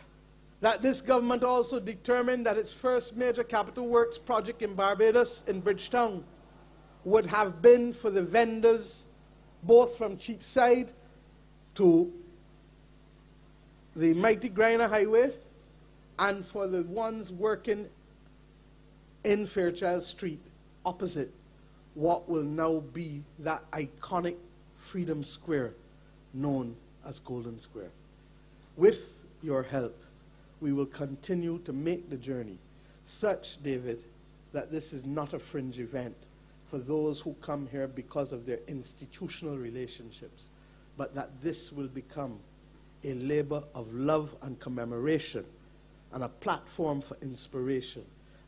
that this government also determined that its first major capital works project in Barbados, in Bridgetown, would have been for the vendors, both from Cheapside to the Mighty Griner Highway, and for the ones working in Fairchild Street, opposite what will now be that iconic Freedom Square known as Golden Square. With your help, we will continue to make the journey such, David, that this is not a fringe event for those who come here because of their institutional relationships, but that this will become a labor of love and commemoration and a platform for inspiration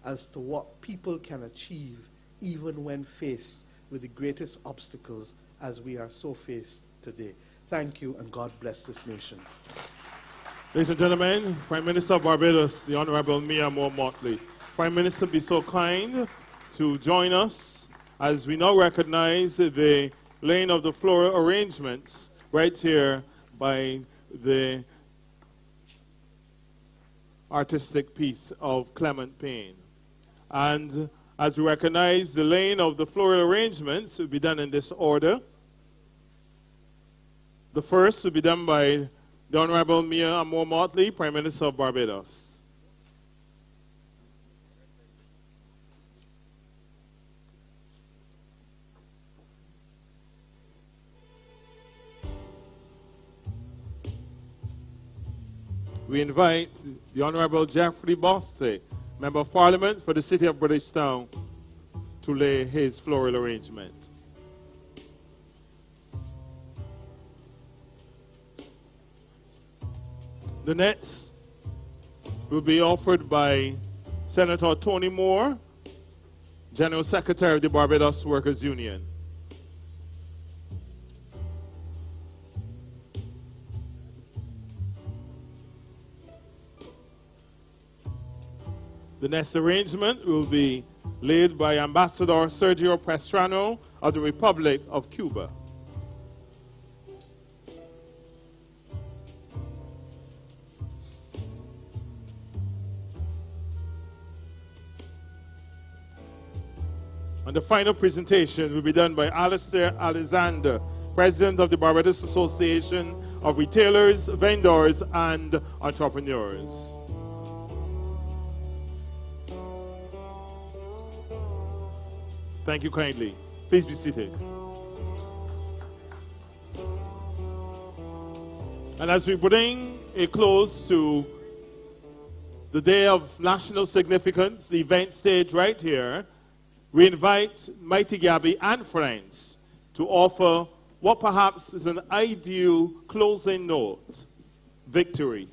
as to what people can achieve even when faced with the greatest obstacles as we are so faced today. Thank you, and God bless this nation. Ladies and gentlemen, Prime Minister of Barbados, the Honorable Mia Moore-Motley. Prime Minister, be so kind to join us as we now recognize the laying of the floral arrangements right here by the artistic piece of Clement Payne. And as we recognize the laying of the floral arrangements, will be done in this order. The first will be done by the Honorable Mia Moore-Motley, Prime Minister of Barbados. We invite the Honorable Jeffrey Bosse, Member of Parliament for the City of Bridgetown, to lay his floral arrangement. The next will be offered by Senator Tony Moore, General Secretary of the Barbados Workers' Union. The next arrangement will be laid by Ambassador Sergio Pastrano of the Republic of Cuba. And the final presentation will be done by Alistair Alexander, President of the Barbados Association of Retailers, Vendors, and Entrepreneurs. Thank you kindly. Please be seated. And as we bring a close to the day of national significance, the event stage right here, we invite Mighty Gabby and friends to offer what perhaps is an ideal closing note: victory.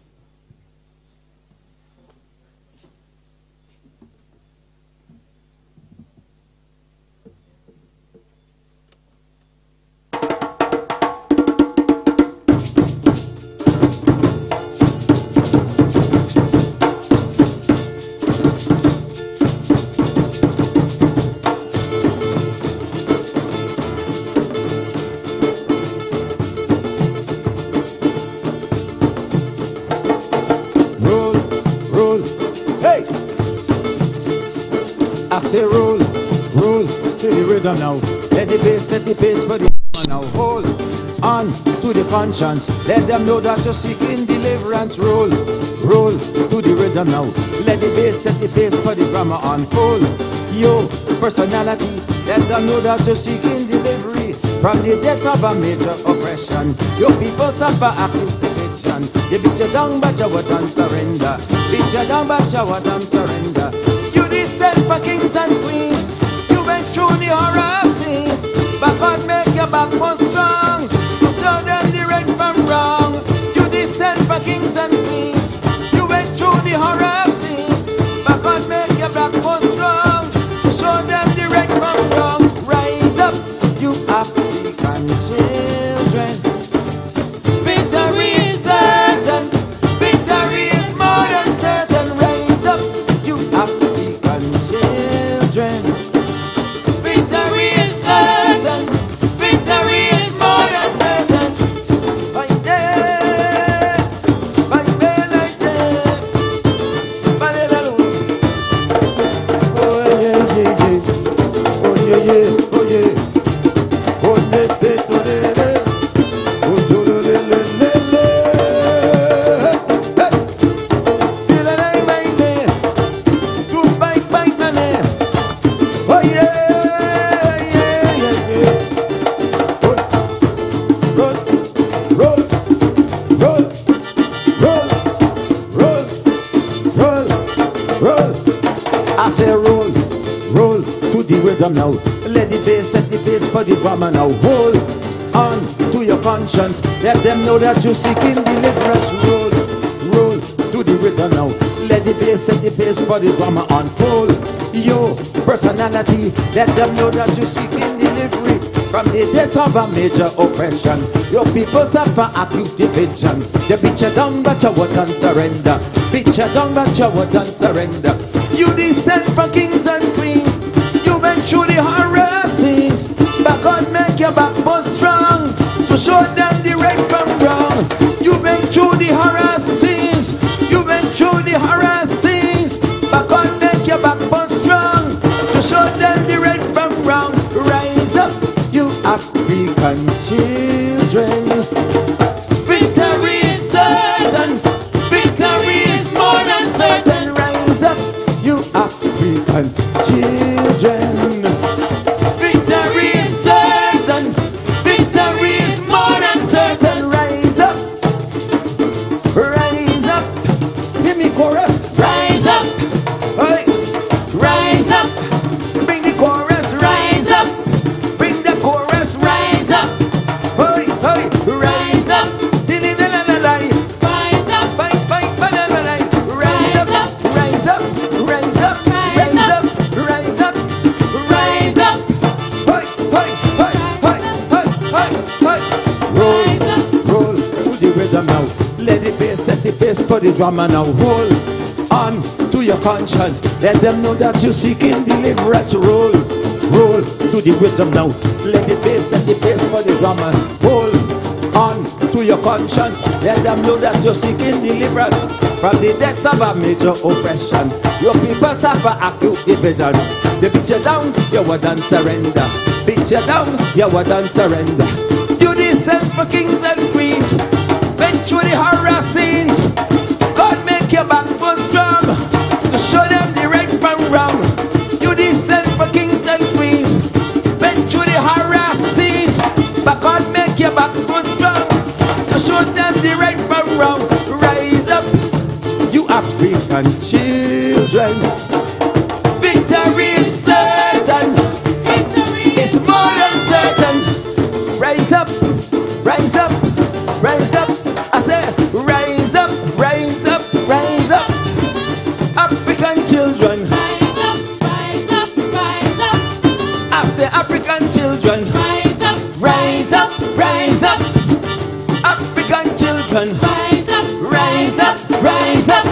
rhythm now. Let the bass set the pace for the now. Hold on to the conscience. Let them know that you're seeking deliverance. Roll to the rhythm now. Let the bass set the pace for the grammar unfold. Yo, personality. Let them know that you're seeking delivery from the depths of a major oppression. Your people suffer acute eviction. They beat you down, but you wouldn't surrender. Beat you down, but you wouldn't surrender. You descend for kings and queens. You went through the horror scenes. But God make your backbone strong to show them the right from wrong. You descend for kings and queens. You went through the horror scenes. But God make your backbone strong to show them the right from wrong. Rise up, you African children. Victory is certain. Victory is more than certain. Rise up, you African children. Victory is certain. Victory is more than certain. By day, by daylight, by the oh yeah, yeah, yeah. Oh yeah, yeah, oh yeah. Oh le le le le. Oh do le le le le. Hey, feel it ain't my name. Do bite bite my name. Oh yeah, yeah, yeah, yeah. Roll, roll, roll, roll, roll, roll, roll. I say roll to the rhythm now. Let the bass set the pace for the drama now. Hold on to your conscience. Let them know that you're seeking deliverance. Roll to the rhythm now. Let the bass set the pace for the drama unfold. Your personality. Let them know that you're seeking delivery from the depths of a major oppression. Your people suffer acute division. They beat you down, but you wouldn't surrender. Beat you down, but you wouldn't surrender. You descend from kings and queens. You went through the horror scenes. But God make your backbone strong to show them the right from wrong. You went through the horror scenes. You went through the horror scenes. But God make your backbone strong to show them the right from wrong. Rise up, you African children. Victory is certain. Victory is more than certain. Rise up, you African children. Victory is certain. Victory is more than certain. Rise up. Rise up. Give me chorus. Rise up. Hey. Rise up. Bring the chorus. Rise up. Bring the chorus. Rise up. Hey, hey. Rise up. Rise up. Rise up. Rise up. Rise up. Rise up. Rise up. Rise up. Hey, hey, hey, hey, hey, hey, hey. Roll to the rhythm now. Let the bass set the pace for the drama now. Hold on to your conscience. Let them know that you're seeking deliverance. Roll to the rhythm now. Let the bass set the pace for the drama. Hold on to your conscience. Let them know that you're seeking deliverance from the depths of a major oppression. Your people suffer acute division. They beat you down, you wouldn't surrender. Beat you down, you wouldn't surrender. You descend for kings and queens. Went through the horror scenes. God make your backbone strong to show them the right from wrong. You descend for kings and queens. Went through the horror scenes. But God make your backbone strong to show them the right from wrong. Rise up, you African children. Victory is certain. Victory is more than certain. Rise up, rise up, rise up. I say, rise up, rise up, rise up. African children. Rise up, rise up, rise up. I say, African children. Rise up, rise up, rise up. African children. Rise up, rise up, rise up.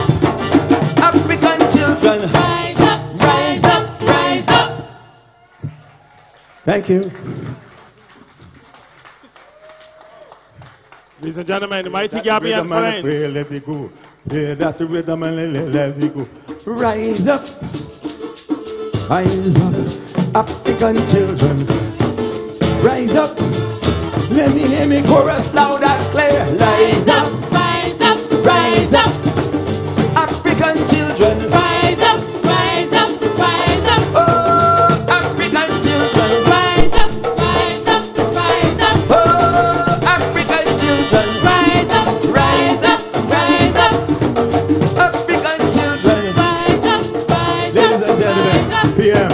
African children. Rise up, rise up, rise up. Thank you. Ladies and gentlemen, the mighty Gambian friends. Let it go. Yeah, that's the rhythm and let it go. Rise up. Rise up. African children, rise up. Let me hear me chorus loud and clear. Rise up, rise up, rise up. African children, rise up, rise up, rise up. Oh, African children, rise up, rise up, rise up. Oh, African children, rise up, rise up, rise up. African children, rise up, rise ladies and gentlemen, PM,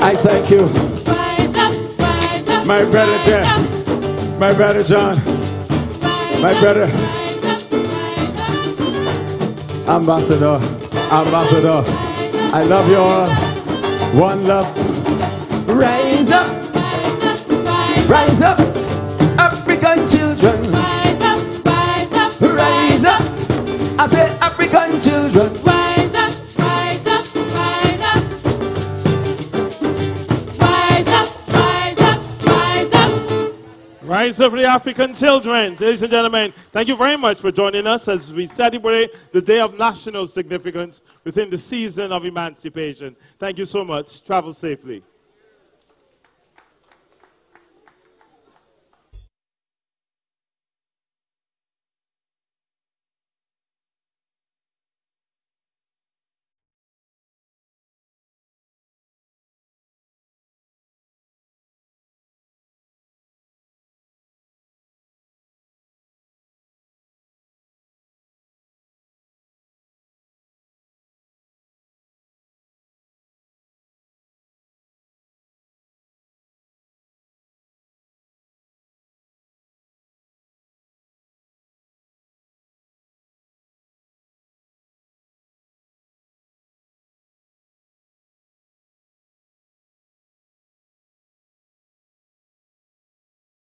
I thank you. rise up, rise up. My brother Jeff, my brother John, my brother Ambassador, Ambassador, I love you all. One love. Rise up, rise up, African children. Rise up, rise up, Rise up, I say African children. rise up, rise up, rise up. Rise up, rise up, rise up. Rise up for the African children. Ladies and gentlemen, thank you very much for joining us as we celebrate the Day of National Significance within the season of emancipation. Thank you so much. Travel safely.